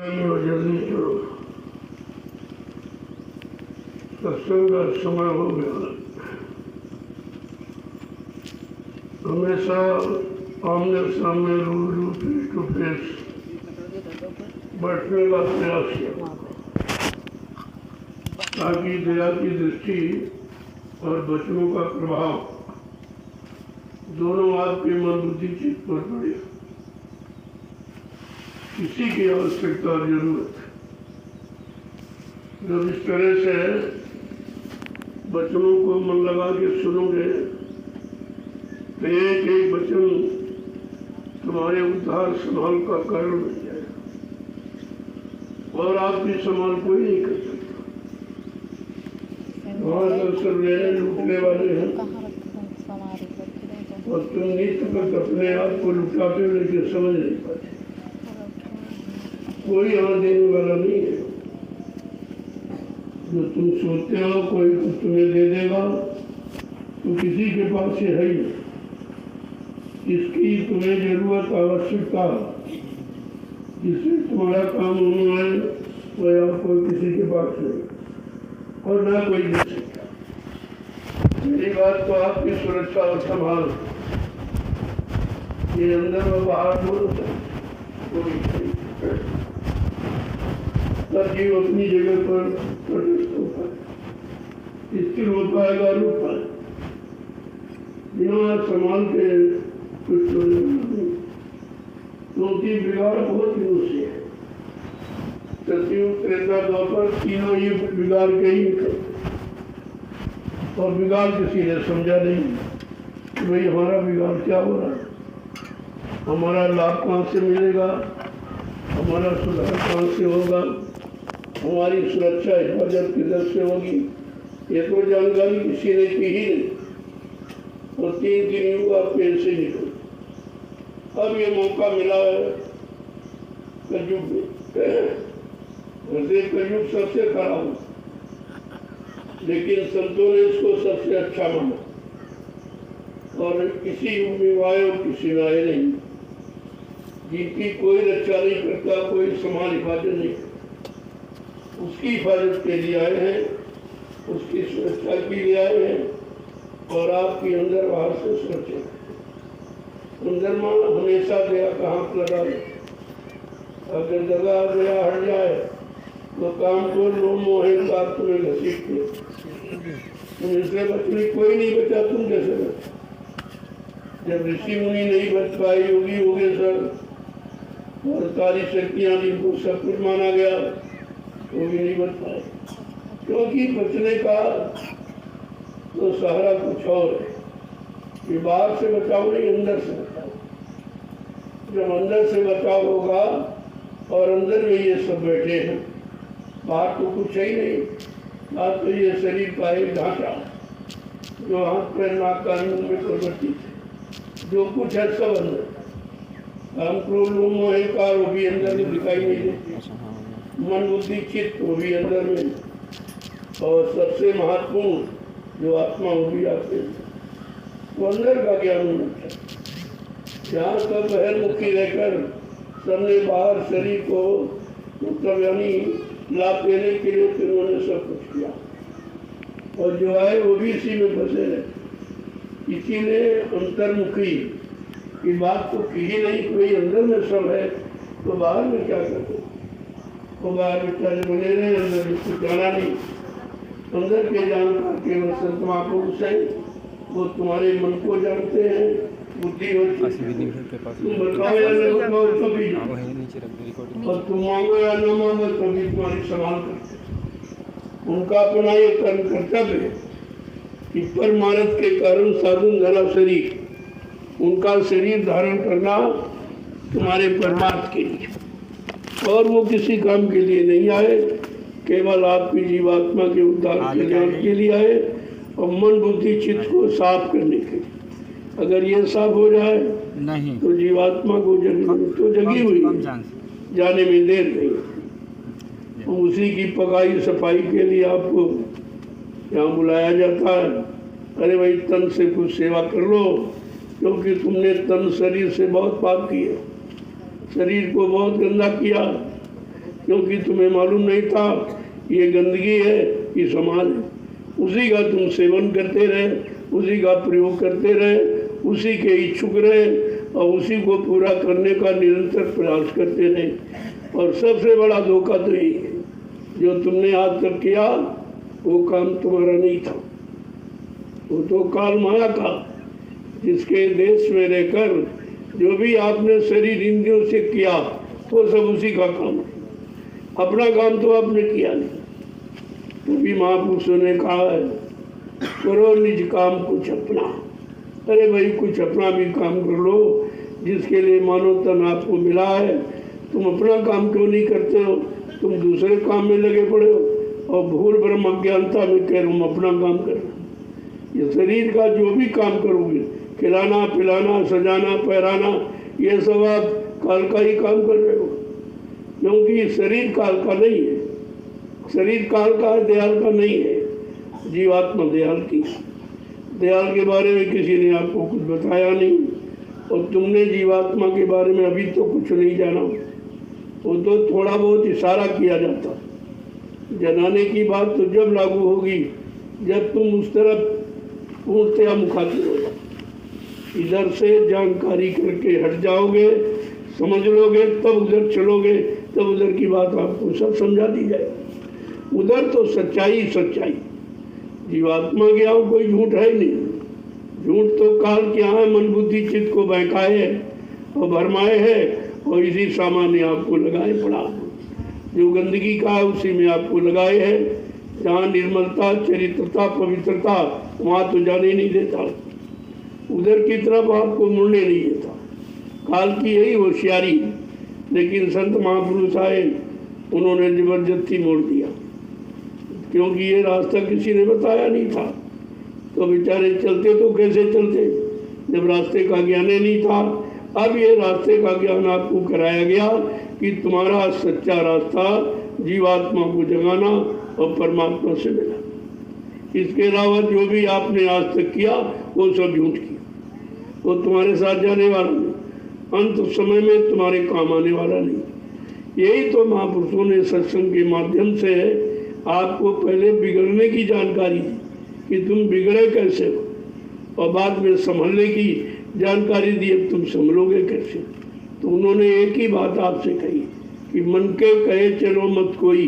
जल्दी करो, सत्संग का समय हो गया। हमेशा आमने सामने रूबरू फेस टू फेस बैठने का प्रयास किया ताकि दया की दृष्टि और वचनों का प्रभाव दोनों आपके मन बुद्धि चित्त पर पड़े। इसी की आवश्यकता और जरूरत है। जब इस तरह से वचनों को मन लगा के सुनोगे तो एक एक वचन तुम्हारे उद्धार संभाल का कारण बन जाएगा और आप भी संभाल कोई नहीं कर सकता। वहाँ दर्शन लेने लूटने वाले हैं और तुम नित्य तक अपने आप को लुटाते हो लेकिन समझ नहीं पाते। कोई यहाँ देने वाला नहीं है। जो तुम सोचते हो कोई कुछ तुम्हें दे देगा तो किसी के पास से है ही नहीं। इसकी तुम्हें जरूरत आवश्यकता जिससे तुम्हारा काम होना है वह आपको किसी के पास नहीं और ना कोई दे सकता। मेरी बात तो आपकी सुरक्षा और संभाल ये अंदर व बाहर दोनों जीव अपनी जगह पर प्रकृष्ट होता है, स्थिर हो पाएगा रूप पाए बिना संभाल के कुछ क्योंकि बिगाड़ बहुत ही उससे है। सतयुग त्रेता द्वापर तीनों ये बिगाड़ के ही निकलते और बिगाड़ किसी ने समझा नहीं कि भाई हमारा बिगाड़ क्या हो रहा है, हमारा लाभ कहाँ से मिलेगा, हमारा सुधार कहाँ से होगा, हमारी सुरक्षा हिफाजत किधर से होगी। ये तो जानकारी किसी ने की ही नहीं और 3 दिन युग आप पेड़ से निकल। अब ये मौका मिला है कलयुग में। वैसे कलयुग सबसे खराब लेकिन संतों ने इसको सबसे अच्छा माना और किसी युग में आए और किसी में आए नहीं। जिनकी कोई रक्षा नहीं करता, कोई संभाल हिफाजत नहीं करता, उसकी हिफाजत के लिए आए हैं, उसकी सुरक्षा के लिए आए हैं और आपकी अंदर बाहर से सुरक्षा। अंदर मां हमेशा दया का हाथ लगा दे। अगर जगह दया हट जाए तो काम को लोग मोहे का तुम्हें घसीटते तुम बचने कोई नहीं बचा, तुम कैसे बचे? जब ऋषि मुनि नहीं बच पाए, योगी हो गए सर और सारी शक्तियां जिनको सब कुछ माना गया वो भी नहीं बच पाए क्योंकि बचने का तो सहारा कुछ और है कि बाहर से बचाओ नहीं, अंदर से बचाओ। जब अंदर से बचाव होगा और अंदर में ये सब बैठे हैं, बाहर तो कुछ है ही नहीं। बात तो ये शरीर का एक ढांचा जो हाथ पैर नाक कान मुंह में प्रवृत्ति है, जो कुछ है सब अंदर। हम क्रोध मोह अहंकार वो भी अंदर में दिखाई नहीं देते, मन बुद्धि चित्त वो भी अंदर में और सबसे महत्वपूर्ण जो आत्मा वो भी आते हैं। तो अंदर का ज्ञान होना चाहिए। जहाँ तक बहिर्मुखी रहकर सबने बाहर शरीर को मतलब यानी लाभ देने के लिए फिर उन्होंने सब कुछ किया और जो आए वो भी इसी में फंसे रहे। इसीलिए अंतर्मुखी की बात तो की ही नहीं, कोई अंदर में सब है तो बाहर में क्या करते, वो बाहर बेचारे बने रहे, अंदर में कुछ जाना नहीं। अंदर के जानकार केवल संत महापुरुष है, वो तुम्हारे मन को जानते हैं, बुद्धि तुम बताओ या न बताओ कभी और तुम मांगो या न मांगो कभी तुम्हारी संभाल करते। उनका अपना ये कर्म कर्तव्य है कि परमार्थ के कारण साधन धरा शरीर, उनका शरीर धारण करना तुम्हारे परमार्थ के लिए और वो किसी काम के लिए नहीं आए, केवल आपकी जीवात्मा के उद्धार के लिए आए और मन बुद्धि चित्त को साफ करने के लिए। अगर ये साफ हो जाए नहीं तो जीवात्मा को जगी हुई जाने में देर नहीं। तो उसी की पकाई सफाई के लिए आपको यहाँ बुलाया जाता है। अरे भाई तन से कुछ सेवा कर लो क्योंकि तुमने तन शरीर से बहुत पाप किया, शरीर को बहुत गंदा किया, क्योंकि तुम्हें मालूम नहीं था ये गंदगी है, ये समाज है। उसी का तुम सेवन करते रहे, उसी का प्रयोग करते रहे, उसी के इच्छुक रहे और उसी को पूरा करने का निरंतर प्रयास करते रहे। और सबसे बड़ा धोखा तो यही है, जो तुमने आज तक किया वो काम तुम्हारा नहीं था, वो तो काल माया का, जिसके देश में रहकर जो भी आपने शरीर इंद्रियों से किया वो सब उसी का काम है। अपना काम तो आपने किया नहीं। तभी महापुरुषों ने कहा है, करो निज काम कुछ अपना। अरे भाई, कुछ अपना भी काम कर लो, जिसके लिए मानव तन आपको मिला है। तुम अपना काम क्यों नहीं करते हो? तुम दूसरे काम में लगे पड़े हो और भूल भ्रम अज्ञानता में कह रहा हूँ अपना काम करना। ये शरीर का जो भी काम करोगे, खिलाना पिलाना सजाना पहराना, ये सब आप काल का ही काम कर रहे हो, क्योंकि शरीर काल का नहीं है। शरीर काल का है, दयाल का नहीं है। जीवात्मा दयाल की। दयाल के बारे में किसी ने आपको कुछ बताया नहीं और तुमने जीवात्मा के बारे में अभी तो कुछ नहीं जाना। वो तो थोड़ा बहुत इशारा किया जाता। जनाने की बात तो जब लागू होगी जब तुम उस तरफ पूर्णतया मुखातिब हो जाओ। इधर से जानकारी करके हट जाओगे, समझ लोगे, तब उधर चलोगे, तब उधर की बात आपको सब समझा दी जाएगी। उधर तो सच्चाई सच्चाई, जीवात्मा के यहाँ कोई झूठ है नहीं। झूठ तो काल के यहाँ मन बुद्धि चित्त को बहकाए है और भरमाए है और इसी सामान्य आपको लगाए पड़ा। जो गंदगी का है उसी में आपको लगाए है। जहाँ निर्मलता चरित्रता पवित्रता वहाँ तो जाने नहीं देता, उधर की तरफ आपको मुड़ने नहीं देता। काल की यही होशियारी। लेकिन संत महापुरुष आए, उन्होंने जबरदस्ती मोड़ दिया, क्योंकि ये रास्ता किसी ने बताया नहीं था। तो बेचारे चलते तो कैसे चलते जब रास्ते का ज्ञान ही नहीं था। अब ये रास्ते का ज्ञान आपको कराया गया कि तुम्हारा सच्चा रास्ता जीवात्मा को जगाना और परमात्मा से मिला। इसके अलावा जो भी आपने आज तक किया वो सब झूठ किया, वो तुम्हारे साथ जाने वाला नहीं, अंत समय में तुम्हारे काम आने वाला नहीं। यही तो महापुरुषों ने सत्संग के माध्यम से आपको पहले बिगड़ने की जानकारी दी कि तुम बिगड़े कैसे हो, और बाद में संभलने की जानकारी दी अब तुम संभलोगे कैसे। तो उन्होंने एक ही बात आपसे कही कि मन के कहे चलो मत कोई,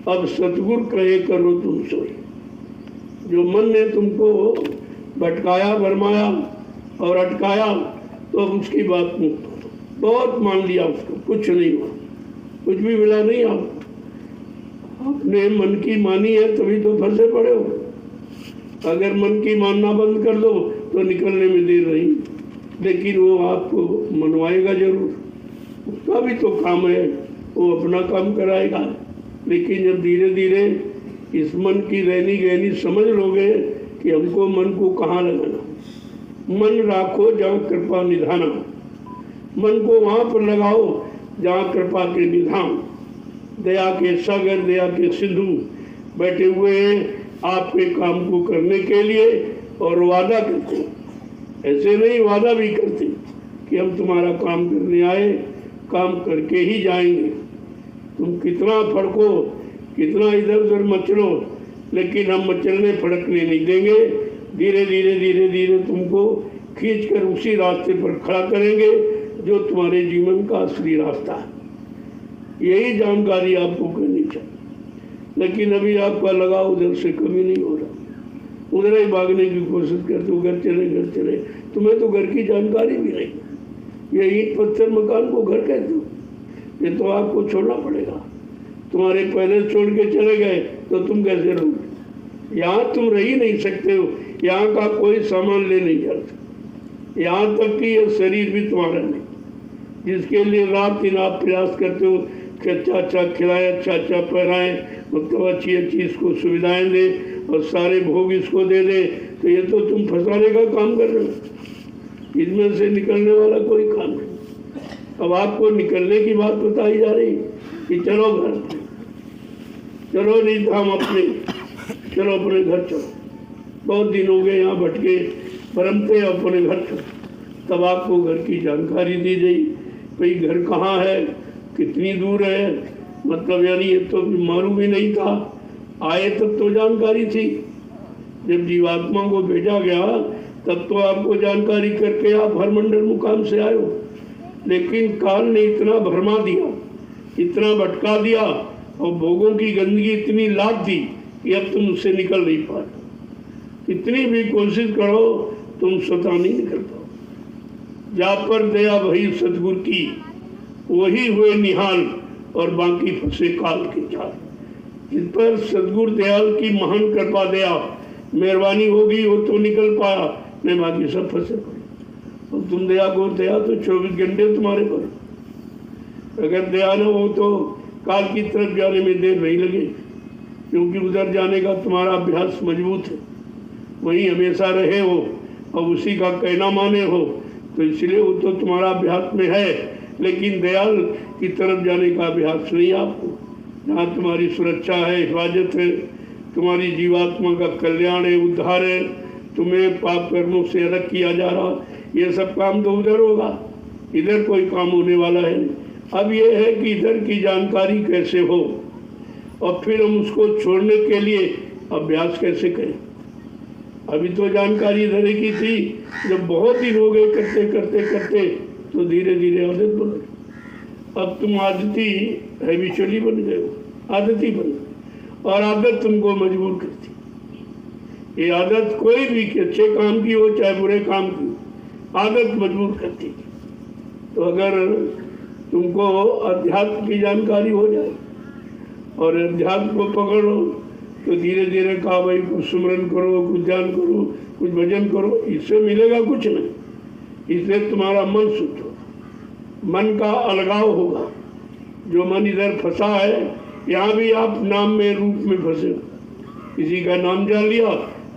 अब सतगुरु कहे करो तुम सोई। जो मन ने तुमको भटकाया भरमाया और अटकाया तो अब उसकी बात मुक्त हो। बहुत मान लिया उसको, कुछ नहीं हुआ, कुछ भी मिला नहीं आपको। आपने मन की मानी है तभी तो फंसे पड़े हो। अगर मन की मानना बंद कर दो तो निकलने में देर नहीं, लेकिन वो आपको मनवाएगा जरूर। उसका भी तो काम है, वो अपना काम कराएगा। लेकिन जब धीरे धीरे इस मन की रहनी गहनी समझ लोगे कि हमको मन को कहाँ लगाना, मन राखो जहाँ कृपा निधाना, मन को वहाँ पर लगाओ जहाँ कृपा के निधान, दया के सागर दया के सिंधु बैठे हुए हैं आपके काम को करने के लिए और वादा करते हैं। ऐसे नहीं, वादा भी करते कि हम तुम्हारा काम करने आए, काम करके ही जाएंगे। तुम कितना फड़को, कितना इधर उधर मचलो, लेकिन हम मचलने फड़कने नहीं देंगे। धीरे धीरे धीरे धीरे तुमको खींचकर उसी रास्ते पर खड़ा करेंगे जो तुम्हारे जीवन का असली रास्ता है। यही जानकारी आपको करनी चाहिए। लेकिन अभी आपका लगाव उधर से कभी नहीं हो रहा, उधर ही भागने की कोशिश करते हो, घर चले। तुम्हें तो घर की जानकारी भी नहीं। ये ईंट पत्थर मकान को घर कहते हो, ये तो आपको छोड़ना पड़ेगा। तुम्हारे पहले छोड़ के चले गए तो तुम कैसे रहोगे? यहाँ तुम रह ही नहीं सकते हो, यहाँ का कोई सामान ले नहीं जाता। यहाँ तक कि ये शरीर भी तुम्हारा नहीं, जिसके लिए रात दिन आप प्रयास करते हो कि अच्छा खिलाए, अच्छा पहनाए, मतलब अच्छी इसको सुविधाएं दे और सारे भोग इसको दे दे, तो ये तो तुम फंसाने का काम कर रहे हो। इसमें से निकलने वाला कोई काम नहीं। अब आपको निकलने की बात बताई जा रही कि चलो घर, चलो नहीं धाम अपने, चलो अपने घर चलो। बहुत दिन हो गए यहाँ भटके परमते, अपने घर चलो। तब आपको घर की जानकारी दी गई, भाई घर कहाँ है, कितनी दूर है, मतलब यानी ये तो मालूम ही नहीं था, आए तब तो जानकारी थी। जब जीवात्मा को भेजा गया तब तो आपको जानकारी करके आप हरमंडल मुकाम से आए हो, लेकिन काल ने इतना भरमा दिया, इतना भटका दिया और भोगों की गंदगी इतनी लाद दी कि अब तुम उससे निकल नहीं पाते। कितनी भी कोशिश करो तुम स्वतः नहीं निकल पाओ। जा पर दया भई सतगुरु की, वही हुए निहाल और बाकी फंसे काल के जाल। जिस पर सतगुरु दयाल की महान कृपा दया मेहरबानी होगी वो तो निकल पाया, नहीं बाकी सब फंसे पड़े। और तुम दया को दया तो 24 घंटे तुम्हारे पर, अगर दया न हो तो काल की तरफ जाने में देर नहीं लगे, क्योंकि उधर जाने का तुम्हारा अभ्यास मजबूत है, वहीं हमेशा रहे हो और उसी का कहना माने हो, तो इसलिए वो तो तुम्हारा अभ्यास में है, लेकिन दयाल की तरफ जाने का अभ्यास नहीं आपको। जहाँ तुम्हारी सुरक्षा है, हिफाजत है, तुम्हारी जीवात्मा का कल्याण है, उद्धार है, तुम्हें पाप कर्मों से अलग किया जा रहा, ये सब काम तो उधर होगा, इधर कोई काम होने वाला है नहीं। अब ये है कि इधर की जानकारी कैसे हो और फिर हम उसको छोड़ने के लिए अभ्यास कैसे करें। अभी तो जानकारी इधर की थी, जब बहुत दिन हो गए करते करते करते तो धीरे धीरे आदत बन गई। अब तुम आदती हैबिचुअली बन गए हो, आदती बन गए, और आदत तुमको मजबूर करती। ये आदत कोई भी अच्छे काम की हो चाहे बुरे काम की, आदत मजबूर करती। तो अगर तुमको अध्यात्म की जानकारी हो जाए और अध्यात्म को पकड़ो तो धीरे धीरे कहा भाई कुछ सुमरन करो, कुछ ध्यान करो, कुछ भजन करो, इससे मिलेगा कुछ नहीं। इससे तुम्हारा मन शुद्ध होगा, मन का अलगाव होगा। जो मन इधर फंसा है, यहाँ भी आप नाम में रूप में फंसे हो, किसी का नाम जान लिया,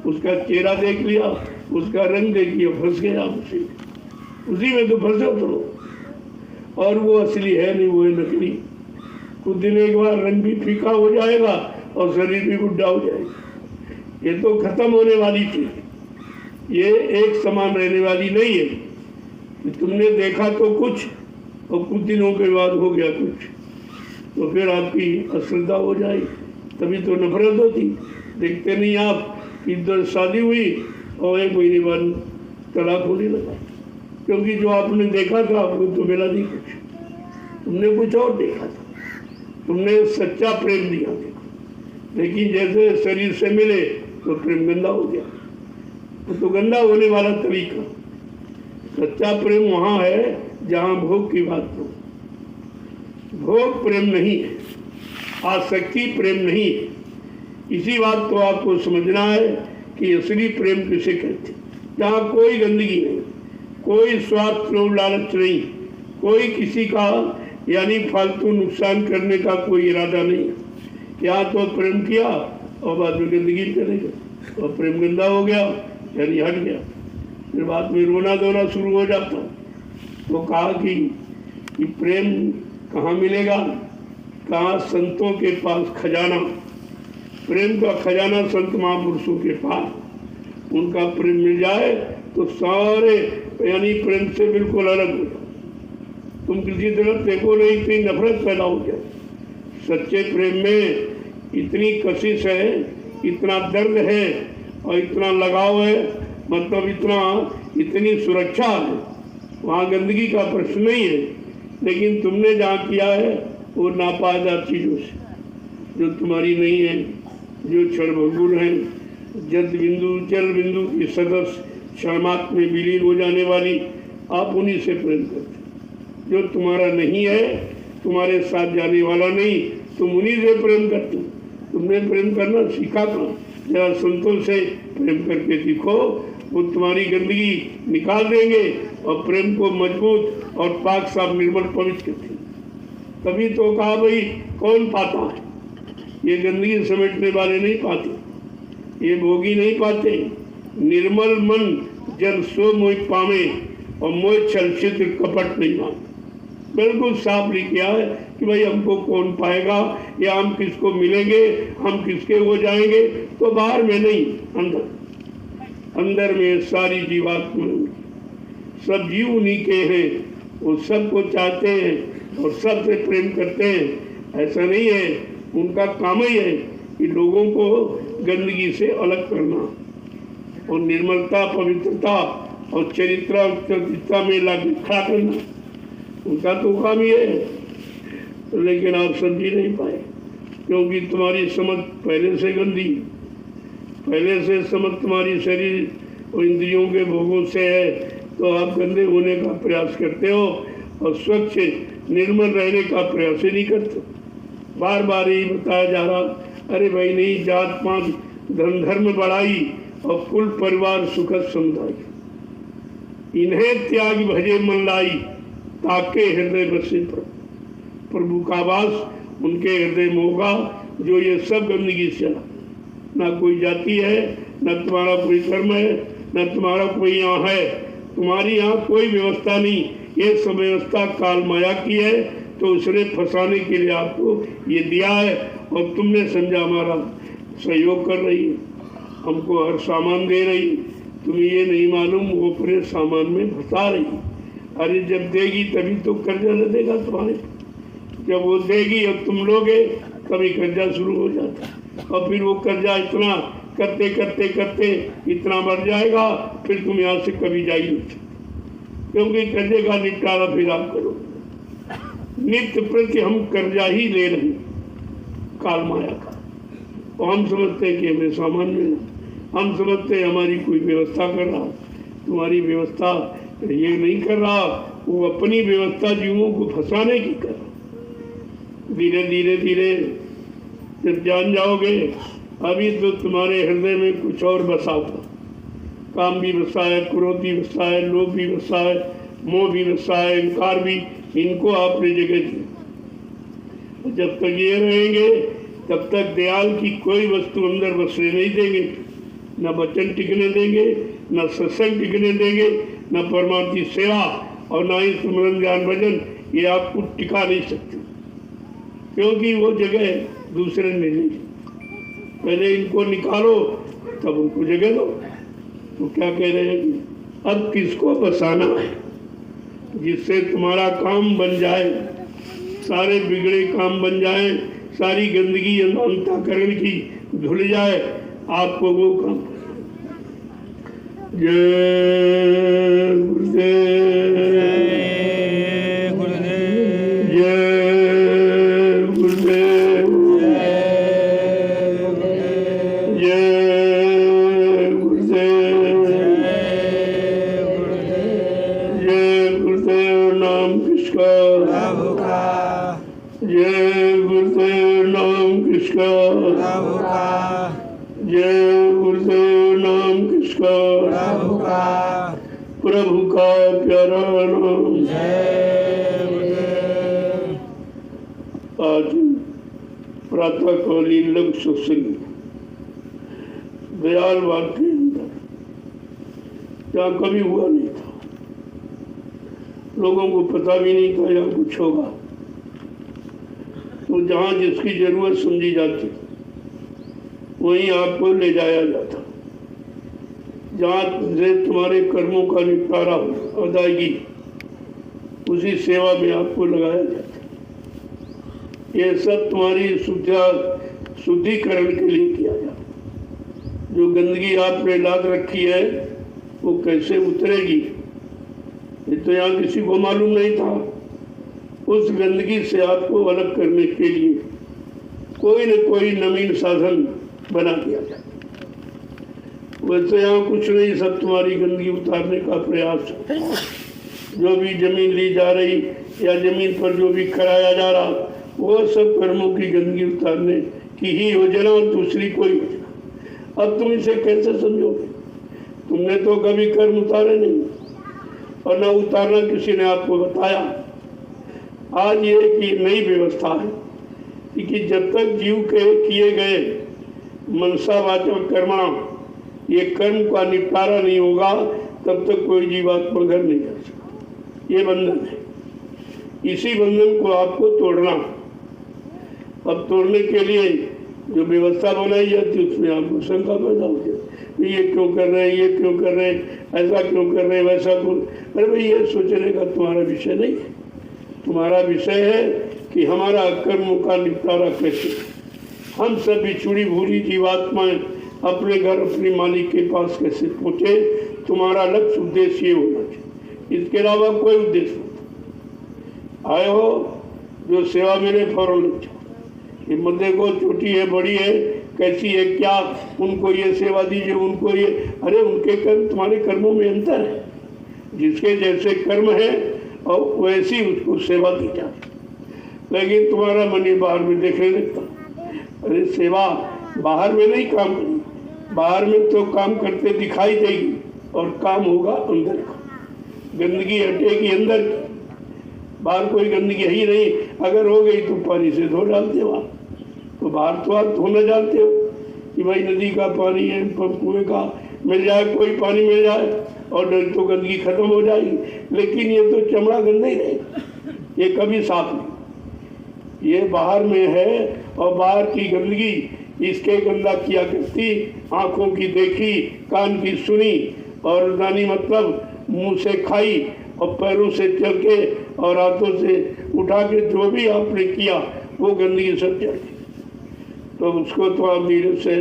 उसका चेहरा देख लिया, उसका रंग देख लिया, फंस गए आप उसी में तो फंसे हो, और वो असली है नहीं, वो है नकली। कुछ दिन एक बार रंग भी फीका हो जाएगा और शरीर भी बुढ़ा हो जाएगा। ये तो खत्म होने वाली थी, ये एक समान रहने वाली नहीं है कि तुमने देखा तो कुछ और कुछ दिनों के बाद हो गया कुछ, तो फिर आपकी अश्रद्धा हो जाएगी। तभी तो नफरत होती। देखते नहीं आप कि इधर शादी हुई और 1 महीने बाद तलाक होने लगा, क्योंकि जो आपने देखा था आपको तो मिला नहीं कुछ, तुमने कुछ और देखा था, तुमने सच्चा प्रेम दिया देखो, लेकिन जैसे शरीर से मिले तो प्रेम गंदा हो गया। तो गंदा होने वाला तरीका, सच्चा प्रेम वहाँ है जहाँ भोग की बात हो। भोग प्रेम नहीं है, आसक्ति प्रेम नहीं है। इसी बात को आपको समझना है कि असली प्रेम किसे कहते, जहाँ कोई गंदगी नहीं, कोई स्वार्थ लोभ लालच नहीं, कोई किसी का यानी फालतू नुकसान करने का कोई इरादा नहीं। यहाँ तो प्रेम किया और बाद में गंदगी करेगा, और प्रेम गंदा हो गया यानी हट गया, फिर बाद में रोना धोना शुरू हो जाता। तो कहा कि प्रेम कहाँ मिलेगा, कहाँ संतों के पास खजाना, प्रेम का खजाना संत महापुरुषों के पास। उनका प्रेम मिल जाए तो सारे यानी प्रेम से बिल्कुल अलग हो जाए। तुम किसी तरफ देखो नहीं, इतनी नफरत पैदा हो जाए। सच्चे प्रेम में इतनी कशिश है, इतना दर्द है और इतना लगाव है, मतलब इतनी सुरक्षा है, वहाँ गंदगी का प्रश्न नहीं है। लेकिन तुमने जहाँ किया है वो नापायदार चीज़ों से, जो तुम्हारी नहीं है, जो क्षणभंगुर हैं, जद बिंदु जल बिंदु की सदस्य क्षणमात्र में विलीन हो जाने वाली, आप उन्हीं से प्रेम करते। जो तुम्हारा नहीं है, तुम्हारे साथ जाने वाला नहीं, तुम उन्हीं से प्रेम करते। तुमने प्रेम करना सीखा था, जरा संतों से प्रेम करके सीखो, वो तुम्हारी गंदगी निकाल देंगे और प्रेम को मजबूत और पाक साफ निर्मल पवित्र करते। तभी तो कहा भाई कौन पाता है, ये गंदगी समेटने वाले नहीं पाते, ये भोगी नहीं पाते। निर्मल मन जन सो मोह पावे और मोह छल छिद्र कपट नहीं मानते। बिल्कुल साफ लिखा है कि भाई हमको कौन पाएगा या हम किसको मिलेंगे, हम किसके हो जाएंगे। तो बाहर में नहीं, अंदर में सारी जीवात्मा, सब जीव उन्हीं के हैं, वो सबको चाहते हैं और सबसे प्रेम करते हैं। ऐसा नहीं है, उनका काम ही है कि लोगों को गंदगी से अलग करना और निर्मलता, पवित्रता और चरित्रता में लाके खड़ा करना, उनका तो काम ही है। लेकिन आप समझ नहीं पाए, क्योंकि तुम्हारी समझ पहले से गंदी, पहले से समझ तुम्हारी शरीर और इंद्रियों के भोगों से है, तो आप गंदे होने का प्रयास करते हो और स्वच्छ निर्मल रहने का प्रयास ही नहीं करते। बार बार यही बताया जा रहा, अरे भाई नहीं, जात पात धन धर्म बढ़ाई और कुल परिवार सुखद समुदाय, इन्हें त्याग भजे मन लाई, ताके हृदय बसे प्रभु का वास उनके हृदय में होगा, जो ये सब गंदगी से ना कोई जाति है, न तुम्हारा कोई कर्म है, न तुम्हारा कोई यहाँ है, तुम्हारी यहाँ कोई व्यवस्था नहीं, ये सब व्यवस्था काल माया की है, तो उसने फंसाने के लिए आपको ये दिया है और तुमने समझा हमारा सहयोग कर रही है, हमको हर सामान दे रही, तुम्हें ये नहीं मालूम वो पूरे सामान में फंसा रही। अरे जब देगी तभी तो कर्जा न देगा तुम्हारे, जब वो देगी अब तुम लोगे तभी कर्जा शुरू हो जाता, और फिर वो कर्जा इतना करते करते करते इतना बढ़ जाएगा, फिर तुम यहाँ से कभी जा ही नहीं सकते, क्योंकि कर्जे का निपटारा फिर आप करो। नित्य प्रति हम कर्जा ही ले रहे काल माया का, और हम समझते हैं कि हमें सामान मिला, हम समझते हैं हमारी कोई व्यवस्था कर रहा, तुम्हारी व्यवस्था ये नहीं कर रहा, वो अपनी व्यवस्था जीवों को फंसाने की कर रहा। धीरे धीरे धीरे जब जान जाओगे, अभी तो तुम्हारे हृदय में कुछ और बसा हुआ, काम भी बसा है, क्रोध भी बसा है, लोभ भी बसा है, मोह भी बसा है, अहंकार भी, इनको आपने जगह दी। जब तक ये रहेंगे तब तक दयाल की कोई वस्तु अंदर बसने नहीं देंगे, न वचन टिकने देंगे, न सत्संग टिकने देंगे, न परमात्मा की सेवा और न ही स्मरण ज्ञान भजन, ये आपको टिका नहीं सकते, क्योंकि वो जगह दूसरे ने ली। पहले इनको निकालो तब उनको जगह दो। तो क्या कह रहे हैं, अब किसको बसाना है जिससे तुम्हारा काम बन जाए, सारे बिगड़े काम बन जाए, सारी गंदगी अंतःकरण की धुल जाए, आपको वो काम। जय गुरुदेव, जय गुरुदेव, जय गुरुदेव, जय गुरुदेव। नाम किसका? प्रभु का। जय गुरुदेव। नाम किसका? प्रभु का। जय गुरुदेव। नाम किसका? प्रभु का। प्रभु का प्यारा नाम। जय गुरुदेव। आज प्रातःकालीन लघु सत्संग दयाल बाग के अंदर, जहाँ कभी हुआ नहीं था, लोगों को पता भी नहीं था यहाँ कुछ होगा, तो जहाँ जिसकी जरूरत समझी जाती वहीं आपको ले जाया जाता, जहाँ से तुम्हारे कर्मों का निपटारा हो, अदायगी, उसी सेवा में आपको लगाया जाता। ये सब तुम्हारी शुद्धिकरण के लिए किया जाता। जो गंदगी आपने लाद रखी है वो कैसे उतरेगी, ये तो यहाँ किसी को मालूम नहीं था। उस गंदगी से आपको अलग करने के लिए कोई न कोई नवीन साधन बना दिया जाता। वैसे यहाँ कुछ नहीं, सब तुम्हारी गंदगी उतारने का प्रयास है। जो भी जमीन ली जा रही या जमीन पर जो भी कराया जा रहा, वो सब कर्मों की गंदगी उतारने की ही योजना और दूसरी कोई योजना। अब तुम इसे कैसे समझोगे? तुमने तो कभी कर्म उतारे नहीं और न उतारना किसी ने आपको बताया। आज ये कि नई व्यवस्था है कि जब तक जीव के किए गए मनसा वाचा कर्मा, ये कर्म का निपटारा नहीं होगा, तब तक कोई जीवात्मा घर नहीं जा सकता। ये बंधन है, इसी बंधन को आपको तोड़ना। अब तोड़ने के लिए जो व्यवस्था बनाई जाती है उसमें आपको शंका पैदा हो जाती, ये क्यों कर रहे हैं, ये क्यों कर रहे हैं, ऐसा क्यों कर रहे हैं, वैसा क्यों। अरे भाई, ये सोचने का तुम्हारा विषय नहीं है। तुम्हारा विषय है कि हमारा कर्मों का निपटारा कैसे। हम सब बिछुड़ी भूरी जीवात्माएं अपने घर अपने मालिक के पास कैसे पहुँचे। तुम्हारा लक्ष्य उद्देश्य ये होना चाहिए, इसके अलावा कोई उद्देश्य नहीं। आए हो जो सेवा मिले फौरन लग जाओ। ये मत देखो छोटी है बड़ी है कैसी है क्या, उनको ये सेवा दीजिए उनको ये, अरे उनके कर्म तुम्हारे कर्मों में अंतर है। जिसके जैसे कर्म है और वैसी उसको सेवा दी जाती, लेकिन तुम्हारा मन ये बाहर में देखने लगता। अरे सेवा बाहर में नहीं काम करेगी, बाहर में तो काम करते दिखाई देगी और काम होगा अंदर का। गंदगी हटेगी अंदर की, बाहर कोई गंदगी है ही नहीं। अगर हो गई तो पानी से धो डालते हो आप, तो बाहर तो आप धोना जानते हो कि भाई नदी का पानी है, कुएं का मिल जाए, कोई पानी मिल जाए और तो गंदगी खत्म हो जाएगी। लेकिन ये तो चमड़ा गंदा ही रहेगा, ये कभी साफ नहीं। ये बाहर में है और बाहर की गंदगी इसके गंदा किया करती। आंखों की देखी, कान की सुनी और दानी मतलब मुंह से खाई और पैरों से चल के और हाथों से उठा के जो भी आपने किया वो गंदगी सब चढ़ गई। तो उसको तो आप नीरे से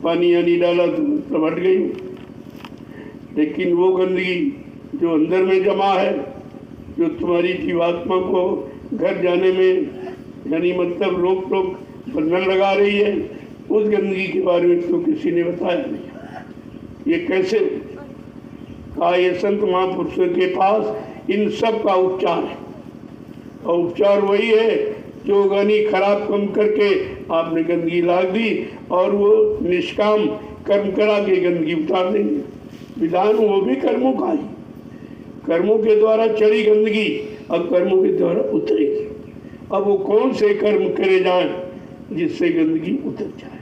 पानी यानी डाला तो मतलब हट गई। लेकिन वो गंदगी जो अंदर में जमा है, जो तुम्हारी जीवात्मा को घर जाने में यानी मतलब रोक टोक बंधन लगा रही है, उस गंदगी के बारे में तो किसी ने बताया नहीं। ये कैसे कहा, ये संत महापुरुषों के पास इन सब का उपचार है। और उपचार वही है जो गानी खराब कम करके आपने गंदगी लाग दी और वो निष्काम कर्म करा के गंदगी उतार देंगे। विधान वो भी कर्मों का ही, कर्मों के द्वारा चढ़ी गंदगी अब कर्मों के द्वारा उतरेगी। अब वो कौन से कर्म करे जाएं जिससे गंदगी उतर जाए,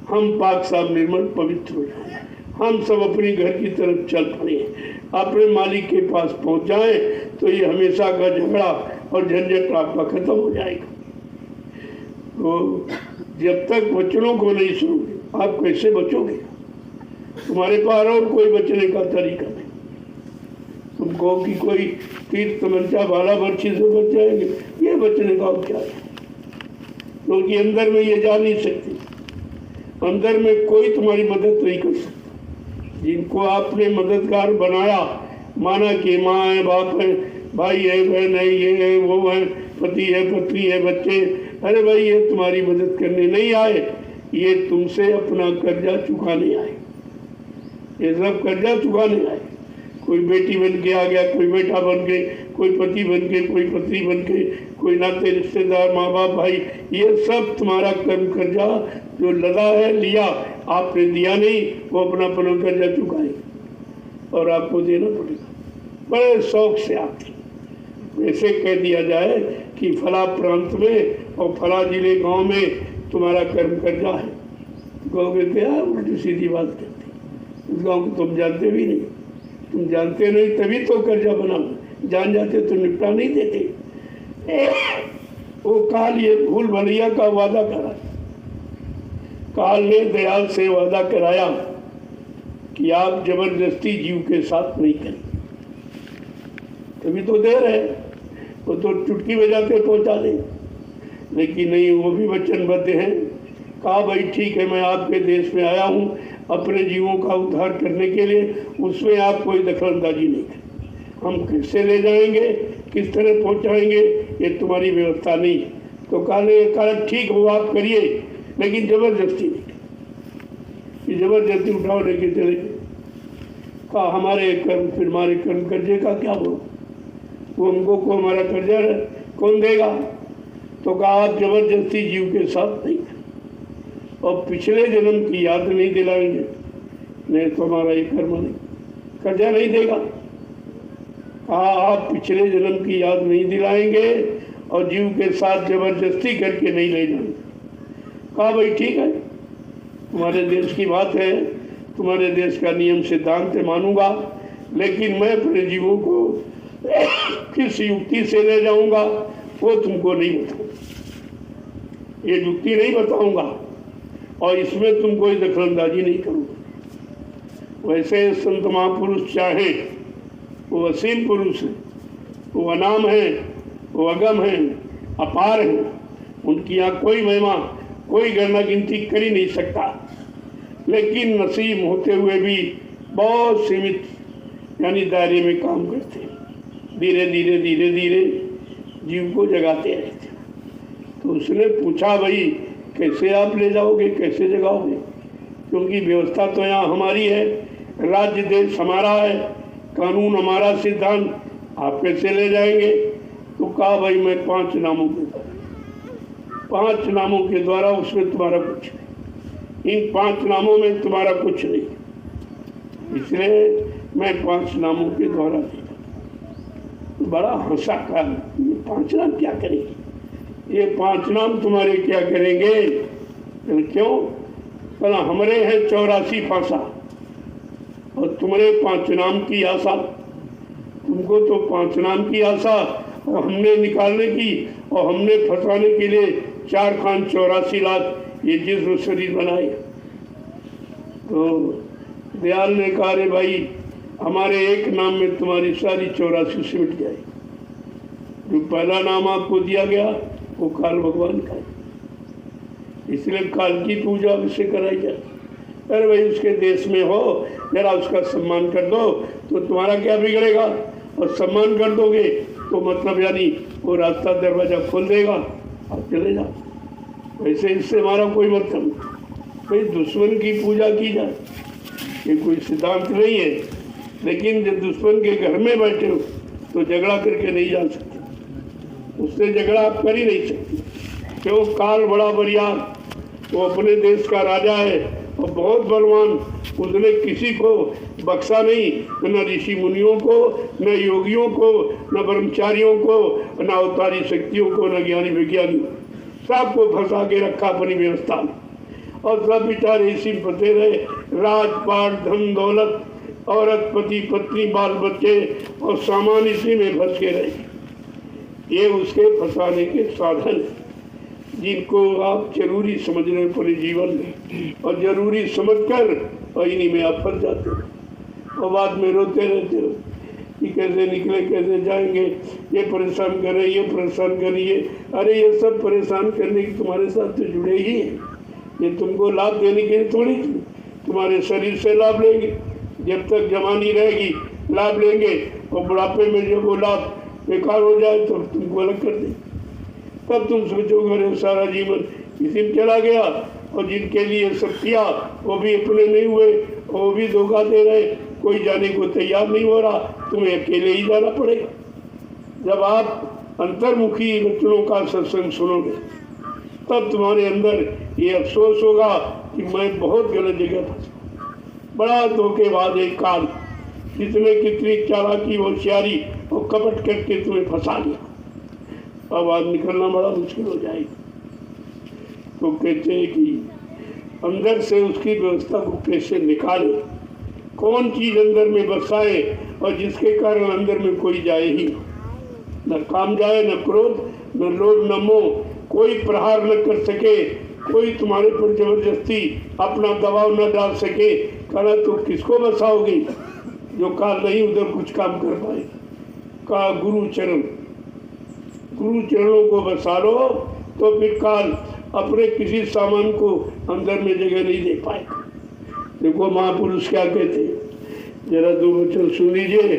हम पाक साफ निर्मल पवित्र हो जाए, हम सब अपनी घर की तरफ चल पड़े, अपने मालिक के पास पहुंच जाए, तो ये हमेशा का झगड़ा और झंझट आपका खत्म हो जाएगा। तो जब तक बचनों को नहीं सुनोगे आप कैसे बचोगे? तुम्हारे पास और कोई बचने का तरीका नहीं। तुम कहो कि कोई तीर तमंचा भाला बर्छी से बच जाएंगे, ये बचने का क्या है? क्योंकि अंदर में ये जा नहीं सकती, अंदर में कोई तुम्हारी मदद नहीं कर सकता। जिनको आपने मददगार बनाया, माना कि माँ है, बाप है, भाई है, बहन है, ये है, वो है, पति है, पत्नी है, बच्चे, अरे भाई ये तुम्हारी मदद करने नहीं आए, ये तुमसे अपना कर्जा चुकाने आए। ये सब कर्जा चुकाने आए। कोई बेटी बन के आ गया, कोई बेटा बन के, कोई पति बन के, कोई पत्नी बन के, कोई नाते रिश्तेदार, माँ बाप, भाई, ये सब तुम्हारा कर्म कर्जा जो लदा है, लिया आपने, दिया नहीं, वो अपना कर्जा चुकाए और आपको देना पड़ेगा बड़े शौक से। आपकी ऐसे कह दिया जाए कि फला प्रांत में और फला जिले गांव में तुम्हारा कर्म कर्जा है, कहोगे क्या उल्टी सीधी बात करती, उस गाँव को तुम जानते भी नहीं। तुम जानते नहीं तभी तो कर्जा बनाओ, जान जाते तो निपटा नहीं देते। वो काल ये भूल भलैया का वादा करा, काल ने दयाल से वादा कराया कि आप जबरदस्ती जीव के साथ नहीं करें, तभी तो दे रहे, वो तो चुटकी बजाते पहुंचा दे। लेकिन नहीं, वो भी वचनबद्ध हैं। कहा भाई ठीक है, मैं आपके देश में आया हूँ अपने जीवों का उद्धार करने के लिए, उसमें आप कोई दखलंदाजी नहीं करें। हम कैसे ले जाएंगे, किस तरह पहुंचाएंगे, ये तुम्हारी व्यवस्था नहीं। तो कहा ठीक हो आप करिए, लेकिन जबरदस्ती नहीं, जबरदस्ती उठाओ लेके चले। कहा हमारे कर्म, फिर हमारे कर्म कर्जे का क्या हो, वो हमको को हमारा कर्जा कौन देगा? तो कहा आप जबरदस्ती जीव के साथ नहीं और पिछले जन्म की याद नहीं दिलाएंगे, नहीं तो हमारा ये कर्म नहीं, कर्जा नहीं देगा। कहा आप पिछले जन्म की याद नहीं दिलाएंगे और जीव के साथ जबरदस्ती करके नहीं ले जाएंगे। कहा भाई ठीक है, तुम्हारे देश की बात है, तुम्हारे देश का नियम सिद्धांत मानूंगा, लेकिन मैं अपने जीवों को किस युक्ति से ले जाऊंगा वो तुमको नहीं बताऊंगा, ये युक्ति नहीं बताऊंगा और इसमें तुम कोई दखलंदाजी नहीं करूंगा। वैसे संत महापुरुष चाहे वो असीम पुरुष है, वो अनाम है, वो अगम है, अपार हैं, उनकी यहाँ कोई महिमा, कोई गणना गिनती कर ही नहीं सकता। लेकिन नसीब होते हुए भी बहुत सीमित यानी दायरे में काम करते हैं, धीरे धीरे धीरे धीरे जीव को जगाते रहते। तो उसने पूछा, भाई कैसे आप ले जाओगे, कैसे जगाओगे? क्योंकि व्यवस्था तो यहाँ हमारी है, राज्य देश हमारा है, कानून हमारा, सिद्धांत, आप कैसे ले जाएंगे? तो कहा, भाई मैं 5 नामों के द्वारा, 5 नामों के द्वारा उसमें तुम्हारा कुछ नहीं, इन 5 नामों में तुम्हारा कुछ नहीं, इसलिए मैं 5 नामों के द्वारा देगा। तो बड़ा हंसा का, ये 5 नाम क्या करेंगे? ये 5 नाम तुम्हारे क्या करेंगे? क्यों? बोला हमारे हैं 84 फांसा और तुम्हारे 5 नाम की आशा। तुमको तो 5 नाम की आशा और हमने निकालने की, और हमने फंसाने के लिए 4 खान 84 लाख ये जिस्म शरीर बनाए। तो दयाल ने कहा, रे भाई हमारे एक नाम में तुम्हारी सारी 84 सिमट जाए। जो पहला नाम आपको दिया गया वो काल भगवान का है, इसलिए काल की पूजा उससे कराई जाए। अरे भाई उसके देश में हो, जरा उसका सम्मान कर दो तो तुम्हारा क्या बिगड़ेगा, और सम्मान कर दोगे तो मतलब यानी वो रास्ता दरवाजा खोल देगा, आप चले जाओ। वैसे इससे हमारा कोई मतलब नहीं। भाई दुश्मन की पूजा की जाए, ये कोई सिद्धांत नहीं है, लेकिन जब दुश्मन के घर में बैठे हो तो झगड़ा करके नहीं जा सकते, उससे झगड़ा आप कर ही नहीं सकते। क्यों? काल बड़ा बरियार, वो अपने देश का राजा है और बहुत बलवान, उसने किसी को बख्शा नहीं, न ऋषि मुनियों को, न योगियों को, न ब्रह्मचारियों को, न अवतारी शक्तियों को, न ज्ञानी विज्ञानी, सबको फंसा के रखा अपनी व्यवस्था में। और सब बेचारे इसी में फंसे रहे, राजपाट, धन दौलत, औरत, पति पत्नी, बाल बच्चे और सामान इसी में फंस के रहे। ये उसके फंसाने के साधन हैं, जिनको आप जरूरी समझ रहे हो पूरे जीवन में, और जरूरी समझकर और इन्हीं में आप फंस जाते हो और बाद में रोते रहते हो कि कैसे निकले, कैसे जाएंगे, ये परेशान कर रहे, ये परेशान करिए। अरे ये सब परेशान करने की तुम्हारे साथ तो जुड़े ही हैं, ये तुमको लाभ देने के लिए थोड़ी, तुम्हारे शरीर से लाभ लेंगे, जब तक जवानी रहेगी लाभ लेंगे, और बुढ़ापे में जब वो लाभ बेकार हो जाए तो तुमको अलग कर दे। तब तुम सोचोगे अरे सारा जीवन इसी में चला गया, और जिनके लिए सब किया वो भी अपने नहीं हुए, वो भी धोखा दे रहे, कोई जाने को तैयार नहीं हो रहा, तुम्हें अकेले ही जाना पड़ेगा। जब आप अंतर्मुखी वचनों का सत्संग सुनोगे तब तुम्हारे अंदर ये अफसोस होगा कि मैं बहुत गलत जगह फंसा, बड़ा धोखेबाज एक काल, जिसने कितनी चालाकी, होशियारी और कपट करके तुम्हें फंसा लिया। अब आज निकलना बड़ा मुश्किल हो जाएगा। तो कहते हैं कि अंदर से उसकी व्यवस्था को कैसे निकाले, कौन चीज अंदर में बसाए और जिसके कारण अंदर में कोई जाए ही न काम जाए, न क्रोध, न लोभ, न मोह, कोई प्रहार न कर सके, कोई तुम्हारे पर जबरदस्ती अपना दबाव न डाल सके। कहना तो किसको बसाओगे जो काल नहीं उधर कुछ काम कर पाए? का गुरु चरण, गुरु चरणों को बसा लो तो फिर काल अपने किसी सामान को अंदर में जगह नहीं दे पाएगा। देखो महापुरुष क्या कहते, जरा 2 वचन सुन लीजिए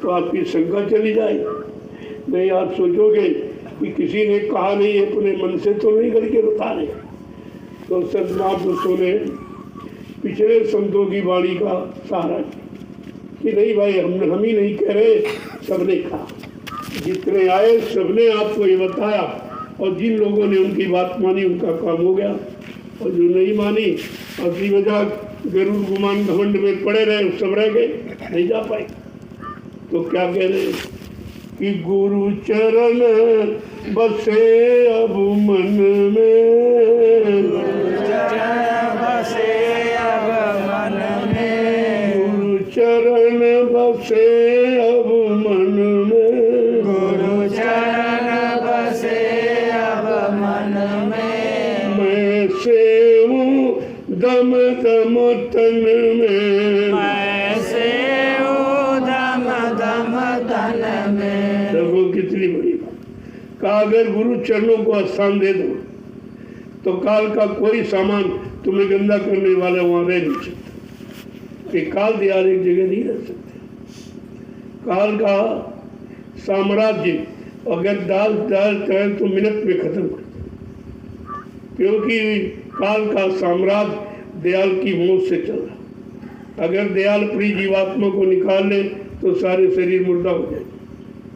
तो आपकी शंका चली जाए। नहीं आप सोचोगे कि किसी ने कहा नहीं, अपने मन से तो नहीं करके बता रहे। तो संत महापुरुषों ने पिछले संतों की वाणी का सहारा कि नहीं भाई हम ही नहीं कह रहे, सबने कहा, जितने आए सबने आपको ये बताया, और जिन लोगों ने उनकी बात मानी उनका काम हो गया, और जो नहीं मानी असली मजाक गरुड़ गुमान घमंड में पड़े रहे सब रह गए, नहीं जा पाए। तो क्या कह रहे कि गुरु चरण बसे अब मन में, गुरु चरण बसे अब मन में, गुरु चरण बसे अब मन में, गुरु चरण बसे अब मन में, मैं सेऊं दम दम तन में, मैं सेऊं दम दम तन में। देखो कितनी बड़ी बात, का अगर गुरु चरणों को स्थान दे दो तो काल का कोई सामान तुम्हें गंदा करने वाला वहां रह नहीं सकता। कि काल दयाल एक जगह नहीं रह सकते। काल का साम्राज्य अगर डाल करें तो मिनट में खत्म कर दो, क्योंकि काल का साम्राज्य दयाल की मौत से चल रहा। अगर दयाल अपनी जीवात्मा को निकाल ले तो सारे शरीर मुर्दा हो जाए,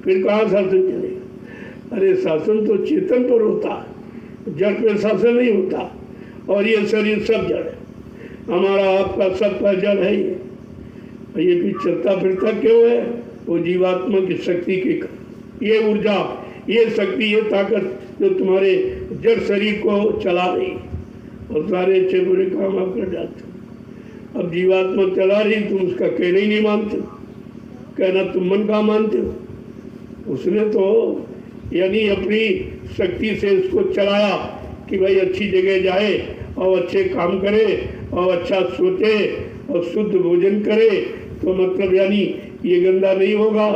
फिर कहाँ शासन चलेगा? अरे शासन तो चेतन पर होता है, जड़ पे शासन नहीं होता। और ये शरीर सब जड़ है, हमारा आपका सबका जड़ है ये भी चलता फिरता क्यों है? वो जीवात्मा की शक्ति के कारण। ये ऊर्जा, ये शक्ति, ये ताकत जो तुम्हारे जड़ शरीर को चला रही और सारे अच्छे बुरे काम आप कर जाते हो। अब जीवात्मा चला रही, तुम उसका कहना ही नहीं मानते हो, कहना तुम मन का मानते हो। उसने तो यानी अपनी शक्ति से उसको चलाया कि भाई अच्छी जगह जाए और अच्छे काम करे और अच्छा सोचे और शुद्ध भोजन करे, तो मतलब यानी ये गंदा नहीं होगा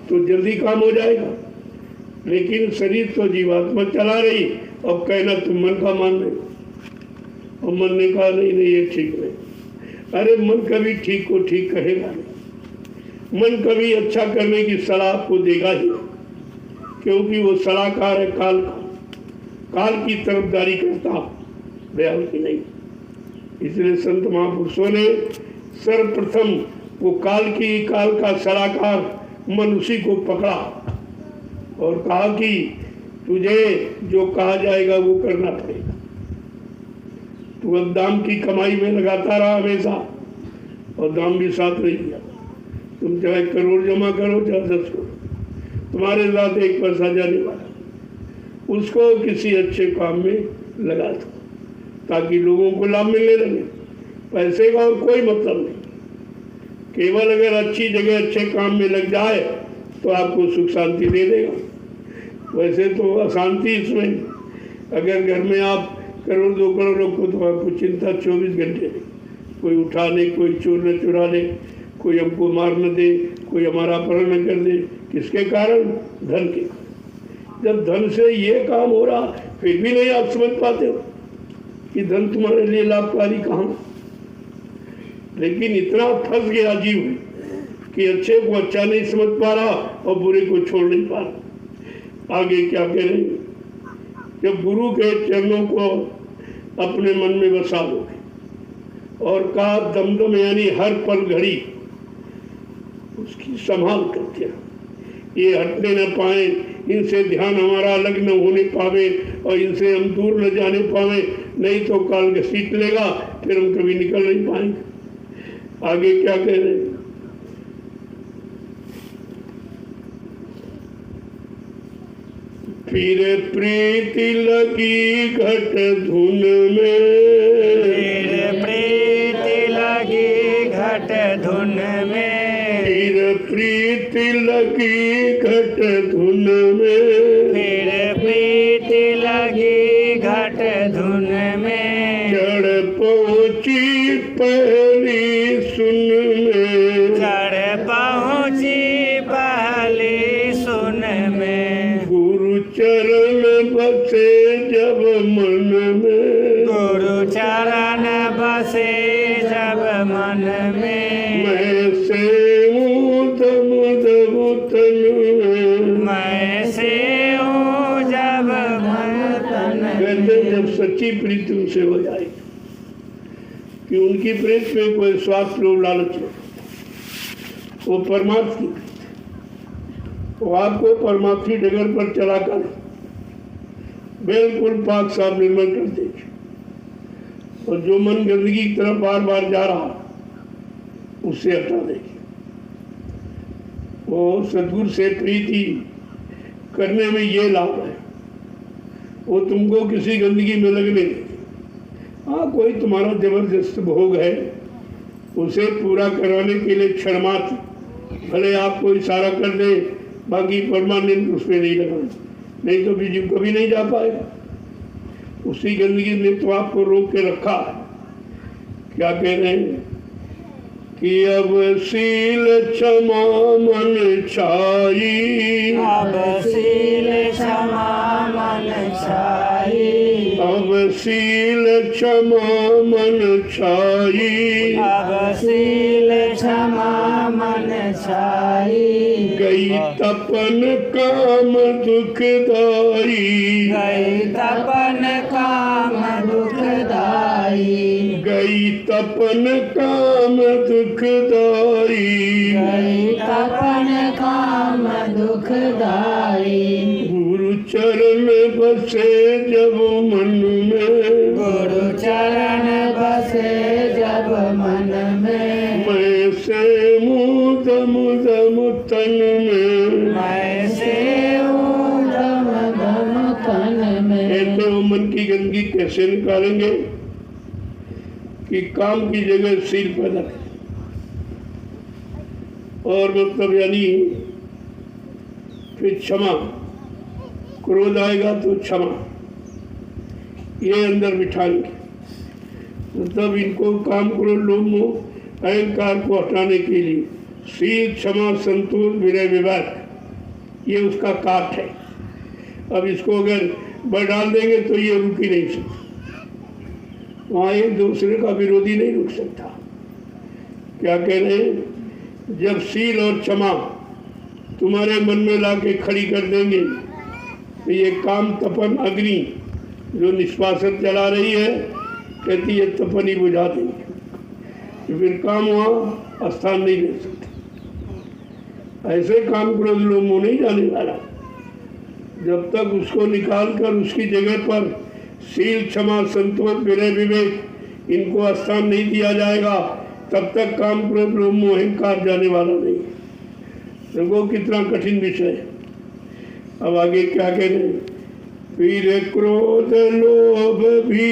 तो जल्दी काम हो जाएगा। लेकिन शरीर तो जीवात्मा चला रही और कहना तुम मन का मान रहे, और मन ने कहा नहीं नहीं ये ठीक नहीं। अरे मन कभी ठीक को ठीक कहेगा नहीं, मन कभी अच्छा करने की सलाह आपको देगा ही, क्योंकि वो सलाहकार है काल का, काल की तरफदारी करता, दयाल की नहीं। इसलिए संत महापुरुषों ने सर्वप्रथम वो काल का सलाहकार मन उसी को पकड़ा और कहा कि तुझे जो कहा जाएगा वो करना पड़ेगा। तू अब दाम की कमाई में लगाता रहा हमेशा, और दाम भी साथ नहीं दिया। तुम चाहे करोड़ जमा करो चाहे 10 करोड़, तुम्हारे साथ 1 पैसा जाने वाला, उसको किसी अच्छे काम में लगा दो ताकि लोगों को लाभ मिलने लगे। पैसे का और कोई मतलब नहीं, केवल अगर अच्छी जगह अच्छे काम में लग जाए तो आपको सुख शांति दे देगा। वैसे तो अशांति इसमें, अगर घर में आप करोड़ 2 करोड़ रखो तो आपको चिंता 24 घंटे नहीं, कोई उठा ले, कोई चोर न चुरा ले, कोई हमको मार न दे, कोई हमारा अपहरण न कर दे। किसके कारण? धन के। जब धन से ये काम हो रहा फिर भी नहीं आप समझ पाते हो कि धन तुम्हारे लिए लाभकारी कहाँ। लेकिन इतना फंस गया जीव कि अच्छे को अच्छा नहीं समझ पा रहा और बुरे को छोड़ नहीं पा रहा। आगे क्या करें? जब गुरु के चरणों को अपने मन में बसा लोगे और कहा दमदम यानी हर पल घड़ी उसकी संभाल करते रहो, ये हटने न पाए, इनसे ध्यान हमारा अलग न होने पावे और इनसे हम दूर न जाने पावे, नहीं तो काल घसीट लेगा, फिर हम कभी निकल नहीं पाएंगे। आगे क्या कह रहे हैं? फिर प्रीति लगी घट धुन में, फिर प्रीति लगी घट धुन में, फिर प्रीति लगी घट धुन में, फिर प्रीति लगी घट धुन में, चढ़ पहुँची पहली सुन में, चढ़ पहुँची पहली सुन में, गुरु चरण बसे जब मन में, गुरु चरण बसे जब मन में, मैं से दम दम तन में, मैं से हूँ जब मन तन कहते जब सच्ची प्रीति उनसे हो जाएगी कि उनकी प्रीति में कोई स्वार्थ लोभ लालच नहीं, वो परमात्मा की, वो आपको परमात्मा डगर पर चलाकर बिल्कुल पाक साफ निर्मल कर देगी। और जो मन गंदगी की तरफ बार बार जा रहा उससे हटा देगी। वो सदगुरु से प्रीति करने में ये लाभ है, वो तुमको किसी गंदगी में लगने देगी। हाँ, कोई तुम्हारा जबरदस्त भोग है, उसे पूरा कराने के लिए क्षण मात्र भले आपको इशारा कर दे, बाकी परमानेंट उसमें नहीं लगाना, नहीं तो बीजू कभी नहीं जा पाएगा। उसी गंदगी ने तो आपको रोक के रखा है। क्या कह रहे हैं कि अब शील क्षमा मन छाई, अब शील क्षमा मन छाई, अब शील क्षमा मन छाई, अब शील क्षमा मन छाई, गई तपन काम दुखदाई, गई तपन काम दुखदाई, गई तपन काम दुखदाई, गई तपन काम दुखदाई, गुरु चरण बसे जब मन में, गुरु चरण बसे जब मन में, मैं से मुदम दम तन में, मैं से हूँ दम दम तन में। ऐसे वो मन की गंदगी कैसे निकालेंगे कि काम की जगह शील पैदा करें। और मतलब यानी फिर क्षमा, क्रोध आएगा तो क्षमा, ये अंदर बिठाएंगे। मतलब इनको काम, क्रोध, लोभ, मोह, अहंकार को हटाने के लिए शील, क्षमा, संतोष, विनय, विवेक, ये उसका काट है। अब इसको अगर बढ़ डाल देंगे तो ये रुक ही नहीं सकता, वहाँ एक दूसरे का विरोधी नहीं रुक सकता। क्या कह रहे हैं? जब शील और क्षमा तुम्हारे मन में लाके खड़ी कर देंगे तो ये काम, तपन, अग्नि जो निष्पासन चला रही है, कहती है तपन ही बुझा देंगे, तो फिर काम वहाँ स्थान नहीं ले सकते। ऐसे काम क्रोध, लोभ, मोह नहीं जाने वाला। जब तक उसको निकाल कर उसकी जगह पर शील, क्षमा, संतोष, विनय, विवेक इनको स्थान नहीं दिया जाएगा, तब तक काम, क्रोध, लोभ, मोह, अहंकार जाने वाला नहीं। देखो कितना कठिन विषय है। अब आगे क्या कह रहे हैं? फिर क्रोध लोभ भी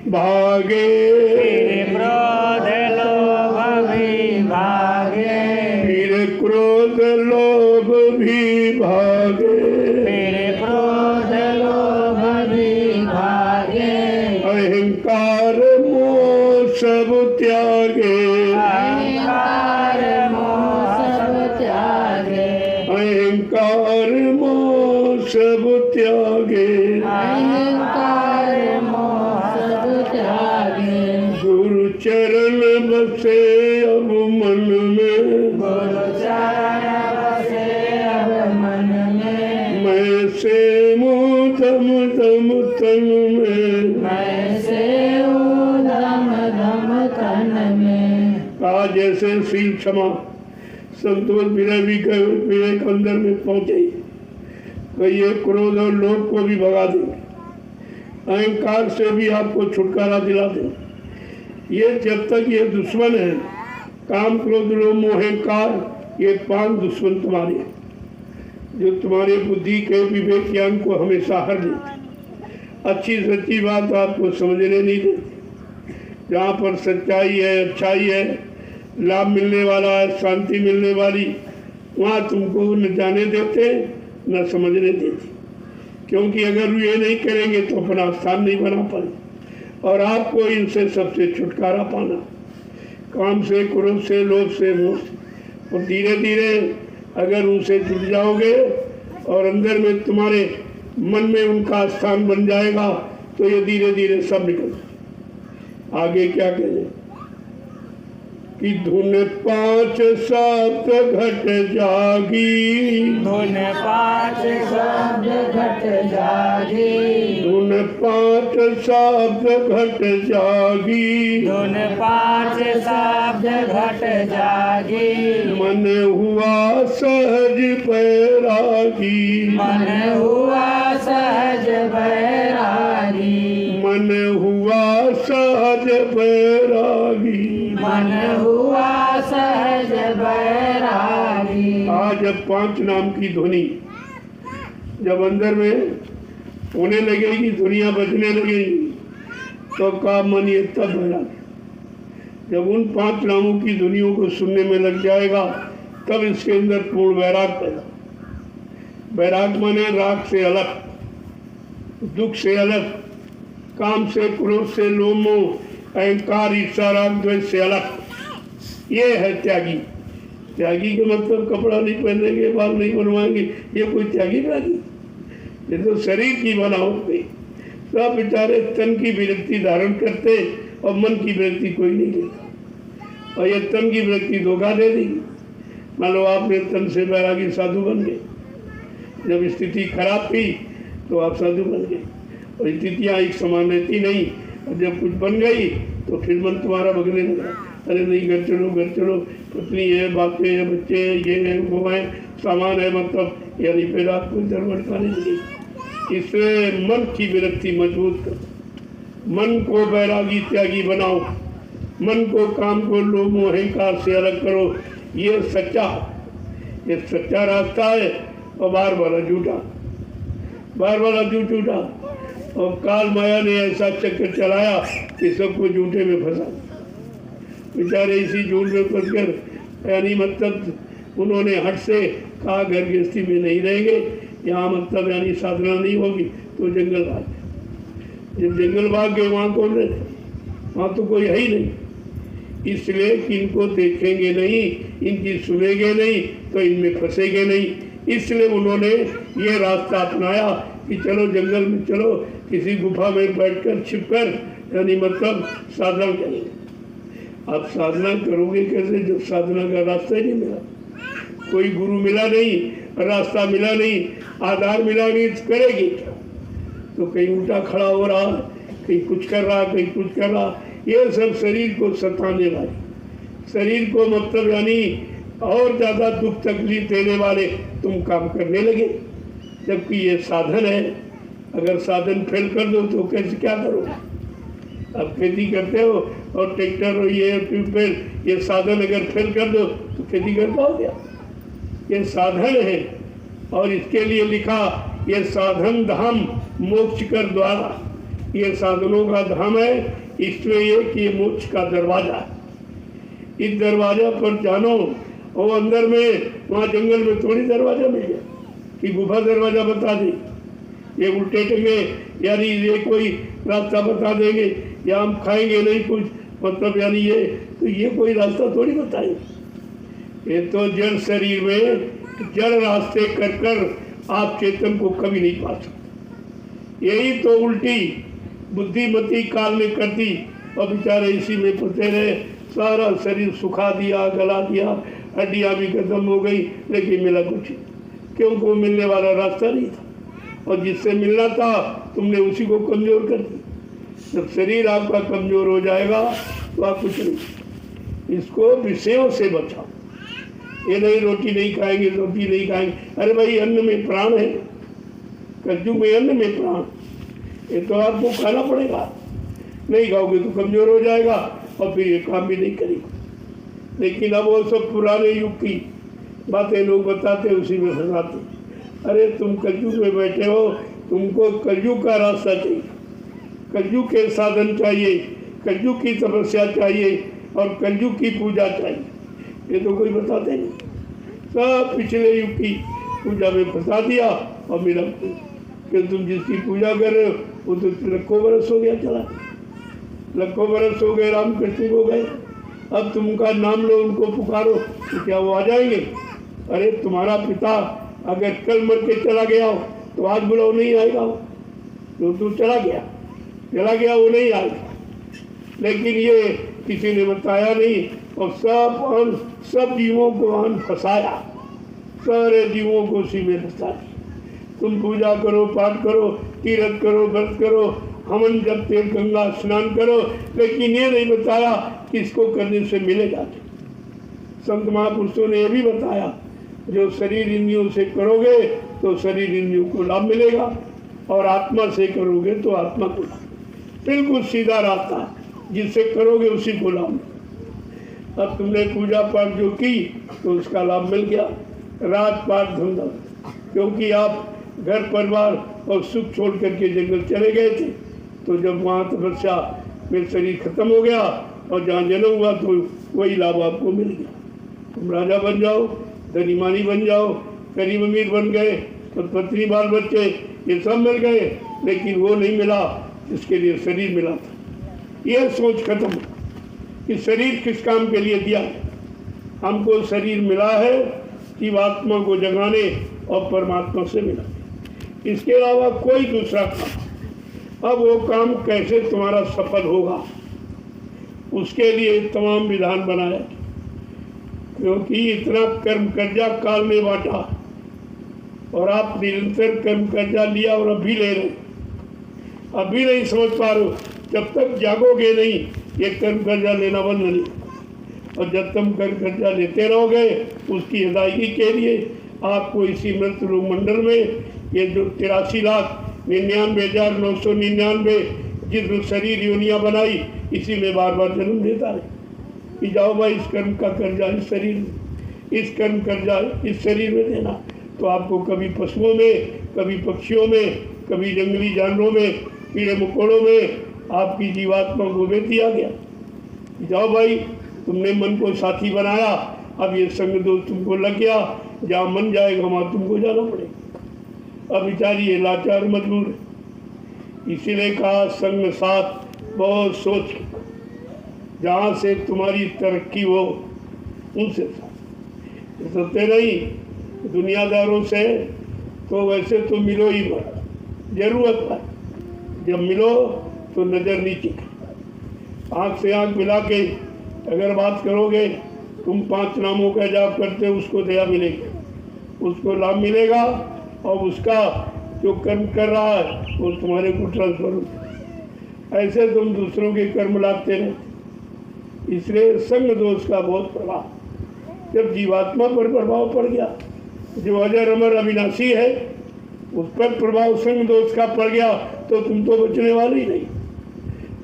भागे, फिर क्रोध लोभ भी भागे, फिर क्रोध लोभ भी भागे, फिर क्रोध लोभ भी भागे, अहंकार मोह सब त्यागे, अहंकार मोह सब त्यागे, अहंकार मोह सब त्यागे, अहंकार मोह सब त्यागे, गुरु चरण बसे अब मन में, गुरु चरण बसे अब मन में, मैं से मुँह दम दम तन में, मैं से हूँ दम दम तन में। कहा जैसे शील, क्षमा, संतोष, विनय, विवेक अंदर में पहुंचे तो ये क्रोध और लोभ को भी भगा देंगे, अहंकार से भी आपको छुटकारा दिला देंगे। ये जब तक ये दुश्मन है, काम, क्रोध, लोभ, मोह, अहंकार, ये 5 दुश्मन तुम्हारे हैं, जो तुम्हारे बुद्धि के विवेक ज्ञान को हमेशा हर देते, अच्छी सच्ची बात आपको समझने नहीं देते। जहाँ पर सच्चाई है, अच्छाई है, लाभ मिलने वाला है, शांति मिलने वाली, वहाँ तुमको न जाने देते न समझने देते। क्योंकि अगर ये नहीं करेंगे तो अपना स्थान नहीं बना पाए। और आपको इनसे सबसे छुटकारा पाना, काम से, क्रोध से, लोभ से, मोह से। और धीरे धीरे अगर उनसे जुड़ जाओगे और अंदर में तुम्हारे मन में उनका स्थान बन जाएगा तो ये धीरे धीरे सब निकल। आगे क्या कहें कि धुन 5 शब्द घट जागी, धुन 5 शब्द घट जागी, धुन 5 शब्द घट जागी, धुन 5 शब्द घट जागी, मन हुआ सहज बैरागी, मन हुआ सहज बैरागी, मन हुआ सहज बैरागी। मन हुआ सहज बैरागी। आज जब 5 नाम की ध्वनि जब अंदर में होने लगेगी, दुनिया बजने लगेगी, तो का मन ये तब बैरागी। जब उन 5 नामों की ध्वनियों को सुनने में लग जाएगा तब इसके अंदर पूर्ण वैराग पैदा। वैराग माने राग से अलग, दुख से अलग, काम से, क्रोध से, लोभ, मोह, अहंकार, ईर्ष्या, राग, द्वेष से अलग। ये है त्यागी। त्यागी के मतलब कपड़ा नहीं पहनेंगे, बाल नहीं बनवाएंगे, ये कोई त्यागी त्यागी? ये तो शरीर की बनावट में सब बेचारे तन की विरक्ति धारण करते और मन की विरक्ति कोई नहीं लेता। और ये तन की विरक्ति धोखा दे देगी। मान लो आपने तन से बैरागी साधु बन गए, जब स्थिति खराब थी तो आप साधु बन गए, और स्थितियाँ एक समान रहती नहीं, और जब कुछ बन गई तो फिर मन तुम्हारा भगने लगा। अरे नहीं, घर चलो घर चलो, पत्नी है, बातें हैं, बच्चे हैं, ये है वो है, सामान है, मतलब यानी फिर आपको इधर भटकाने लगी। इसलिए मन की विरक्ति मजबूत करो, मन को बैरागी त्यागी बनाओ, मन को काम को लोभ मोह अहंकार से अलग करो। ये सच्चा रास्ता है। और बार बार झूठा, और काल माया ने ऐसा चक्कर चलाया कि सबको झूठे में फंसा। बेचारे इसी झूठ में फंसकर, यानी मतलब उन्होंने हट से कहा घर गृहस्थी में नहीं रहेंगे, यहाँ मतलब यानी साधना नहीं होगी, तो जंगल भाग गए। जब जंगल भाग गए वहाँ कौन रहते? वहाँ तो कोई है ही नहीं। इसलिए कि इनको देखेंगे नहीं, इनकी सुनेंगे नहीं, तो इनमें फंसेंगे नहीं। इसलिए उन्होंने ये रास्ता अपनाया कि चलो जंगल में चलो, किसी गुफा में बैठकर छिपकर यानी मतलब साधना करेंगे। आप साधना करोगे कैसे जब साधना का रास्ता ही नहीं मिला? कोई गुरु मिला नहीं, रास्ता मिला नहीं, आधार मिला नहीं, तो करेगी क्या? तो कहीं उल्टा खड़ा हो रहा, कहीं कुछ कर रहा, कहीं कुछ कर रहा। ये सब शरीर को सताने वाले, शरीर को मतलब यानी और ज़्यादा दुख तकलीफ देने वाले तुम काम करने लगे, जबकि ये साधन है। अगर साधन फेल कर दो तो कैसे क्या करोगे? अब खेती करते हो और ट्रैक्टर और ये ट्यूबवेल, ये साधन अगर फेल कर दो तो खेती कर पाओगे? ये साधन है, और इसके लिए लिखा ये साधन धाम मोक्ष कर द्वारा। ये साधनों का धाम है, इसलिए ये कि ये मोक्ष का दरवाजा है। इस दरवाजा पर जानो, और अंदर में वहाँ जंगल में थोड़ी दरवाजा मिल गया कि गुफा दरवाजा बता दे, ये उल्टे टंगे यानी ये कोई रास्ता बता देंगे, या हम खाएंगे नहीं कुछ मतलब यानी ये, तो ये कोई रास्ता थोड़ी बताएंगे। ये तो जड़ शरीर में जड़ रास्ते कर कर आप चेतन को कभी नहीं पा सकते। यही तो उल्टी बुद्धिमती काल ने कर दी, और बेचारे इसी में फंसे रहे। सारा शरीर सुखा दिया, गला दिया, हड्डियाँ भी खत्म हो गई, लेकिन मिला कुछ, क्योंकि वो मिलने वाला रास्ता नहीं था, और जिससे मिलना था तुमने उसी को कमज़ोर कर दिया। जब शरीर आपका कमज़ोर हो जाएगा तो आप कुछ नहीं। इसको विषयों से बचाओ। ये नहीं रोटी नहीं खाएंगे, रोटी नहीं खाएंगे, अरे भाई अन्न में प्राण है, कलयुग में अन्न में प्राण, ये तो आपको खाना पड़ेगा। नहीं खाओगे तो कमज़ोर हो जाएगा और फिर ये काम भी नहीं करेगा। लेकिन अब वो सब पुराने युग की बातें लोग बताते, उसी में फंसाते। अरे तुम कलयुग में बैठे हो, तुमको कलयुग का रास्ता चाहिए, कलयुग के साधन चाहिए, कलयुग की तपस्या चाहिए, और कलयुग की पूजा चाहिए। ये तो कोई बताते नहीं। सब पिछले युग की पूजा में फंसा दिया, और मेरा कि तुम जिसकी पूजा कर रहे हो वो तो लाखों बरस हो गया चला, लाखों बरस हो गए, राम कृष्ण हो गए। अब तुम उनका नाम लो, उनको पुकारो तो क्या वो आ जाएंगे? अरे तुम्हारा पिता अगर कल मर के चला गया हो तो आज बुलाओ नहीं आएगा, तो तू चला गया वो नहीं आएगा। लेकिन ये किसी ने बताया नहीं, और सब जीवों को वहाँ फंसाया, सारे जीवों को उसी में फंसाया। तुम पूजा करो, पाठ करो, तीर्थ करो, व्रत करो, हवन जब तेल गंगा स्नान करो, लेकिन ये नहीं बताया कि इसको करने से मिलेगा। संत महापुरुषों ने यह भी बताया, जो शरीर इंद्रियों से करोगे तो शरीर इंद्रियों को लाभ मिलेगा, और आत्मा से करोगे तो आत्मा को लाभ। बिल्कुल सीधा रास्ता, जिससे करोगे उसी को लाभ। अब तुमने पूजा पाठ जो की तो उसका लाभ मिल गया, रात पाठ धंधा, क्योंकि आप घर परिवार और सुख छोड़ करके जंगल चले गए थे। तो जब वहाँ तपस्या में शरीर खत्म हो गया और जहाँ जन्म हुआ तो वही लाभ आपको मिल गया। तुम राजा बन जाओ, धनी मानी बन जाओ, गरीब अमीर बन गए, तो पत्नी बाल बच्चे ये सब मिल गए, लेकिन वो नहीं मिला जिसके लिए शरीर मिला था। यह सोच खत्म कि शरीर किस काम के लिए दिया, हमको शरीर मिला है जीवात्मा को जगाने और परमात्मा से मिला, इसके अलावा कोई दूसरा काम। अब वो काम कैसे तुम्हारा सफल होगा, उसके लिए तमाम विधान बनाया, क्योंकि इतना कर्म कर्जा काल ने बांटा और आप निरंतर कर्म कर्जा लिया और अभी ले रहे, अभी नहीं समझ पा रहे हो। जब तक जागोगे नहीं ये कर्म कर्जा लेना बंद नहीं, और जब तुम कर्म कर्जा लेते रहोगे उसकी अदायगी के लिए आपको इसी मृत रूप मंडल में ये जो 83,99,999 जिस शरीर योनिया बनाई इसी में बार बार जन्म देता है कि जाओ भाई इस कर्म का कर्जा इस शरीर में, इस कर्म कर्जा इस शरीर में देना। तो आपको कभी पशुओं में, कभी पक्षियों में, कभी जंगली जानवरों में, कीड़े मकोड़ों में आपकी जीवात्मा को दे दिया गया। जाओ भाई तुमने मन को साथी बनाया, अब ये संग दोष तुमको लग गया, जहाँ मन जाएगा वहाँ तुमको जाना पड़ेगा। अब बेचारी ये लाचार मजबूर है, इसीलिए कहा संग साथ बहुत सोच, जहाँ से तुम्हारी तरक्की हो उनसे साथ। सोचते नहीं दुनियादारों से तो वैसे तो मिलो ही मत, जरूरत है जब मिलो तो नज़र नीचे, आँख से आँख मिला के अगर बात करोगे, तुम 5 नामों का जाप करते हो उसको दया मिलेगी, उसको लाभ मिलेगा, और उसका जो कर्म कर रहा है वो तुम्हारे को ट्रांसफर होता। ऐसे तुम दूसरों के कर्म लाते रहते। इसलिए संग दोष का बहुत प्रभाव, जब जीवात्मा पर प्रभाव पड़ गया, जो अजर अमर अविनाशी है उस पर प्रभाव संग दोष का पड़ गया तो तुम तो बचने वाले ही नहीं।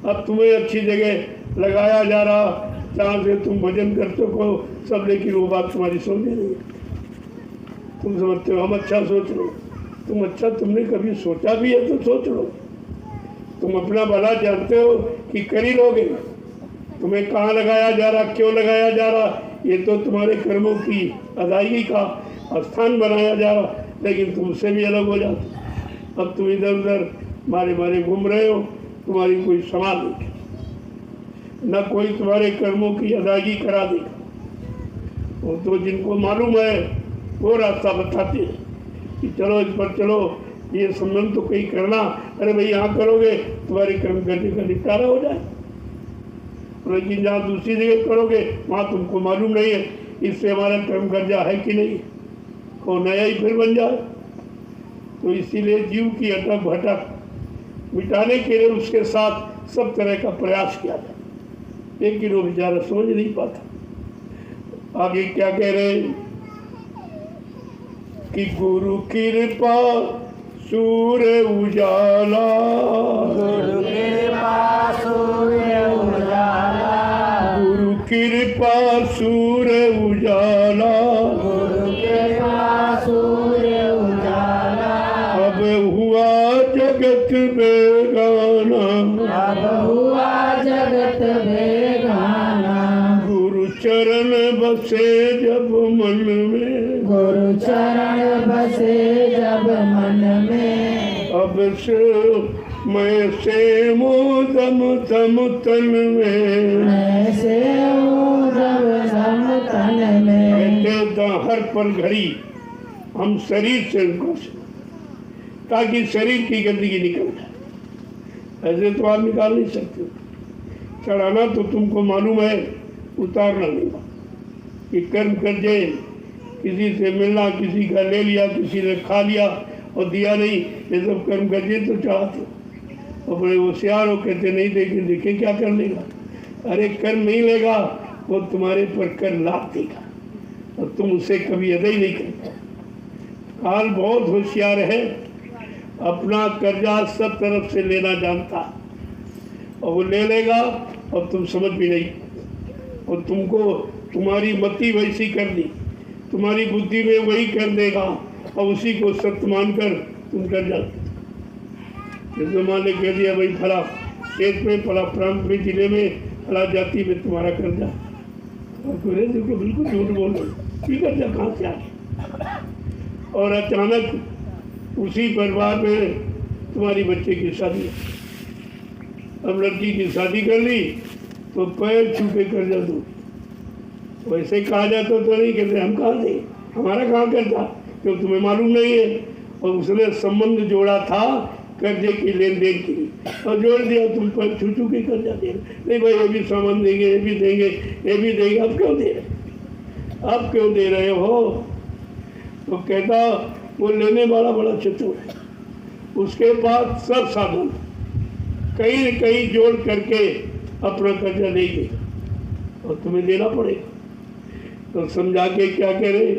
अब तुम्हें अच्छी जगह लगाया जा रहा, जहाँ से तुम भजन कर सको सब, लेकिन वो बात तुम्हारी समझ नहीं है। तुम समझते हो हम अच्छा सोच रहे, तुम अच्छा तुमने कभी सोचा भी है तो सोच लो। तुम अपना भला जानते हो कि कर ही लोगे, तुम्हें कहाँ लगाया जा रहा, क्यों लगाया जा रहा, ये तो तुम्हारे कर्मों की अदायगी का स्थान बनाया जा रहा, लेकिन तुमसे भी अलग हो जाते। अब तुम इधर उधर मारे मारे घूम रहे हो, तुम्हारी कोई संभाल नहीं, न कोई तुम्हारे कर्मों की अदायगी करा देगा। वो तो जिनको मालूम है वो रास्ता बताते हैं कि चलो इस पर चलो, ये संबंध तो कहीं करना, अरे भाई यहाँ करोगे तुम्हारे कर्म करने का निपटारा हो जाए, लेकिन जहाँ दूसरी जगह करोगे वहाँ तुमको मालूम नहीं है इससे हमारा कर्म कर्जा है कि नहीं, वो नया ही फिर बन जाए। तो इसीलिए जीव की अटक भटक मिटाने के लिए उसके साथ सब तरह का प्रयास किया जाए, लेकिन वो बेचारा समझ नहीं पाता। आगे क्या कह रहे हैं कि गुरु कृपा सूर्य उजाला, गुरु कृपा सूर्य उजाला, गुरु कृपा सूर्य उजाला, गुरु कृपा सूर्य उजाला, अब हुआ जगत बेगाना, अब हुआ जगत बेगाना, गुरु चरण बसे जब मन में, गुरु चरण बसे जब मन में, अब से मैं से मोदम तम तन में, ऐसे उदम सम तन में। कहते हर पल घड़ी हम शरीर से उनको ताकि शरीर की गंदगी निकल जाए। ऐसे तो आप निकाल नहीं सकते, चढ़ाना तो तुमको मालूम है, उतारना नहीं। कि कर्म कर जाए, किसी से मिलना, किसी का ले लिया, किसी ने खा लिया और दिया नहीं, ये सब कर्म कर जाए तो चाहते और बड़े होशियार हो, कहते नहीं देखे क्या कर लेगा। अरे कर्म नहीं लेगा, वो तुम्हारे पर कर लाद देगा और तुम उसे कभी अदा ही नहीं करते। काल बहुत होशियार है, अपना कर्जा सब तरफ से लेना जानता और वो ले लेगा और तुम समझ भी नहीं, और तुमको तुम्हारी मति वैसी कर दी, तुम्हारी बुद्धि में वही कर देगा और उसी को सत्य मानकर तुम कर जाते। जैसे मान ले कह दिया भाई फला देश में, फला प्रांत में, जिले में, फला जाति में तुम्हारा कर्जा, और देखो बिल्कुल झूठ बोल रहे, कर्जा कहाँ से आ गया। और अचानक उसी परिवार में तुम्हारी बच्चे की शादी, अब लड़की की शादी कर ली तो पैर छू के कर्जा दो, वैसे कहा जाता तो नहीं कहते हम कहाँ देंगे, हमारा कहाँ करता, क्यों तुम्हें मालूम नहीं है। और उसने संबंध जोड़ा था कर्जे की लेन देन की और जोड़ दिया तुम पर छू के कर्जा दे रहे, नहीं भाई ये भी सामान देंगे, ये भी देंगे, ये भी देंगे, अब क्यों दे रहे, अब क्यों दे रहे हो। तो कहता वो लेने वाला बड़ा चतुर है, उसके पास सब साधन कहीं न कहीं जोड़ करके अपना कर्जा लेंगे और तुम्हें देना पड़ेगा। तो समझा के क्या कह रहे,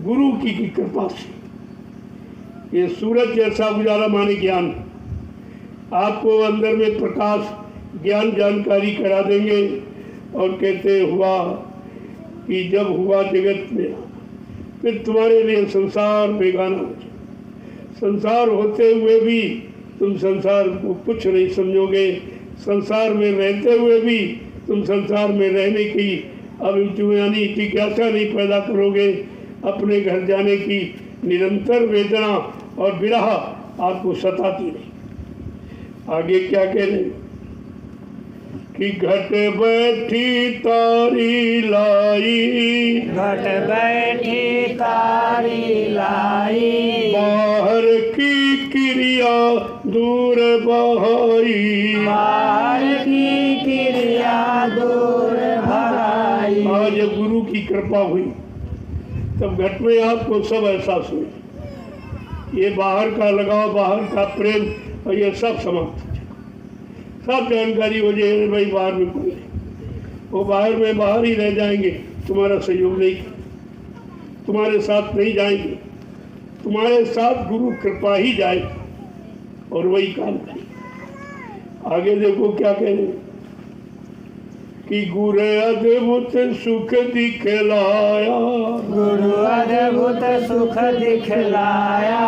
गुरु की कृपा से ये सूरज जैसा उजाला माने ज्ञान आपको अंदर में प्रकाश ज्ञान जानकारी करा देंगे। और कहते हुआ कि जब हुआ जगत में फिर तुम्हारे लिए संसार बेगाना हो जाए, संसार होते हुए भी तुम संसार को कुछ नहीं समझोगे, संसार में रहते हुए भी तुम संसार में रहने की अभिमानी जिज्ञासा नहीं पैदा करोगे, अपने घर जाने की निरंतर वेदना और विरह आपको सताती नहीं। आगे क्या कह रहे कि घट बैठी तारी लाई, घट बैठी तारी लाई, बाहर की क्रिया दूर बहाई, बाहर की क्रिया दूर भगाई। आज गुरु की कृपा हुई तब घट में आपको सब एहसास हुआ, ये बाहर का लगाव, बाहर का प्रेम और ये सब समाप्त हो जाएगा, सब जानकारी हो जाएगी भाई बाहर में कोई नहीं, वो बाहर में बाहर ही रह जाएंगे, तुम्हारा सहयोग नहीं, तुम्हारे साथ नहीं जाएंगे, तुम्हारे साथ गुरु कृपा ही जाए और वही काम करें। आगे देखो क्या कह रहे कि गुरु अद्भुत सुख दिखलाया, गुरु अद्भुत सुख दिखलाया,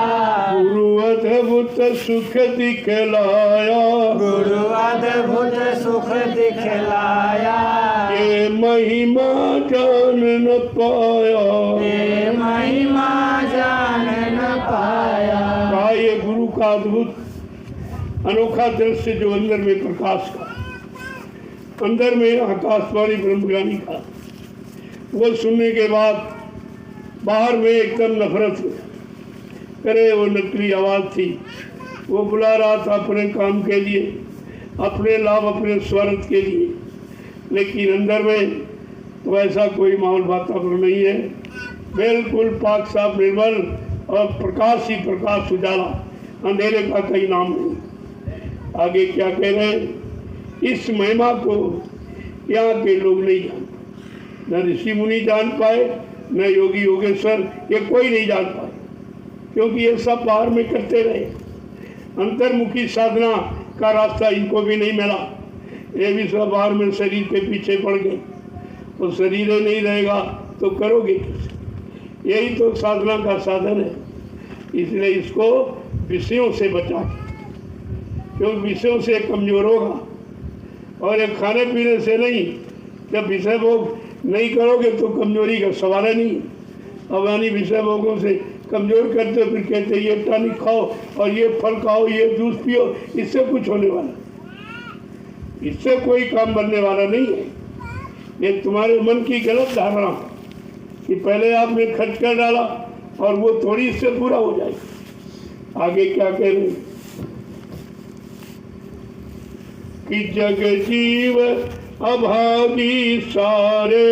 गुरु अद्भुत सुख दिखलाया, गुरु अद्भुत सुख दिखलाया, ये महिमा जान न पाया, ये महिमा जान न पाया। कहा ये गुरु का अद्भुत अनोखा दृश्य जो अंदर में प्रकाश का, अंदर में आकाशवाणी ब्रह्मज्ञानी का, वो सुनने के बाद बाहर में एकदम नफरत हुई, करे वो नकली आवाज़ थी, वो बुला रहा था अपने काम के लिए, अपने लाभ, अपने स्वार्थ के लिए, लेकिन अंदर में तो ऐसा कोई माहौल वातावरण नहीं है, बिल्कुल पाक साफ निर्मल और प्रकाश ही प्रकाश, उजाला, अंधेरे का कहीं नाम नहीं। आगे क्या कह रहे हैं, इस महिमा को यहाँ के लोग नहीं जानते, न ऋषि मुनि जान पाए, न योगी योगेश्वर, ये कोई नहीं जान पाए, क्योंकि ये सब बाहर में करते रहे, अंतर्मुखी साधना का रास्ता इनको भी नहीं मिला, ये भी सब बाहर में शरीर के पीछे पड़ गए, और शरीर नहीं रहेगा तो करोगे कैसे, यही तो साधना का साधन है। इसलिए इसको विषयों से बचा, क्योंकि विषयों से कमजोर होगा, और ये खाने पीने से नहीं, जब विषय भोग नहीं करोगे तो कमजोरी का सवाल है नहीं। अब यानी विषय भोगों से कमजोर करते फिर कहते ये टॉनिक खाओ और ये फल खाओ, ये जूस पियो, इससे कुछ होने वाला, इससे कोई काम बनने वाला नहीं है। ये तुम्हारे मन की गलत धारणा कि पहले आपने खर्च कर डाला और वो थोड़ी इससे पूरा हो जाएगा। आगे क्या कह रहे हैं कि जग जीव अभागी सारे,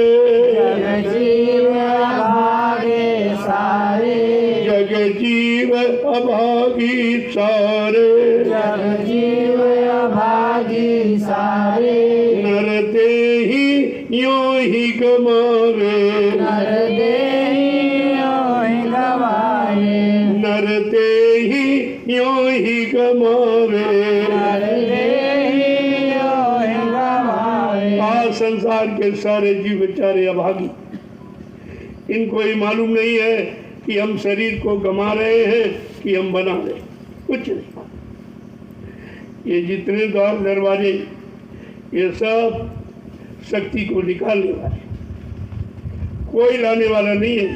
जग जीव अभागे सारे, जग जीव अभागी सारे, जग जीव अभागी सारे, नर देहि यों ही गमावे, नर देहि यों ही गवाए, नर देहि यों ही गमावे, नर देहि यों ही गवाए। आज संसार के सारे जीव बेचारे अभागी, इनको ये मालूम नहीं है कि हम शरीर को गमा रहे हैं कि हम बना रहे हैं, कुछ नहीं। ये जितने द्वार दरवाजे ये सब शक्ति को निकालने वाले, कोई लाने वाला नहीं है,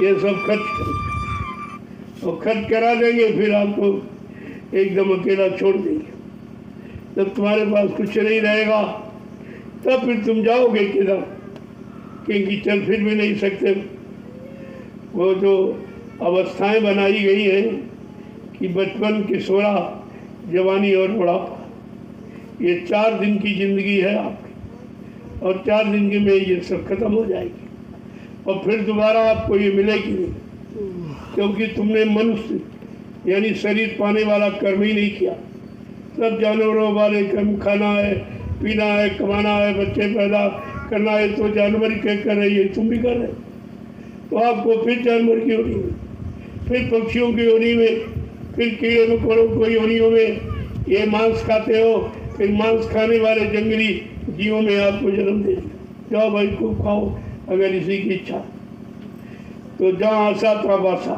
ये सब खर्च करेंगे और खर्च करा देंगे, फिर आपको एकदम अकेला छोड़ देंगे। जब तुम्हारे पास कुछ नहीं रहेगा तब फिर तुम जाओगे किधर, क्योंकि चल फिर भी नहीं सकते। वो जो अवस्थाएं बनाई गई हैं कि बचपन, किशोरा, जवानी और बुढ़ापा, ये 4 दिन की जिंदगी है आपकी, और 4 दिन की में ये सब खत्म हो जाएगी, और फिर दोबारा आपको ये मिलेगी नहीं, क्योंकि तुमने मनुष्य यानी शरीर पाने वाला कर्म ही नहीं किया। सब जानवरों वाले कर्म, खाना है, पीना है, कमाना है, बच्चे पैदा करना है, तो जानवर क्या कर रहे हैं, तुम भी कर रहे। तो आपको फिर जानवर की योनि में, फिर पक्षियों की योनि में, फिर कीड़े मकोड़ों की योनियों में, ये मांस खाते हो, फिर मांस खाने वाले जंगली जीवों में आपको जन्म दे दिया। जाओ भाई खूब खाओ अगर इसी की इच्छा। तो जहाँ आशा तहाँ बासा,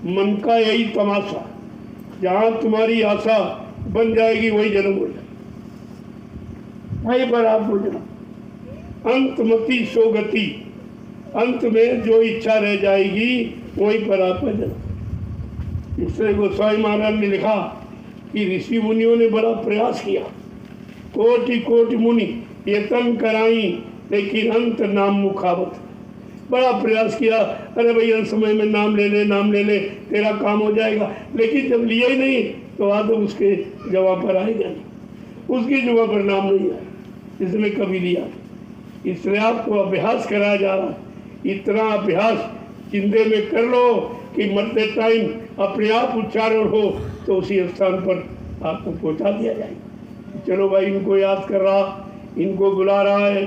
मन का यही तमाशा, जहाँ तुम्हारी आशा बन जाएगी वही जन्म हो जाएगा, वहीं पर आप हो जाओ। अंतमति सो गति, अंत में जो इच्छा रह जाएगी वहीं पर आपका जन्म। इसलिए गोस्वामी महाराज ने लिखा कि ऋषि मुनियों ने बड़ा प्रयास किया, कोटि कोटि मुनि यतन कराई, लेकिन अंत नाम मुखावत। बड़ा प्रयास किया, अरे भैया समय में नाम ले ले, नाम ले ले, तेरा काम हो जाएगा। लेकिन जब लिया ही नहीं तो आदम उसके जवाब पर आएगा नहीं, उसकी जवाब पर नाम नहीं आया, इसने कभी लिया। इसलिए आपको अभ्यास कराया जा रहा है। इतना अभ्यास जिंदे में कर लो कि मरते टाइम अपने आप उच्चारण हो तो उसी स्थान पर आपको पहुंचा दिया जाएगा। चलो भाई, इनको याद कर रहा, इनको बुला रहा है,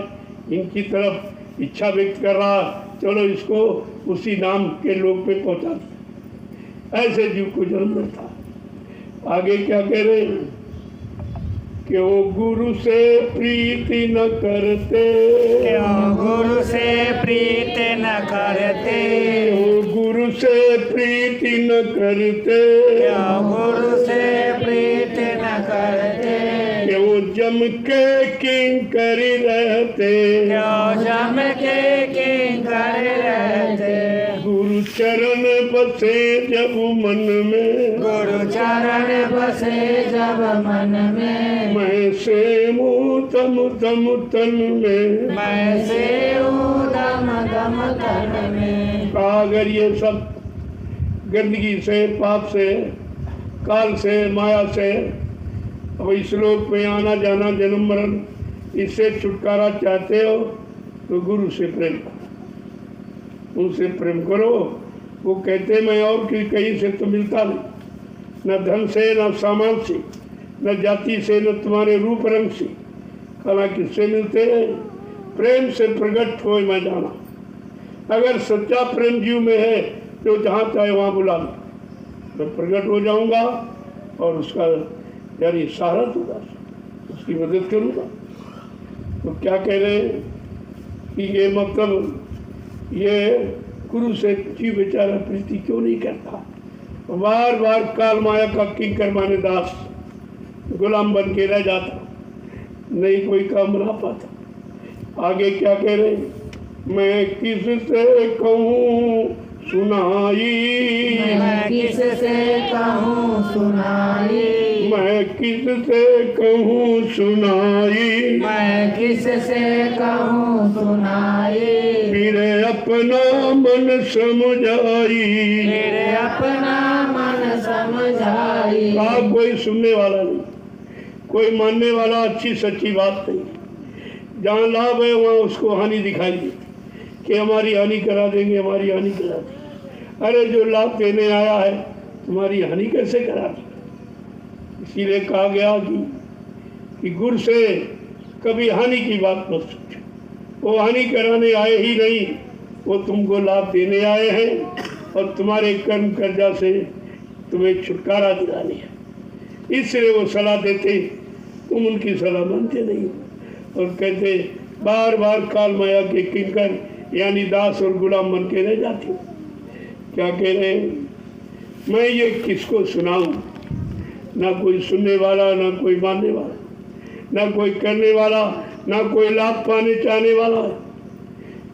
इनकी तरफ इच्छा व्यक्त कर रहा, चलो इसको उसी नाम के लोग पे पहुंचा दिया। ऐसे जीव को जन्म मिलता। आगे क्या कह रहे हैं कि वो गुरु से प्रीति न करते, क्यों गुरु से प्रीति न करते, वो गुरु से प्रीति न करते, क्यों गुरु से प्रीति न करते, कि वो जम के किंकर रहते, क्यों जम के किंकर रहते, गुरु चरण बसे जब मन में, गुरु चरण बसे जब मन में, मैं से मुँह तम तम तन में, मैं से दम दम तन में। अगर ये सब गंदगी से, पाप से, काल से, माया से, अब इस लोक में आना जाना, जन्म मरण, इससे छुटकारा चाहते हो तो गुरु से प्रेम करो, उनसे प्रेम करो। वो कहते मैं और कहीं से तो मिलता नहीं, न धन से, न सामान से, न जाति से, न तुम्हारे रूप रंग से, कला किससे मिलते हैं? प्रेम से प्रकट हो मैं जाना। अगर सच्चा प्रेम जीव में है तो जहाँ चाहे वहाँ बुला लो, मैं प्रकट हो जाऊँगा और उसका यानी सहारा दूंगा, उसकी मदद करूँगा। तो क्या कह रहे हैं कि ये मतलब ये गुरु से जीव बेचारा प्रीति क्यों नहीं करता? बार बार काल माया का किंकर माने दास गुलाम बन के रह जाता, नहीं कोई काम बना पाता। आगे क्या कह रहे हैं? मैं किससे कहूँ सुनाई, मैं किससे कहूँ सुनाई, मैं किससे कहूँ सुनाई, मैं किससे कहूँ सुनाई, फिर अपना मन समझाई, मेरे अपना मन समझाई। आप कोई सुनने वाला नहीं, कोई मानने वाला अच्छी सच्ची बात नहीं। जहाँ लाभ है वहाँ उसको हानि दिखाई देती कि हमारी हानि करा देंगे, हमारी हानि करा देंगे। अरे जो लाभ देने आया है तुम्हारी हानि कैसे करा दी? इसीलिए कहा गया कि गुरु से कभी हानि की बात मत सोचो, वो हानि कराने आए ही नहीं, वो तुमको लाभ देने आए हैं और तुम्हारे कर्म कर्जा से तुम्हें छुटकारा दिलाने है। इसलिए वो सलाह देते, तुम उनकी सलाह मानते नहीं और कहते बार बार काल माया के किंकर यानी दास और गुलाम बन के रह जाते हो। क्या कह रहे हैं? मैं ये किसको सुनाऊं? ना कोई सुनने वाला, ना कोई मानने वाला, ना कोई करने वाला, ना कोई लाभ पाने चाहने वाला।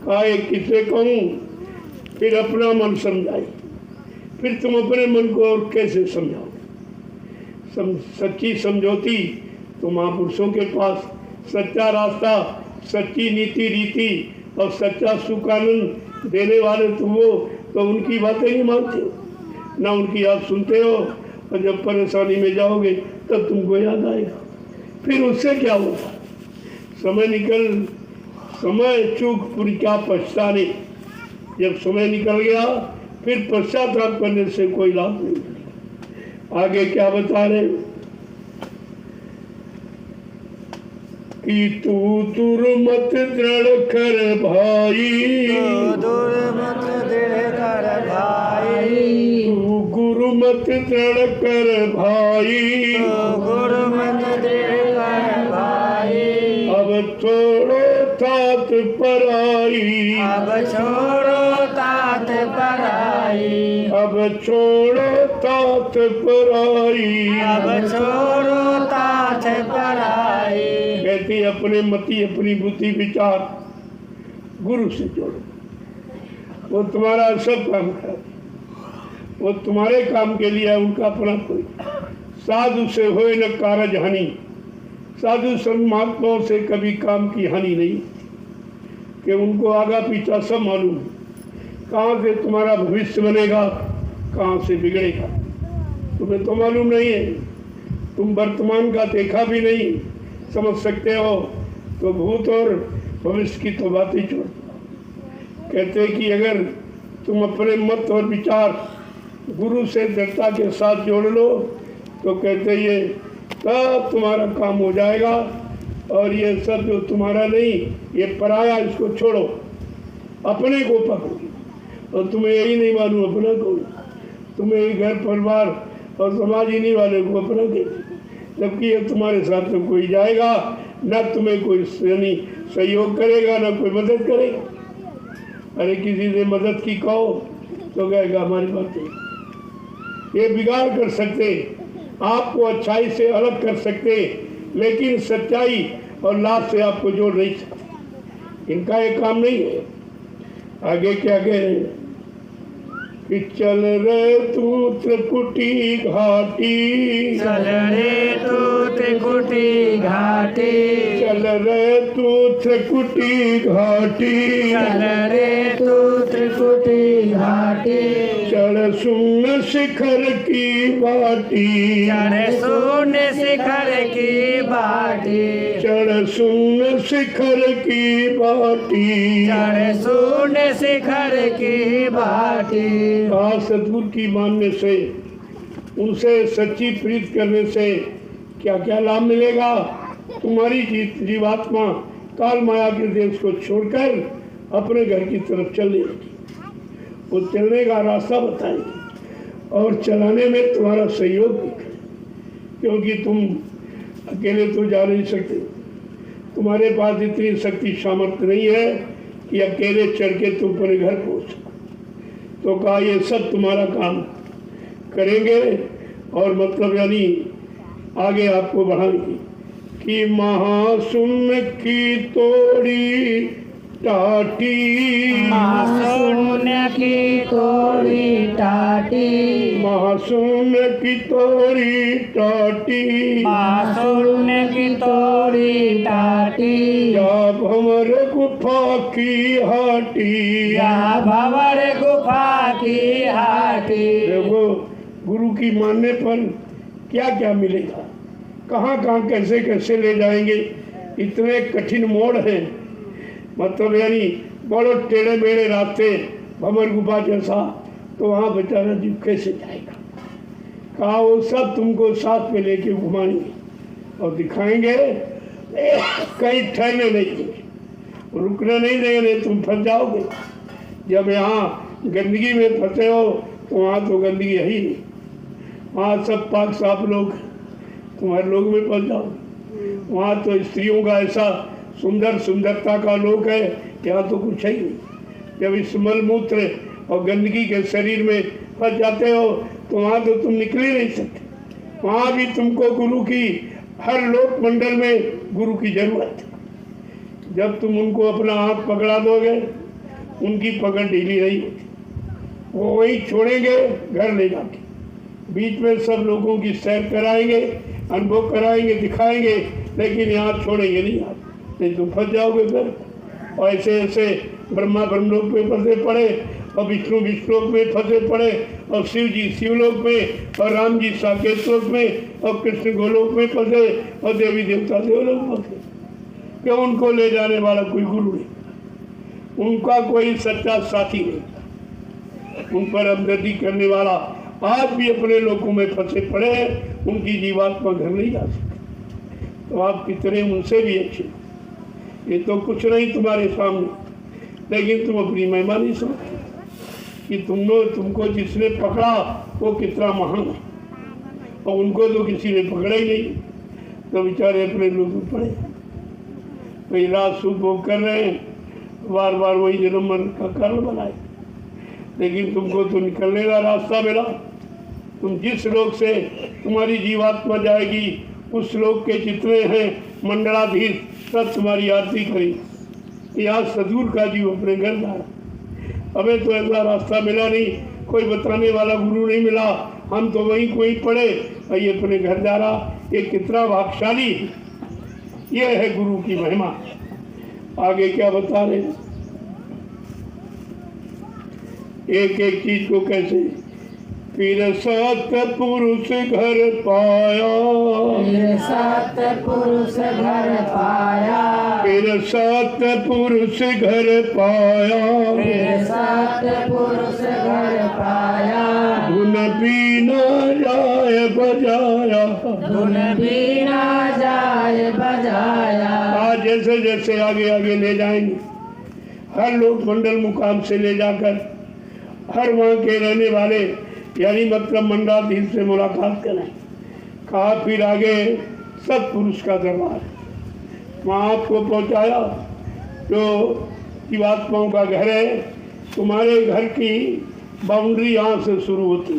कहा किसे कहूँ? फिर अपना मन समझाए। फिर तुम अपने मन को और कैसे समझाओ? सच्ची समझौती तो महापुरुषों के पास सच्चा रास्ता, सच्ची नीति रीति और सच्चा सुख आनंद देने वाले तुम हो, तो उनकी बातें नहीं मानते हो, ना उनकी आप सुनते हो। और जब परेशानी में जाओगे तब तुमको याद आएगा, फिर उससे क्या होगा? समय चूक पूरी क्या पछताने। जब समय निकल गया फिर पश्चाताप करने से कोई लाभ नहीं मिलेगा। आगे क्या बता रहे कि तू दुर्मत दृढ़ कर भाई, दुर्मत दृढ़ कर भाई, तू गुरुमत दृढ़ कर भाई, गुरुमत दृढ़ कर भाई। अब छोड़ो तात पराई, अब छोड़ो तात पराई, अब छोड़ो तात पराई। अब छोड़ो तात पराई। कहती अपने मति अपनी बुद्धि विचार गुरु से जोड़ो, वो तुम्हारा सब काम कर, वो तुम्हारे काम के लिए उनका अपना कोई। साधु से होए न कारज हानि, साधु संत महात्माओं से कभी काम की हानि नहीं, कि उनको आगा पीछा सब मालूम, कहाँ से तुम्हारा भविष्य बनेगा, कहाँ से बिगड़ेगा तुम्हें तो मालूम नहीं है। तुम वर्तमान का देखा भी नहीं समझ सकते हो, तो भूत और भविष्य की तो बात ही छोड़। कहते कि अगर तुम अपने मत और विचार गुरु से दृढ़ता के साथ जोड़ लो, तो कहते ये तब तुम्हारा काम हो जाएगा। और ये सब जो तुम्हारा नहीं, ये पराया, इसको छोड़ो, अपने को पकड़ो। और तुम्हें यही नहीं मालूम अपना को, तुम्हें घर परिवार और समाज ही नहीं वाले को अपना के, जबकि ये तुम्हारे साथ में कोई जाएगा ना, तुम्हें कोई सहयोग करेगा ना कोई मदद करेगा। अरे किसी से मदद की कहो तो कहेगा हमारी बातें। ये बिगाड़ कर सकते, आपको अच्छाई से अलग कर सकते, लेकिन सच्चाई और लाभ से आपको जोड़ नहीं सकते। इनका ये काम नहीं है। आगे क्या कह रहे हैं कि चल रे तू त्रिकुटी घाटी, चल रे तू त्रिकुटी घाटी, चल रे तू त्रिकुटी घाटी, चल रे तू त्रिकुटी घाटी। चढ़ सुन शिखर की बाटी, चढ़ शून्य शिखर की बाटी, चढ़ सुन शिखर की बाटी। चढ़ शून्य शिखर की बाटी। कहा सतगुरु की मानने से, उनसे सच्ची प्रीत करने से क्या क्या लाभ मिलेगा? तुम्हारी जीवात्मा काल माया के देश को छोड़कर अपने घर की तरफ चले, वो चलने का रास्ता बताएंगे और चलाने में तुम्हारा सहयोग भी करें, क्योंकि तुम अकेले तो जा नहीं सकते। तुम्हारे पास इतनी शक्ति सामर्थ्य नहीं है कि अकेले चढ़ के तुम अपने घर पहुँच सको। तो कहा ये सब तुम्हारा काम करेंगे, और मतलब यानी आगे आपको बढ़ाएंगे कि महासुन की तोड़ी टाटी, महाशून्य की तोड़ी टाटी, महासुन की तोड़ी टाटी। महाशून्य की तोड़ी टाटी। या भंवर गुफा की हाटी, या भंवर गुफा की हाटी। देखो गुरु की मानने पर क्या क्या मिलेगा, कहाँ कहाँ कैसे कैसे ले जाएंगे। इतने कठिन मोड़ हैं, मतलब यानी बड़े टेढ़े मेढ़े रास्ते, भंवर गुफा जैसा, तो वहाँ बेचारा जीव कैसे जाएगा। कहा वो सब तुमको साथ में लेके घुमाएंगे और दिखाएंगे, कहीं ठहरने नहीं देंगे, रुकना नहीं देंगे, नहीं तुम फंस जाओगे। जब यहाँ गंदगी में फंसे हो तो वहाँ तो गंदगी है ही नहीं, वहाँ सब पाक साफ लोग, तुम्हारे लोग में फंस जाओ। वहाँ तो स्त्रियों का ऐसा सुंदरता का लोक है, यहाँ तो कुछ है ही नहीं। जब इस मल मूत्र और गंदगी के शरीर में फंस जाते हो तो वहाँ तो तुम निकल ही नहीं सकते। वहाँ भी तुमको गुरु की, हर लोक मंडल में गुरु की जरूरत है। जब तुम उनको अपना हाथ पकड़ा दोगे, उनकी पकड़ ढीली नहीं होती, वो वहीं छोड़ेंगे घर ले जाके। बीच में सब लोगों की सैर कराएंगे, अनुभव कराएंगे, दिखाएंगे, लेकिन यहाँ छोड़ेंगे नहीं, आप नहीं तो फंस जाओगे। फिर और ऐसे ऐसे ब्रह्मा ब्रह्मलोक में फंसे पड़े और विष्णु विष्णुलोक में फंसे पड़े और शिव जी शिवलोक में और राम जी साकेत लोक में और कृष्ण गोलोक में फंसे और देवी देवता देवलोक में फंसे। क्यों? उनको ले जाने वाला कोई गुरु नहीं, उनका कोई सच्चा साथी नहीं, उन पर हमदर्दी करने वाला आज भी अपने लोगों में फंसे पड़े हैं, उनकी जीवात्मा घर नहीं जा सकती। तो आप कितने उनसे भी अच्छे, ये तो कुछ नहीं तुम्हारे सामने, लेकिन तुम अपनी महिमा नहीं समझते कि तुमको जिसने पकड़ा वो कितना महान है, और उनको तो किसी ने पकड़ा ही नहीं, तो बेचारे अपने लोग में पड़े, वही रात सुख भोग कर रहे हैं, बार बार वही जन्म मरण का कारण बनाए। लेकिन तुमको तो निकलने का रास्ता मिला, तुम जिस लोक से तुम्हारी जीवात्मा जाएगी उस लोक के जितने हैं मंडलाधीश सब तुम्हारी आरती करें। यहाँ सदूर का जीव अपने घर जा रहा, हमें तो ऐसा रास्ता मिला नहीं, कोई बताने वाला गुरु नहीं मिला, हम तो वहीं कोई पड़े और ये अपने घर जा रहा। ये कितना भाग्यशाली है, ये है गुरु की महिमा। आगे क्या बता रहे हैं, एक एक चीज को कैसे। फिर सतपुरुष घर पाया, फिर सतपुरुष घर पाया, फिर सतपुरुष घर पाया, फिर सतपुरुष घर पाया, धुन बीना जाए बजाया, धुन बीना जाए बजाया। आज जैसे जैसे आगे आगे ले जाएंगे, हर लोक मंडल मुकाम से ले जाकर हर वहाँ के रहने वाले यानी मतलब मंडलाधीश से मुलाकात करें। कहा फिर आगे सतपुरुष का दरबार, वहाँ आपको पहुँचाया जो जीवात्माओं का घर है। तुम्हारे घर की बाउंड्री यहाँ से शुरू होती,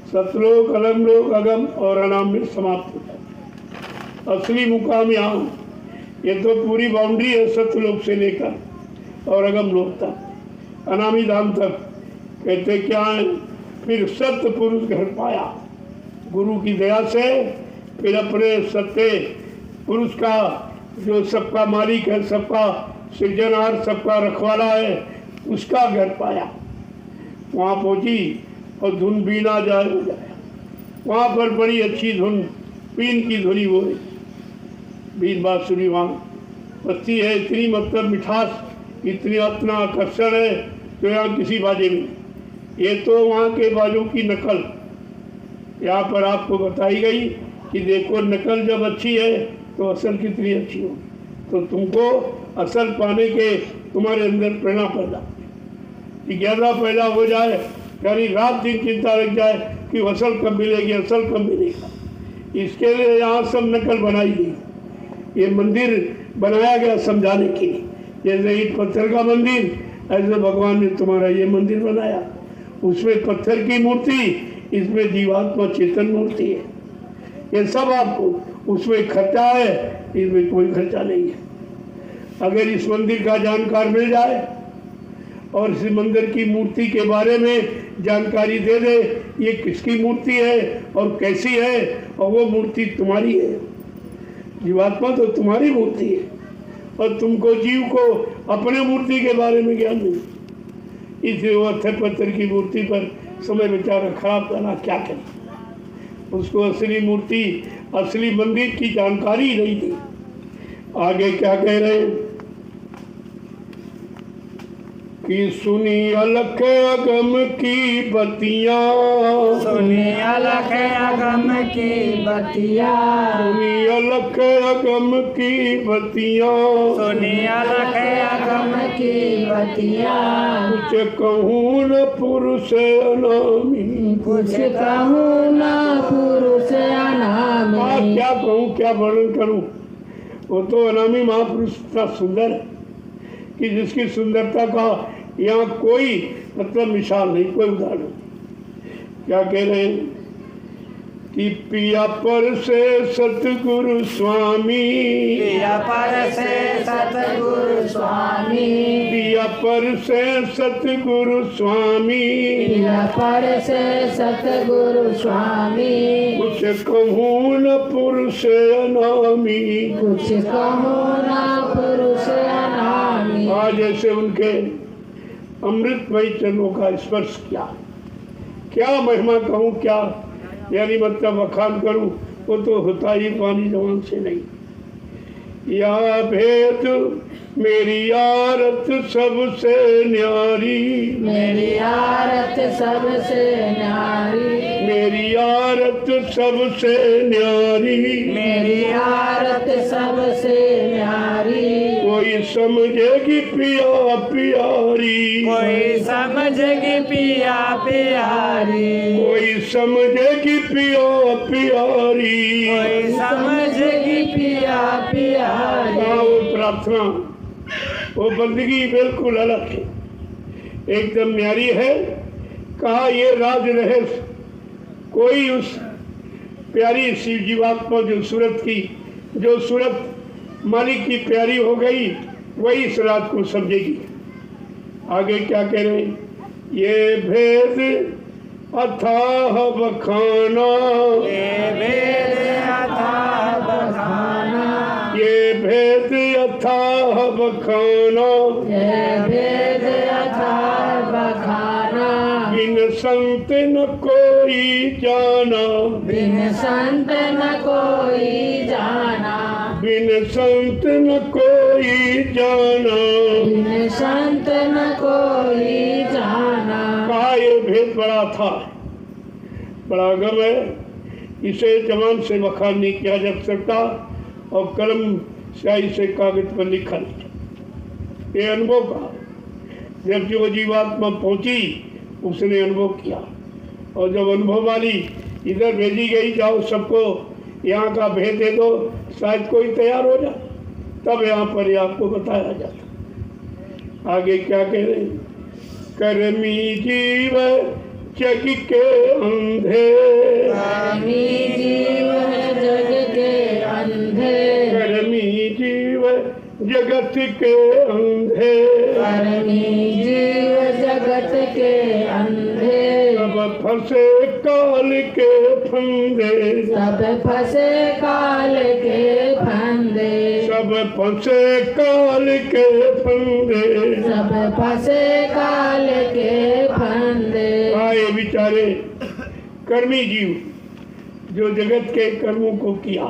सतलोक अलमलोक अगम और अनाम में समाप्त होता है। असली मुकाम यहाँ, ये तो पूरी बाउंड्री है सतलोक से लेकर और अगम लोक तक, अनामी धाम तक। कहते क्या है, फिर सत्य पुरुष घर पाया, गुरु की दया से फिर अपने सत्य पुरुष का जो सबका मालिक है, सबका सृजनहार, सबका रखवाला है, उसका घर पाया। वहाँ पहुँची और धुन बीना जाए बजाया। वहाँ पर बड़ी अच्छी धुन, बीन की धुनी वो है, बीन बांसुरी वहाँ बजती है। इतनी मतलब मिठास, इतनी अपना आकर्षण है जो यहाँ किसी बाजे में। ये तो वहाँ के बाजों की नकल यहाँ पर आपको बताई गई कि देखो नकल जब अच्छी है तो असल कितनी अच्छी हो। तो तुमको असल पाने के तुम्हारे अंदर प्रेरणा पैदा, जिज्ञासा पैदा हो जाए, यानी रात दिन चिंता लग जाए कि असल कब मिलेगी, असल कब मिलेगा। इसके लिए यहाँ सब नकल बनाई गई। ये मंदिर बनाया गया समझाने के लिए, जैसे ईंट पत्थर का मंदिर, ऐसे भगवान ने तुम्हारा ये मंदिर बनाया। उसमें पत्थर की मूर्ति, इसमें जीवात्मा चेतन मूर्ति है। ये सब आपको, उसमें खर्चा है, इसमें कोई खर्चा नहीं है। अगर इस मंदिर का जानकार मिल जाए और इस मंदिर की मूर्ति के बारे में जानकारी दे दे, ये किसकी मूर्ति है और कैसी है, और वो मूर्ति तुम्हारी है। जीवात्मा तो तुम्हारी मूर्ति है और तुमको जीव को अपने मूर्ति के बारे में ज्ञान नहीं। इसलिए वो पत्थर की मूर्ति पर समय बेचारा खराब करना क्या करें, उसको असली मूर्ति, असली मंदिर की जानकारी नहीं दी। आगे क्या कह रहे हैं कि सुनी अलख अगम की बतियाँ, सुनी अलख अगम की बतियाँ, सुनी अलख अगम की बतियाँ, सुनी अलख अगम की बतियाँ। कुछ कहूँ न पुरुष अनामी, कुछ कहूँ न पुरुष अनामी। क्या कहूँ, क्या वर्णन करूँ। वो तो अनामी महापुरुष इतना सुंदर है कि जिसकी सुंदरता का यहाँ कोई मतलब मिसाल नहीं, कोई उदाहरण नहीं। क्या कह रहे हैं कि पिया पर से सतगुरु स्वामी, पिया पर से सतगुरु स्वामी, पिया पर से सतगुरु स्वामी, पिया पर से सतगुरु स्वामी। कुछ कहूँ न पुरुष अनामी, कुछ कहूँ न पुरुष अनामी। आज ऐसे उनके अमृतमयी चरणों का स्पर्श किया, क्या महिमा कहूँ, क्या यानी मतलब बखान करूँ, वो तो होता ही पानी जवान से नहीं। या भेद मेरी आरत सबसे न्यारी, मेरी आरत सबसे न्यारी, मेरी आरत सबसे न्यारी, मेरी आरत सबसे न्यारी। कोई समझेगी पिया प्यारी, कोई समझेगी पिया प्यारी, कोई समझेगी पिया प्यारी। कोई समझेगी पिया प्यारी। वो प्रार्थना, वो बंदगी बिल्कुल अलग है, एकदम न्यारी है। कहा ये राज रहस्य, कोई उस प्यारी शिव जीवात्मा जो सूरत की, जो सूरत मालिक की प्यारी हो गई, वही इस रात को समझेगी। आगे क्या कह रहे हैं? ये भेद अथाह बखाना, ये भेद अथाह बखाना, ये भेद अथाह बखाना, ये भेद अथाह बखाना। बिन संत न कोई जाना, बिन संत न कोई जाना, बिन संत न कोई जाना। बिन संत न कोई जाना। कहा ये भेद बड़ा था, बड़ा गम है, इसे जबान से बखान नहीं किया जा सकता और कलम स्याही से कागज पर लिखा नहीं जा। ये अनुभव का जब जो जीवात्मा पहुंची उसने अनुभव किया, और जब अनुभव वाली इधर भेजी गई, जाओ सबको यहाँ का भेद दे दो, शायद कोई तैयार हो जाए, तब यहाँ पर आपको बताया जाता। आगे क्या कह रहे हैं? कर्मी जीव जग के अंधे, कर्मी जीव जग के अंधे, कर्मी जीव जगत के अंधे, कर्मी जीव जगत के अंधे। सब फंसे काल के फंदे, सब फंसे काल के फंदे, सब फंसे काल के फंदे। सब फंसे काल के फंदे। आए बेचारे कर्मी जीव जो जगत के कर्मों को किया,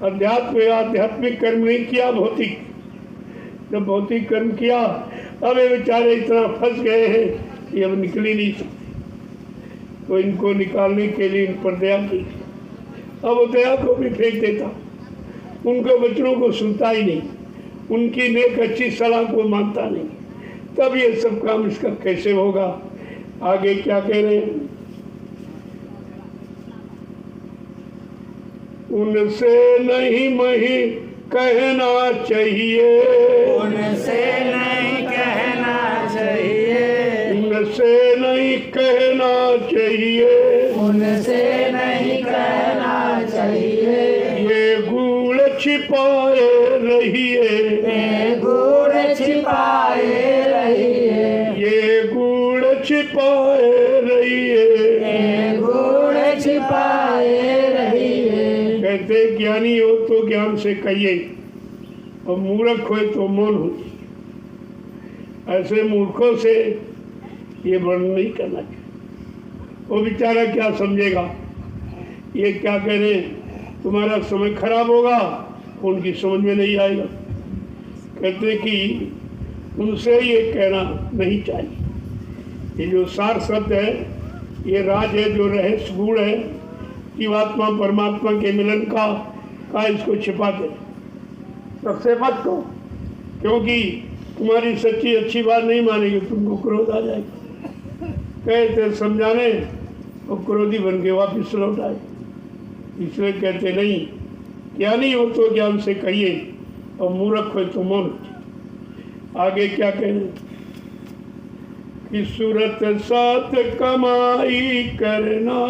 आध्यात्मिक कर्म नहीं किया, भौतिक, जब भौतिक कर्म किया, अब ये बेचारे इतना फंस गए हैं कि अब निकल ही नहीं सकते। तो इनको निकालने के लिए इन पर दया की, अब वो दया को भी फेंक देता, उनको बच्चों को सुनता ही नहीं, उनकी नेक अच्छी सलाह को मानता नहीं, तब ये सब काम इसका कैसे होगा? आगे क्या कह रहे हैं? उनसे नहीं मही कहना चाहिए, उनसे नहीं कहना चाहिए, उनसे नहीं कहना चाहिए, उनसे नहीं कहना चाहिए। ये गूढ़ छिपाए रहिए, ये गूढ़ छिपाए रहिए, ये गूढ़ छिपाए रहिए। ये गूढ़ छिपाए रहिए। कहते ज्ञानी हो तो ज्ञान से कहिए, और मूर्ख हो तो मौन हो। ऐसे मूर्खों से ये वर्णन नहीं करना चाहिए। वो बेचारा क्या समझेगा? ये क्या कह रहे, तुम्हारा समय खराब होगा, उनकी समझ में नहीं आएगा। कहते कि उनसे ये कहना नहीं चाहिए। ये जो सार शब्द है, ये राज है, जो रहस्य गूढ़ है जीवात्मा परमात्मा के मिलन का इसको छिपा के सबसे मत कहो, क्योंकि तुम्हारी सच्ची अच्छी बात नहीं मानेगी, तुमको क्रोध आ जाएगा। कहते समझाने और क्रोधी बन के वापिस लौट आए। इसलिए कहते नहीं, ज्ञानी हो तो ज्ञान से कहिए, और मूर्ख हो तो मौन। आगे क्या कहने कि सूरत साथ कमाई करना,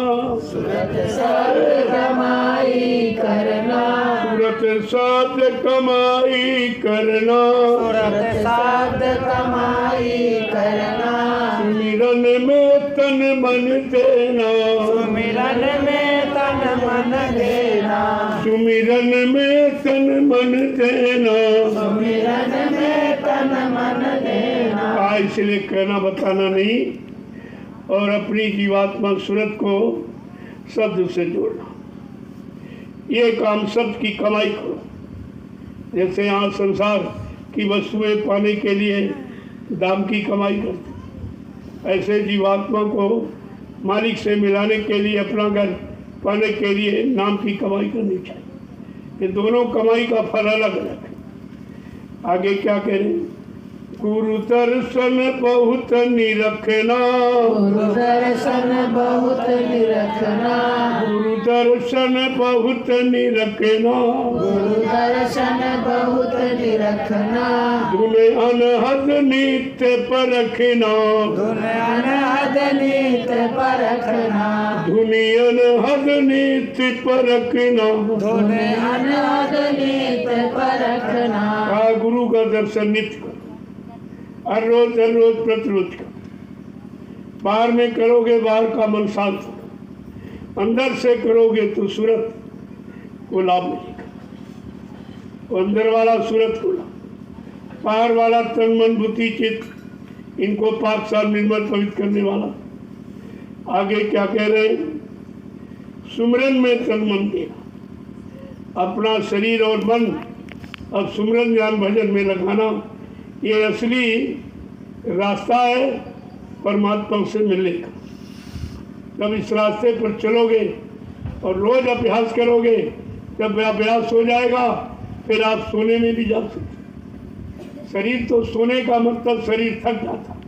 सूरत साथ कमाई करना, सूरत साथ कमाई करना, सूरत साथ कमाई करना। सुमिरन में तन मन देना, सुमिरन में तन मन देना, सुमिरन में तन मन देना, सुमिरन में तन मन देना। इसलिए कहना बताना नहीं, और अपनी जीवात्मा सूरत को शब्द से जोड़ना। ये काम शब्द की कमाई करो। जैसे यहाँ संसार की वस्तुएं पाने के लिए दाम की कमाई करते, ऐसे जीवात्मा को मालिक से मिलाने के लिए, अपना घर पाने के लिए नाम की कमाई करनी चाहिए। ये दोनों कमाई का फल अलग अलग है। आगे क्या कह रहे हैं? गुरु दर्शन बहुत निरखना, गुरु दर्शन बहुत निरखना, गुरु दर्शन बहुत निरखना, गुरु दर्शन बहुत निरखना। धुने अनहद नित्य परखना, धुन अनहद नित्य परखना, धुनि अनहद नित्य परखना। धुन अनहद नित्य परखना। कहा गुरु का दर्शन नित्य करो, हर रोज प्रतिरोज करो। बाहर में करोगे बाहर का मन शांत होगा, अंदर से करोगे तो सूरत को लाभ मिलेगा। वो अंदर वाला सूरत को लाभ, बाहर वाला तन मन बुद्धि चित्त, इनको पाक साफ निर्मल पवित्र करने वाला। आगे क्या कह रहे हैं? सुमरन में तन मन देना, अपना शरीर और मन अब सुमरन ज्ञान भजन में लगाना। ये असली रास्ता है परमात्मा से मिलने का। जब इस रास्ते पर चलोगे और रोज अभ्यास करोगे, जब अभ्यास हो जाएगा फिर आप सोने में भी जा सकते। शरीर तो सोने का मतलब शरीर थक जाता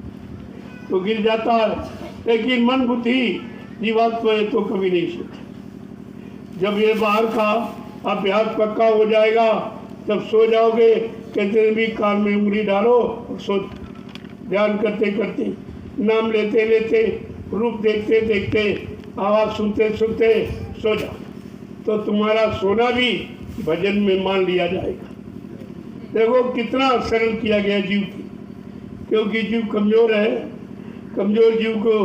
तो गिर जाता है, लेकिन मन बुद्धि जीवात्मा तो कभी नहीं सोते। जब ये बाहर का अभ्यास पक्का हो जाएगा तब सो जाओगे। कहते हैं भी कान में उंगली डालो और सो, ध्यान करते करते, नाम लेते लेते, रूप देखते देखते, आवाज़ सुनते सुनते सो जाओ, तो तुम्हारा सोना भी भजन में मान लिया जाएगा। देखो कितना सरल किया गया जीव की, क्योंकि जीव कमज़ोर है। कमज़ोर जीव को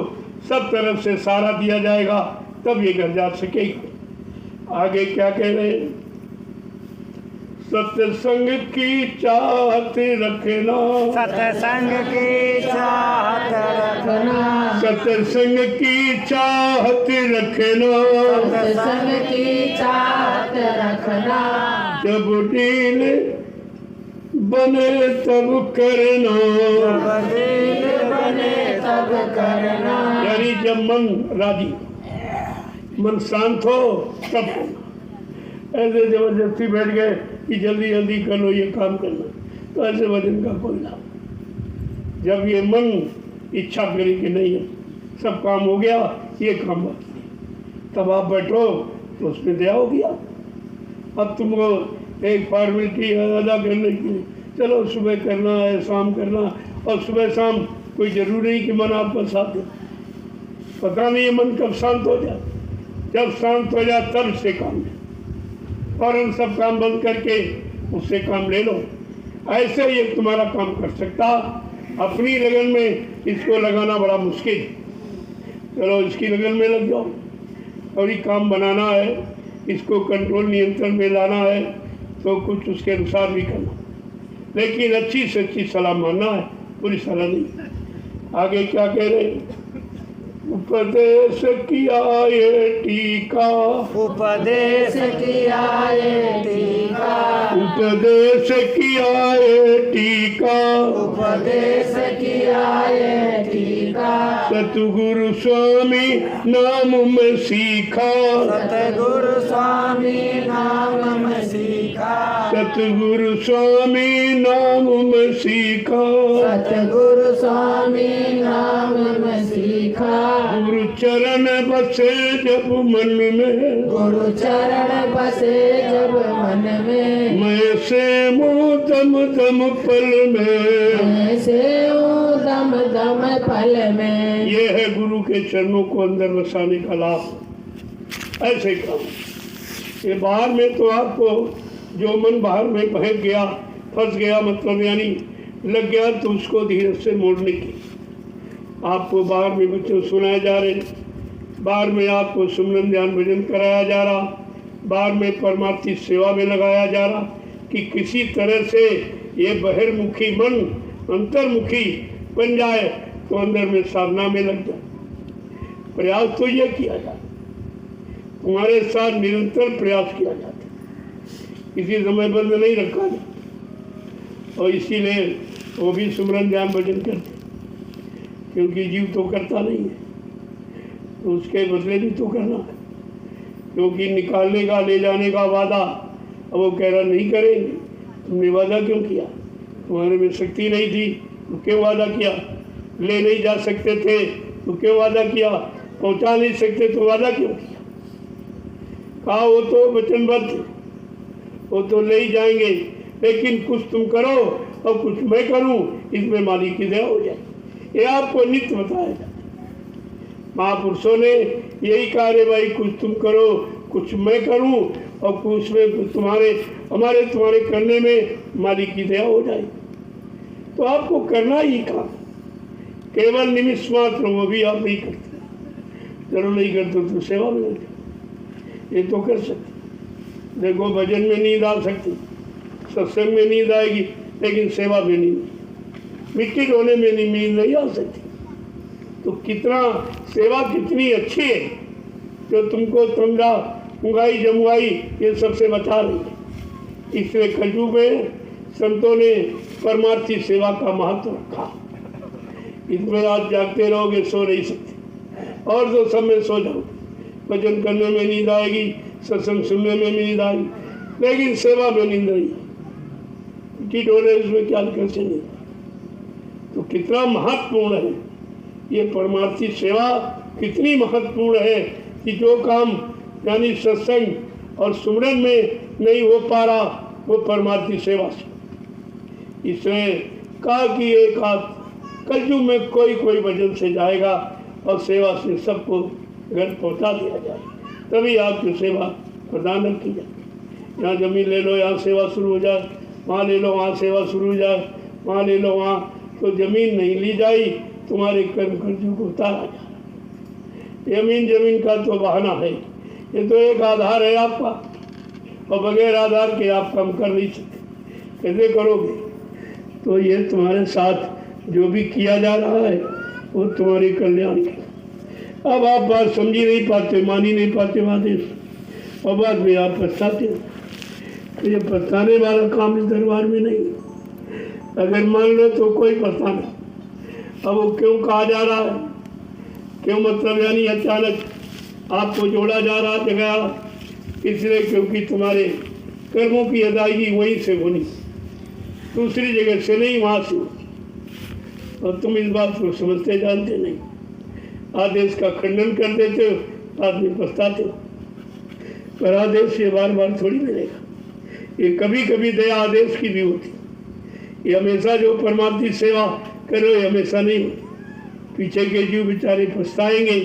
सब तरफ से सहारा दिया जाएगा, तब ये घर जा सकेगा। आगे क्या कह रहे हैं? सत्संग की चाहत रखना, सत्संग की चाहत रखना, सत्संग की चाहत रखना, सत्संग की चाहत रखना। जब दिल बने तब करना, जब दिल बने तब करना। यानी जब मन राजी, मन शांत हो तब करना। ऐसे जबरदस्ती बैठ गए कि जल्दी जल्दी कर लो ये काम करना, तो ऐसे वजन का कोई लाभ। जब ये मन इच्छा करे कि नहीं सब काम हो गया, ये काम बाकी है, तब आप बैठो तो उसमें दया होगी। अब तुमको एक फॉर्मेलिटी अदा करने के लिए चलो सुबह करना है, शाम करना, और सुबह शाम कोई जरूरी नहीं कि मन आपका साथ दे। पता नहीं ये मन कब शांत हो जाए। जब शांत हो जाए तब से काम ले, फौरन सब काम बंद करके उससे काम ले लो। ऐसे ये तुम्हारा काम कर सकता। अपनी लगन में इसको लगाना बड़ा मुश्किल। चलो इसकी लगन में लग जाओ, और ये काम बनाना है, इसको कंट्रोल नियंत्रण में लाना है, तो कुछ उसके अनुसार भी करना, लेकिन अच्छी से अच्छी सलाह मानना है, पूरी सलाह नहीं। आगे क्या कह रहे? उपदेश किया ये टीका, उपदेश किया ये टीका, उपदेश किया ये टीका, उपदेश किया ये टीका। सतगुरु स्वामी नाम में सीखा, सतगुरु स्वामी नाम में सीखा, सतगुरु स्वामी नाम में सीखा, सतगुरु स्वामी नाम में सीखा। गुरु चरण बसे जब मन में, गुरु चरण बसे जब मन में, मैं से मुँह दम दम पल में, ऐसे हूँ दम दम पल में। ये है गुरु के चरणों को अंदर बसाने का लाभ। ऐसे काम ये बाहर में तो आपको जो मन बाहर में बहक गया, फंस गया, मतलब यानी लग गया, तो उसको धीरे से मोड़ने की आपको बाहर में बच्चों सुनाए जा रहे, बाहर में आपको सुमरन ध्यान भजन कराया जा रहा, बार में परमार्थी सेवा में लगाया जा रहा कि किसी तरह से ये बहिर्मुखी मन अंतर्मुखी बन जाए तो अंदर में साधना में लग जाए। प्रयास तो यह किया जाए, तुम्हारे साथ निरंतर प्रयास किया जाता, किसी समय बंद नहीं रखा जाता। और इसीलिए वो भी सुमरन ध्यान भजन करते, क्योंकि जीव तो करता नहीं है तो उसके बदले भी तो करना है। क्योंकि निकालने का ले जाने का वादा अब वो कह रहा नहीं करेंगे। तुमने वादा क्यों किया? तुम्हारे में शक्ति नहीं थी तो क्यों वादा किया? ले नहीं जा सकते थे तो क्यों वादा किया? पहुंचा नहीं सकते तो वादा क्यों किया? कहा वो तो वचनबद्ध, वो तो ले ही जाएंगे, लेकिन कुछ तुम करो और कुछ मैं करूं, इसमें मालिक की दया हो जाए। ये आपको नित्य बताया जाता। महापुरुषों ने यही कहा रे भाई, कुछ तुम करो कुछ मैं करूं, और कुछ में तुम्हारे करने में मालिक की दया हो जाए। तो आपको करना ही काम, केवल निमिष मात्र वो भी आप नहीं करते। जरूर नहीं करते तो सेवा में लग जाओ, ये तो कर सकते। देखो भजन में नींद आ सकती, सत्संग में नींद आएगी, लेकिन सेवा में नींद, मिट्टी ढोने में नींद नहीं आ सकती। तो कितना सेवा कितनी अच्छी है जो तुमको तंगा उंगाई जमुआई ये सबसे बचा रही है। इसलिए कलयुग में संतों ने परमार्थी सेवा का महत्व रखा। इसमें आज जागते रहोगे, सो नहीं सकते, और तो सब में सो जाओ। भजन करने में नींद आएगी, सत्संग सुनने में नींद आएगी, लेकिन सेवा में नींद नहीं। मिट्टी ढोने उसमें क्या कैसे नींद? तो कितना महत्वपूर्ण है ये परमार्थी सेवा, कितनी महत्वपूर्ण है कि जो काम यानी सत्संग और सुमरन में नहीं हो पा रहा वो परमार्थी सेवा से। इसने कहा कि एक आध कलयुग में कोई भजन से जाएगा और सेवा से सबको घर पहुंचा दिया जाए, तभी आपकी सेवा प्रदान की जाए। यहाँ जमीन ले लो, यहाँ सेवा शुरू हो जाए, वहाँ ले लो, वहाँ सेवा शुरू हो जाए, वहाँ ले लो, वहाँ तो जमीन नहीं ली जाए, तुम्हारे कर्म कर्जों को उतारा जाए। जमीन का तो बहाना है, ये तो एक आधार है आपका, और बगैर आधार के आप काम कर नहीं सकते। कैसे करोगे? तो ये तुम्हारे साथ जो भी किया जा रहा है वो तुम्हारे कल्याण के। अब आप बात समझी नहीं पाते, मानी नहीं पाते बातें, और बाद में आप पछताते हो। तो ये पछताने वाला काम इस दरबार में नहीं। अगर मान लो तो कोई पछताना। अब वो क्यों कहा जा रहा है? क्यों मतलब यानी अचानक आपको जोड़ा जा रहा जगह, इसलिए क्योंकि तुम्हारे कर्मों की अदायगी वहीं से होनी, दूसरी जगह से नहीं, वहाँ से। और तुम इस बात को समझते जानते नहीं, आदेश का खंडन कर देते हो, बाद में पछताते हो। पर आदेश ये बार बार थोड़ी मिलेगा, ये कभी कभी दया आदेश की भी होती। ये हमेशा जो परमार्थी सेवा करो ये हमेशा नहीं होती। पीछे के जीव बेचारे पछताएंगे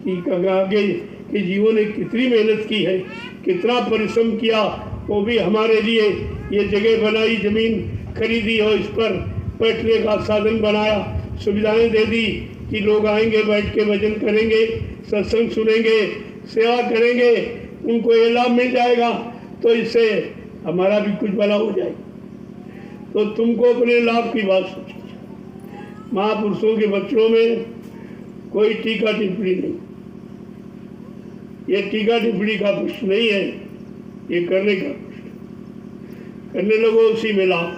कि आगे के जीवों ने कितनी मेहनत की है, कितना परिश्रम किया, वो भी हमारे लिए ये जगह बनाई, जमीन खरीदी और इस पर बैठने का साधन बनाया, सुविधाएं दे दी कि लोग आएंगे, बैठ के भजन करेंगे, सत्संग सुनेंगे, सेवा करेंगे, उनको ये लाभ मिल जाएगा, तो इससे हमारा भी कुछ भला हो जाएगा। तो तुमको अपने लाभ की बात सोचो। महापुरुषों के बच्चों में कोई टीका टिप्पणी नहीं, ये टीका टिप्पणी का प्रश्न नहीं है, ये करने का प्रश्न। करने लगो उसी में लाभ,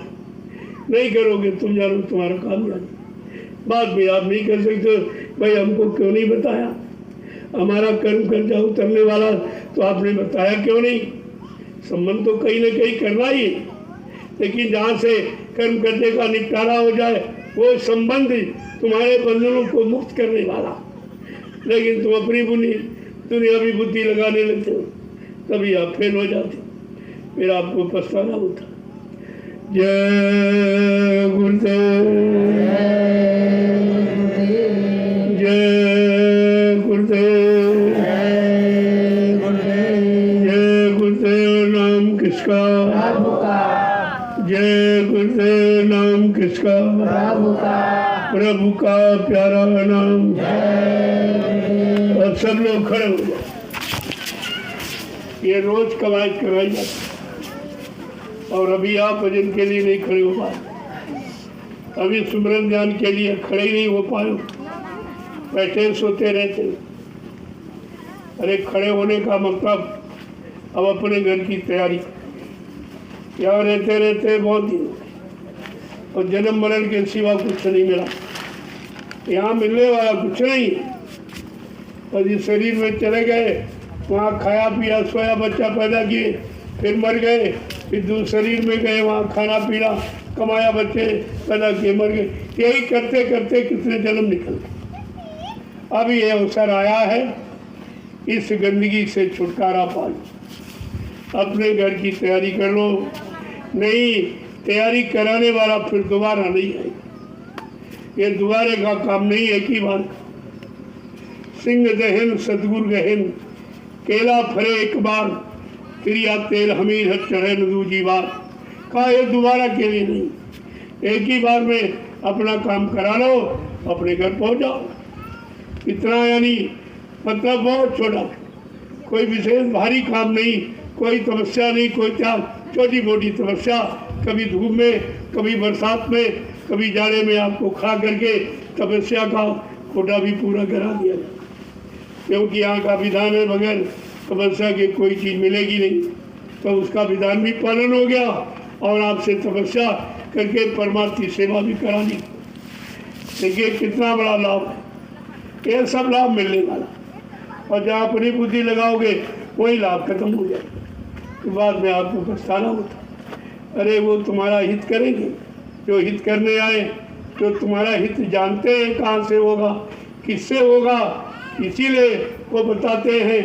नहीं करोगे तुम जानो तुम्हारा काम जाने। बाद में आप नहीं कर सकते, भाई हमको क्यों नहीं बताया, हमारा कर्म कर्जा उतरने वाला तो आपने बताया क्यों नहीं। संबंध तो कहीं ना कहीं करना ही है, लेकिन जहाँ से कर्म कर्जे का निपटारा हो जाए वो संबंध तुम्हारे बंधनों को मुक्त करने वाला। लेकिन तुम अपनी दुनियावी बुद्धि लगाने लगते हो, तभी आप फेल हो जाते, फिर आपको पछताना होता। जय गुरुदेव, जय गुरुदेव, जय गुरुदेव। नाम किसका? जय गुरुदेव। नाम किसका? प्रभु का प्यारा नाम। और सब लोग खड़े हो जाए। ये रोज कवायद करवाई जाती। और अभी आप भजन के लिए नहीं खड़े हो पाए, अभी सुमरन ध्यान के लिए खड़े ही नहीं हो पाए, बैठे सोते रहते। अरे खड़े होने का मतलब अब अपने घर की तैयारी। यहाँ रहते रहते बहुत दिन और जन्म मरण के सिवा कुछ नहीं मिला, यहाँ मिलने वाला कुछ नहीं। और इस शरीर में चले गए, वहाँ खाया पिया सोया, बच्चा पैदा किए, फिर मर गए, फिर दूसरे शरीर में गए, वहाँ खाना पीना कमाया, बच्चे पैदा किए, मर गए। यही करते करते कितने जन्म निकल गए। अब ये अवसर आया है, इस गंदगी से छुटकारा पा लो, अपने घर की तैयारी कर लो। नहीं तैयारी कराने वाला फिर दोबारा नहीं आएगा, ये दोबारे का काम नहीं है। की बात सिंह दहन सतगुर गहन, केला फरे एक बार, क्रिया तेल हमीर चढ़े न दूजी बार। कहा ये दोबारा के लिए नहीं, एक ही बार में अपना काम करा लो, अपने घर पहुंच जाओ। इतना यानी मतलब बहुत छोटा, कोई विशेष भारी काम नहीं, कोई तपस्या नहीं, कोई त्याग, छोटी मोटी तपस्या, कभी धूप में, कभी बरसात में, कभी जाड़े में आपको खड़ा करके तपस्या का कोटा भी पूरा करा दिया जाए। क्योंकि यहाँ का विधान है बगैर तपस्या के कोई चीज़ मिलेगी नहीं, तो उसका विधान भी पालन हो गया और आपसे तपस्या करके परमात्मा की सेवा भी करानी। देखिए कितना बड़ा लाभ है, ये सब लाभ मिलने वाला। और जहाँ अपनी बुद्धि लगाओगे वही लाभ खत्म हो जाएगा, तो बाद में आपको पछताना होता। अरे वो तुम्हारा हित करेंगे, जो हित करने आए, जो तुम्हारा हित जानते हैं कहाँ से होगा, किससे होगा, इसीलिए वो बताते हैं।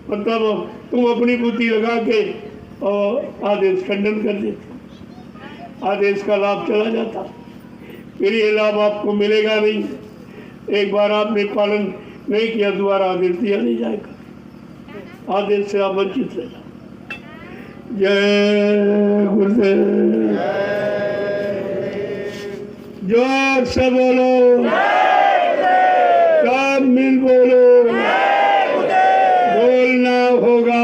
मतलब तुम अपनी बुद्धि लगा के और आदेश खंडन कर देते, आदेश का लाभ चला जाता, फिर ये लाभ आपको मिलेगा नहीं। एक बार आपने पालन नहीं किया, दोबारा आदेश दिया नहीं जाएगा, आदेश से आप वंचित रह जाओ। जय गुरुदेव, जोर से बोलो, सब मिल बोलो, बोलना होगा,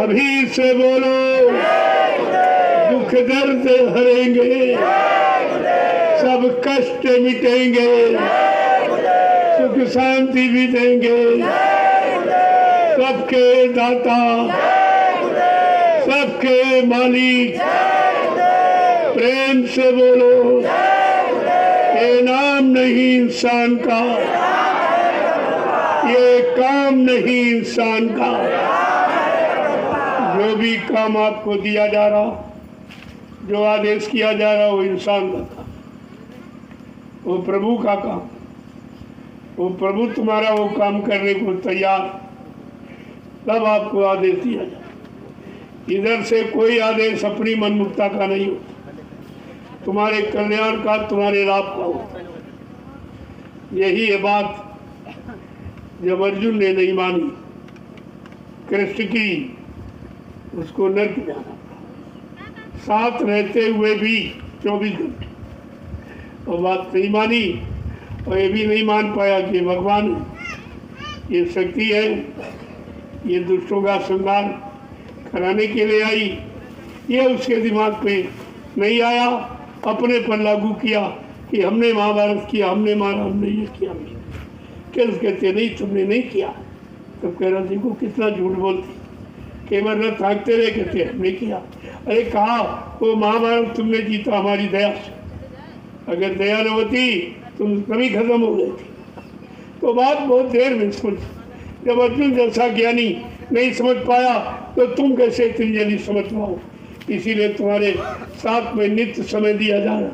अभी से बोलो, दुख दर्द हरेंगे, सब कष्ट मिटेंगे, सुख शांति भी देंगे, सबके दाता, सबके मालिक, प्रेम से बोलो, ये नाम नहीं इंसान का, ये काम नहीं इंसान का। जो भी काम आपको दिया जा रहा, जो आदेश किया जा रहा, वो इंसान का काम, वो प्रभु का काम, वो प्रभु तुम्हारा वो काम करने को तैयार, तब आपको आदेश दिया जाए। इधर से कोई आदेश अपनी मनमुक्ता का नहीं होता, तुम्हारे कल्याण का, तुम्हारे लाभ का होता। यही है बात जब अर्जुन ने नहीं मानी कृष्ण की, उसको नर्क जाना, साथ रहते हुए भी 24 घंटे, और बात नहीं मानी। और ये भी नहीं मान पाया कि भगवान ये शक्ति है, ये दुष्टों का संहार कराने के लिए आई, ये उसके दिमाग पे नहीं आया, अपने पर लागू किया कि हमने महाभारत किया, हमने मारा, हमने ये किया। कैसे कहते नहीं तुमने नहीं किया, तब कह रहा देखो कितना झूठ बोलती, केवल न थाकते रहे, कहते हमने किया। अरे कहा वो महाभारत तुमने जीता हमारी दया से, अगर दया न होती तुम कभी खत्म हो गए थे। तो बात बहुत देर में समझ, जब अर्जुन जैसा ज्ञानी नहीं समझ पाया तो तुम कैसे इतनी जल्दी समझ पाओ। इसीलिए तुम्हारे साथ में नित्य समय दिया जा रहा,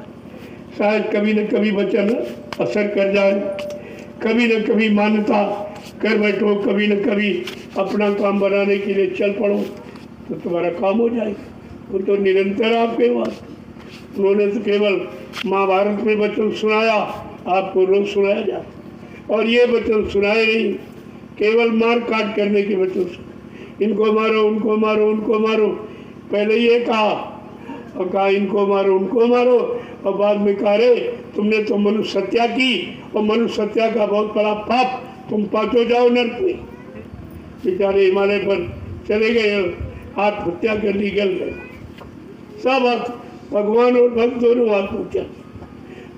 शायद कभी न कभी वचन असर कर जाए, कभी न कभी मान्यता कर बैठो, कभी न कभी अपना काम बनाने के लिए चल पड़ो, तो तुम्हारा काम हो जाएगा। वो तो निरंतर आपके पास, उन्होंने तो केवल महाभारत में वचन सुनाया, आपको रोज सुनाया जाए, और ये वचन सुनाए नहीं, केवल मार काट करने के वचन सुनाए, इनको मारो, उनको मारो, उनको मारो। पहले ये कहा और कहा इनको मारो, उनको मारो, और बाद में कहा रे तुमने तो मनुष्य हत्या की, और मनुष्य हत्या का बहुत बड़ा पाप, तुम पाँचों जाओ नरक में। बेचारे हिमालय पर चले गए और आत्महत्या कर ली, गल गए। सब भगवान और भक्त दोनों आत्महत्या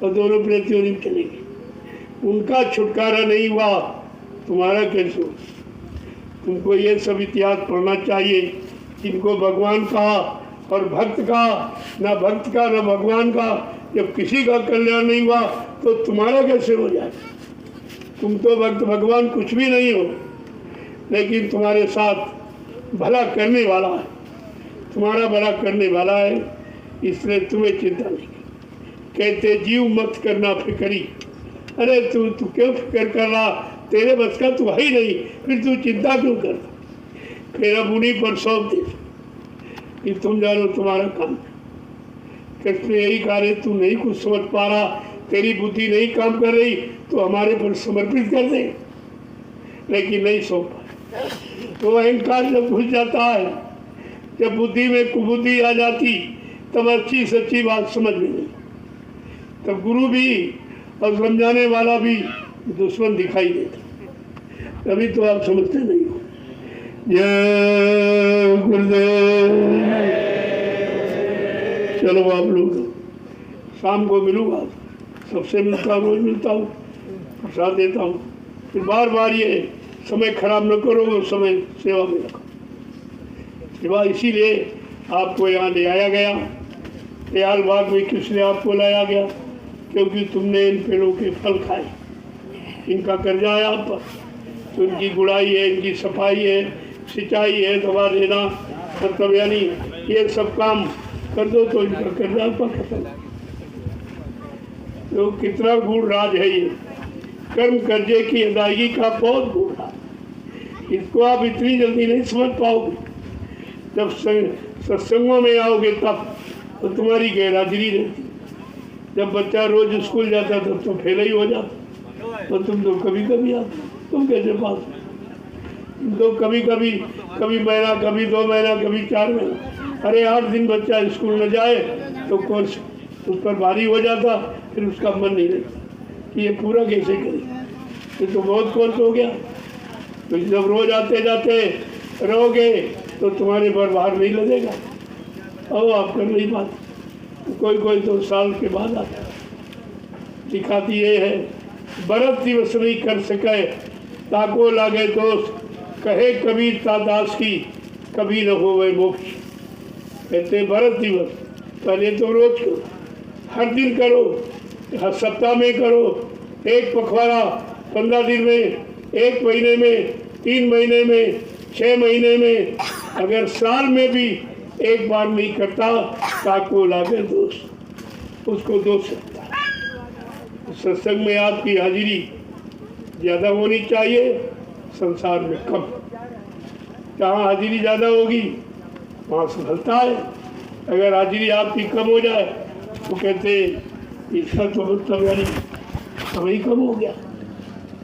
और दोनों प्रेतियों में चले गए। उनका छुटकारा नहीं हुआ, तुम्हारा कैसे हो? तुमको ये सब इतिहास पढ़ना चाहिए, जिनको भगवान का और भक्त का, ना भक्त का ना भगवान का, जब किसी का कल्याण नहीं हुआ तो तुम्हारा कैसे हो जाए? तुम तो भक्त भगवान कुछ भी नहीं हो, लेकिन तुम्हारे साथ भला करने वाला है, तुम्हारा भला करने वाला है, इसलिए तुम्हें चिंता नहीं। कहते जीव मत करना फिक्री, अरे तू क्यों फिक्र कर रहा? तेरे बस का तू है ही नहीं, फिर तू चिंता क्यों करता? फिर अब उन्हीं पर सौंप दे कि तुम जानो तुम्हारा काम। कृष्ण यही कार्य तू नहीं कुछ समझ पा रहा, तेरी बुद्धि नहीं काम कर रही, तो हमारे पर समर्पित कर दे, लेकिन नहीं सौंप। तो अहंकार जब घुस जाता है, जब बुद्धि में कुबुद्धि आ जाती, तब अच्छी सच्ची बात समझ में नहीं, तब गुरु भी और समझाने वाला भी दुश्मन दिखाई देता। अभी तो आप समझते नहीं हो। जय गुरुदेव। चलो आप लोग, शाम को मिलूंगा, सबसे मिलता हूँ, रोज मिलता हूँ, प्रसाद देता हूँ। फिर बार बार ये समय खराब न करो, समय सेवा में रखो। सेवा इसीलिए आपको यहाँ ले आया गया, दयाल बाग में किस लिए आपको लाया गया? क्योंकि तुमने इन पेड़ों के फल खाए, इनका कर्जा है आप पर, तो इनकी गुड़ाई है, इनकी सफाई है, सिंचाई है, दवा देना, मतलब यानी ये सब काम कर दो तो इनका कर्जा आप पर खत्म। तो कितना गुण राज है ये, कर्म कर्जे की अदायगी का बहुत गुण राज। इसको आप इतनी जल्दी नहीं समझ पाओगे, जब सत्संगों में आओगे तब तो तुम्हारी गैरहाजिरी रहती। जब बच्चा रोज स्कूल जाता तब तो फेल ही हो जाता, तो तुम तो कभी कभी आते, तुम कैसे पास? तुम तो कभी कभी, कभी महीना, कभी 2 महीना, कभी 4 महीना। अरे 8 दिन बच्चा स्कूल न जाए तो कोर्स उस पर भारी हो जाता, फिर उसका मन नहीं रहता कि ये पूरा कैसे करे, ये तो बहुत कोर्स हो गया। तो जब रोज आते जाते रहोगे तो तुम्हारे पर भार नहीं लगेगा। और आप कर नहीं पाते, कोई तो साल के बाद आता। दिखाती ये है, बरत दिवस नहीं कर सके ताको लागे दोस्त, कहे कबीर तादास की कभी न हो वह मोक्ष। कहते बरत दिवस, पहले तो रोज करो, हर दिन करो, हर सप्ताह में करो, एक पखवाड़ा 15 दिन में, 1 महीने में, 3 महीने में, 6 महीने में, अगर साल में भी एक बार नहीं करता ताको लागे दोस्त, उसको दोष लगता है। सत्संग में आपकी हाजिरी ज़्यादा होनी चाहिए, संसार में कम। जहाँ हाजिरी ज़्यादा होगी वहाँ सफलता है। अगर हाजिरी आपकी कम हो जाए तो कहते इसका तो मतलब यानी समय कम हो गया,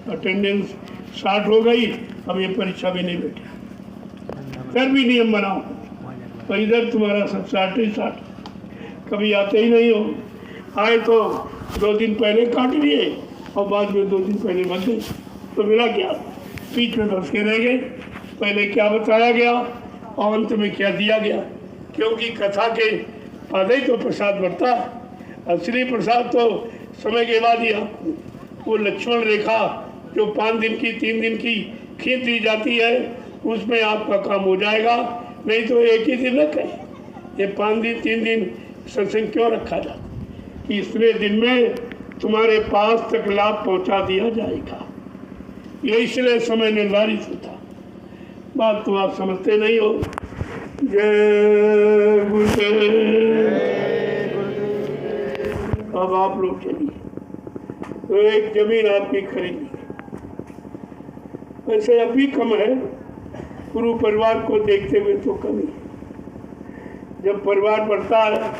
अटेंडेंस 60 हो गई, अब ये परीक्षा भी नहीं बैठी। फिर भी नियम बनाओ, तो इधर तुम्हारा सब 60 ही 60, कभी आते ही नहीं हो। आए तो 2 दिन पहले काट लिए और बाद में 2 दिन पहले बन गए, तो मिला क्या? बीच में फंस के रह गए। पहले क्या बताया गया और अंत में क्या दिया गया? क्योंकि कथा के आधे ही तो प्रसाद बढ़ता है, असली प्रसाद तो समय के बाद ही आपको वो लक्ष्मण रेखा जो 5 दिन की 3 दिन की खींच दी जाती है, उसमें आपका काम हो जाएगा। नहीं तो एक ही दिन न कहे, ये 5 दिन 3 दिन सत्संग क्यों रखा जाता कि इतने दिन में तुम्हारे पास तक लाभ पहुंचा दिया जाएगा, ये इसलिए समय निर्धारित होता। बात तो आप समझते नहीं हो। जय गुरुदेव। अब आप लोग चलिए, तो एक जमीन आपकी खरीदी, वैसे अभी कम है, गुरु परिवार को देखते हुए तो कम ही। जब परिवार बढ़ता है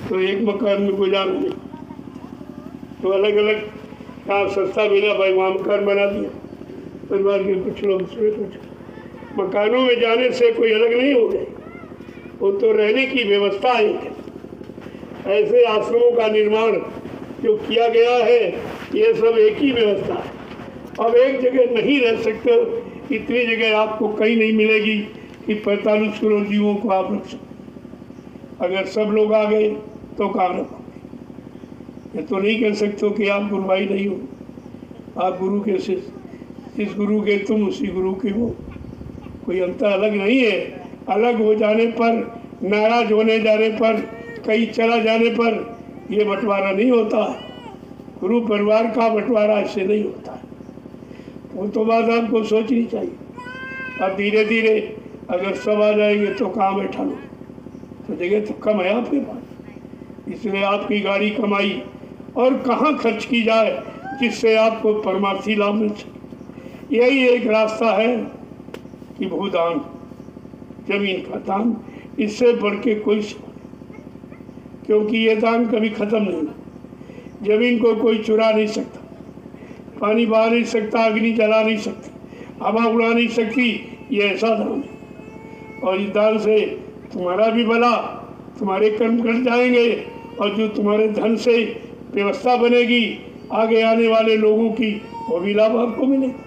तो एक मकान में गुजारा नहीं, तो अलग अलग कहाँ सस्ता मिला भाई वहाँ मकान बना दिया। परिवार के कुछ लोग दूसरे कुछ मकानों में जाने से कोई अलग नहीं हो गए, वो तो रहने की व्यवस्था है। ऐसे आश्रमों का निर्माण जो किया गया है, ये सब एक ही व्यवस्था है। अब एक जगह नहीं रह सकते, इतनी जगह आपको कहीं नहीं मिलेगी कि 45 करोड़ जीवों को आप रख सकते। अगर सब लोग आ गए तो कहाँ रखोगे? ये तो नहीं कह सकते हो कि आप गुरु भाई नहीं हो, आप गुरु के शिष्य, इस गुरु के तुम, उसी गुरु के वो, कोई अंतर अलग नहीं है। अलग हो जाने पर, नाराज होने जाने पर, कहीं चला जाने पर ये बंटवारा नहीं होता है। गुरु परिवार का बंटवारा ऐसे नहीं होता है। वो तो बात आपको सोचनी चाहिए। अब धीरे धीरे अगर सब आ जाएंगे तो कहाँ बैठा लो, तो जगह तो कम है आपके पास। इसलिए आपकी गाड़ी कमाई और कहाँ खर्च की जाए जिससे आपको परमार्थी लाभ मिल सके। यही एक रास्ता है कि भूदान, जमीन का दान, इससे बढ़ के कोई सेवा नहीं। क्योंकि ये दान कभी खत्म नहीं। जमीन को कोई चुरा नहीं सकता, पानी बहा नहीं सकता, अग्नि जला नहीं सकती, हवा उड़ा नहीं सकती। ये ऐसा दान है और इस दान से तुम्हारा भी भला, तुम्हारे कर्म कट जाएंगे और जो तुम्हारे धन से व्यवस्था बनेगी आगे आने वाले लोगों की, वो भी लाभ आपको मिलेगा।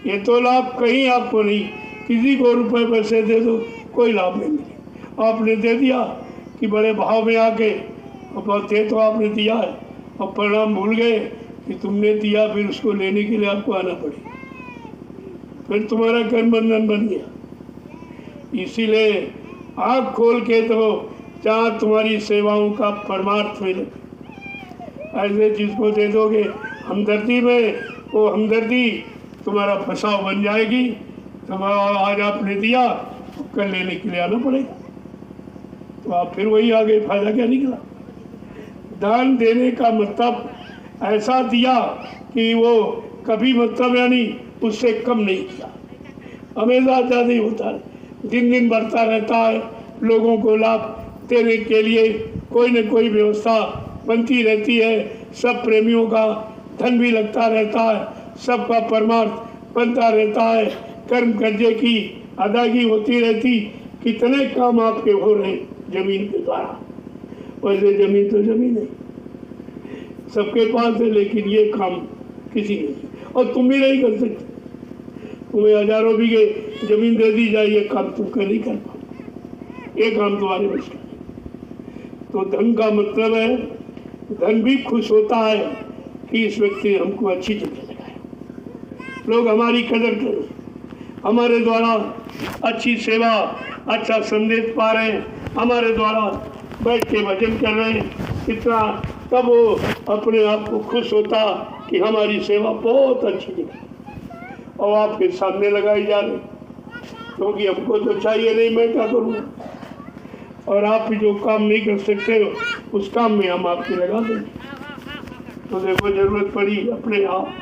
ये तो लाभ कहीं आपको नहीं, किसी को रुपए पैसे दे दो कोई लाभ नहीं मिले। आपने दे दिया कि बड़े भाव में आके, और दे तो आपने दिया है और परिणाम भूल गए कि तुमने दिया, फिर उसको लेने के लिए आपको आना पड़ेगा, फिर तुम्हारा कर्म बंधन बन गया। इसीलिए आँख खोल के तो जहाँ तुम्हारी सेवाओं का परमार्थ मिले, ऐसे जिसको दे दोगे हमदर्दी में, वो हमदर्दी तुम्हारा फंसाव बन जाएगी। तुम्हारा आज आपने दिया, कल लेने के लिए आना पड़ेगा, तो आप फिर वही आगे, फायदा क्या निकला। दान देने का मतलब ऐसा दिया कि वो कभी मतलब यानी उससे कम नहीं किया, हमेशा ज़्यादा ही होता है, दिन दिन बढ़ता रहता है। लोगों को लाभ देने के लिए कोई न कोई व्यवस्था बनती रहती है। सब प्रेमियों का धन भी लगता रहता है, सबका परमार्थ बनता रहता है, कर्म कर्जे की अदायगी होती रहती। कितने काम आपके हो रहे जमीन के द्वारा। वैसे जमीन तो जमीन है, सबके पास है, लेकिन ये काम किसी ने, और तुम भी नहीं कर सकते। तुम्हें हजारों बीघे जमीन दे दी जाए, ये काम तुम कर नहीं कर पाओ, ये काम तुम्हारे बस का नहीं। तो धन का मतलब है, धन भी खुश होता है कि इस व्यक्ति ने हमको अच्छी जगह लगाया, लोग हमारी कदर करें, हमारे द्वारा अच्छी सेवा, अच्छा संदेश पा रहे हैं, हमारे द्वारा बैठ के भजन कर रहे हैं, इतना, तब वो अपने आप को खुश होता कि हमारी सेवा बहुत अच्छी जगह और आपके सामने लगाई जा रही। क्योंकि हमको तो चाहिए नहीं, मैं क्या करूँगा, और आप जो काम नहीं कर सकते हो उस काम में हम आपकी लगा देंगे। तो देखो, जरूरत पड़ी अपने आप,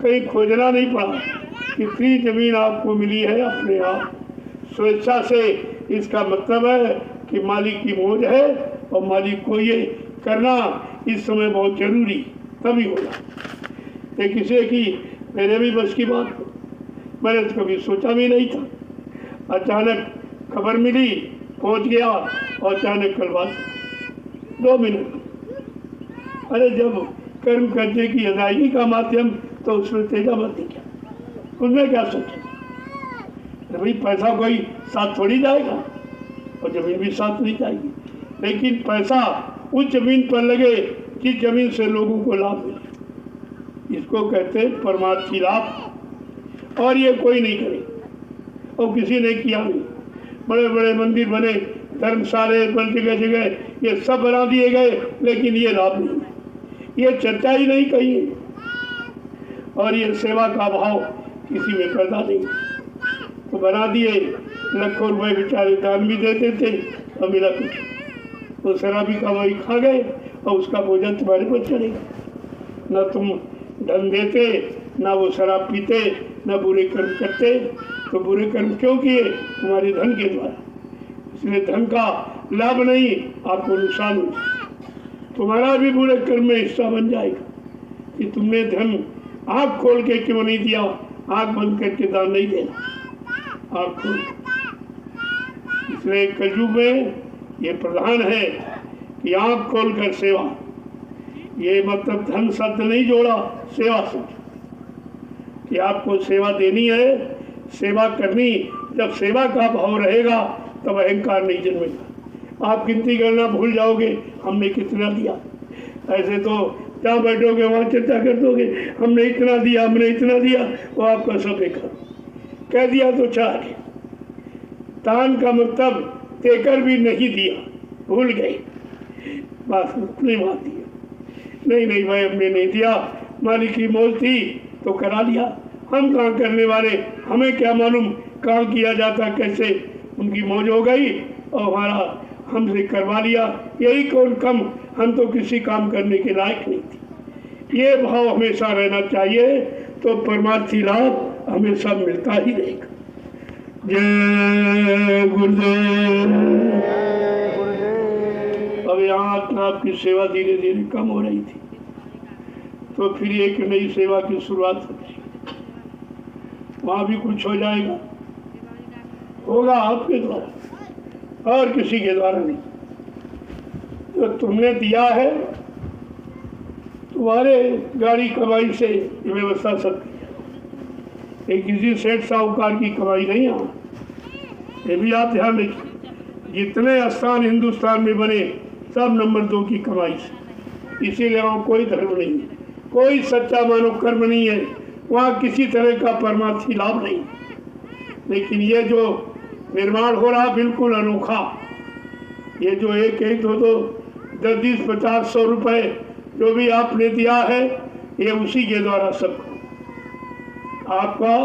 कहीं खोजना नहीं पड़ा, कितनी जमीन आपको मिली है अपने आप स्वेच्छा से। इसका मतलब है कि मालिक की मौज है और मालिक को ये करना इस समय बहुत जरूरी, तभी होगा। ये किसी की मेरे भी बस की बात, मैंने तो कभी सोचा भी नहीं था। अचानक खबर मिली, पहुंच गया, और अचानक कल बात 2 मिनट। अरे जब कर्म कर्जे की अदायगी का माध्यम, तो उसमें तेजा मत क्या, उसमें क्या सोचा। भाई पैसा कोई साथ थोड़ी जाएगा और जमीन भी साथ नहीं जाएगी, लेकिन पैसा उस जमीन पर लगे जिस जमीन से लोगों को लाभ मिले, इसको कहते हैं परमार्थी लाभ। और ये कोई नहीं करे, और किसी ने किया नहीं। बड़े बड़े मंदिर बने, धर्मशाले बन, जगह जगह ये सब बना दिए गए, लेकिन ये लाभ नहीं, ये चर्चा ही नहीं कही, और ये सेवा का भाव किसी में पैदा नहीं। तो बना दिए, लाखों रुपए बेचारे दान भी देते थे और मिला कुछ, तो शराबी का वही खा गए और उसका भोजन तुम्हारे पर चढ़ेगा। ना तुम धन देते, ना वो शराब पीते, ना बुरे कर्म करते। तो बुरे कर्म क्यों किए? तुम्हारे धन के द्वारा। इसलिए धन का लाभ नहीं, आपको नुकसान हो, तुम्हारा भी बुरे कर्म में हिस्सा बन जाएगा कि तुमने धन आँख खोल के क्यों नहीं दिया। आँख बंद करके दान नहीं देना, आँख खोल। इसलिए कलयुग में ये प्रधान है कि आँख खोल कर सेवा। ये मतलब धन शब्द नहीं जोड़ा, सेवा शब्द, कि आपको सेवा देनी है, सेवा करनी, जब सेवा का भाव रहेगा तब अहंकार नहीं जन्मेगा। आप गिनती करना भूल जाओगे, हमने कितना दिया। ऐसे तो जहाँ बैठोगे वहाँ चर्चा कर दोगे, हमने इतना दिया, हमने इतना दिया, वो आपका सब बेकार। कह दिया तो चाह गए। दान का मतलब देकर भी नहीं दिया, भूल गए, बस उतनी बात दिया। नहीं भाई, हमने नहीं दिया, मालिक की मौज थी तो करा लिया। हम कहाँ करने वाले, हमें क्या मालूम कहाँ किया जाता, कैसे। उनकी मौज हो गई और हमारा हमसे करवा लिया, यही कौन कम, हम तो किसी काम करने के लायक नहीं थे। ये भाव हमेशा रहना चाहिए, तो परमार्थी लाभ हमेशा मिलता ही रहेगा। जय गुरुदेव। अब यहाँ आपकी सेवा धीरे धीरे कम हो रही थी, तो फिर एक नई सेवा की शुरुआत होगी। वहाँ भी कुछ हो जाएगा, होगा आपके द्वारा और किसी के द्वारा नहीं। जो तुमने दिया है, तुम्हारे गाड़ी कमाई से ये व्यवस्था सब की है। ये किसी सेठ साहूकार की कमाई नहीं है। ये भी आप ध्यान रखिए, जितने स्थान हिंदुस्तान में बने सब नंबर 2 की कमाई से। इसीलिए वहाँ कोई धर्म नहीं है, कोई सच्चा मानव कर्म नहीं है, वहाँ किसी तरह का परमार्थी लाभ नहीं। लेकिन ये जो निर्माण हो रहा बिल्कुल अनोखा, ये जो एक 2 10 20 50 100 रुपए जो भी आपने दिया है, ये उसी के द्वारा सब आपका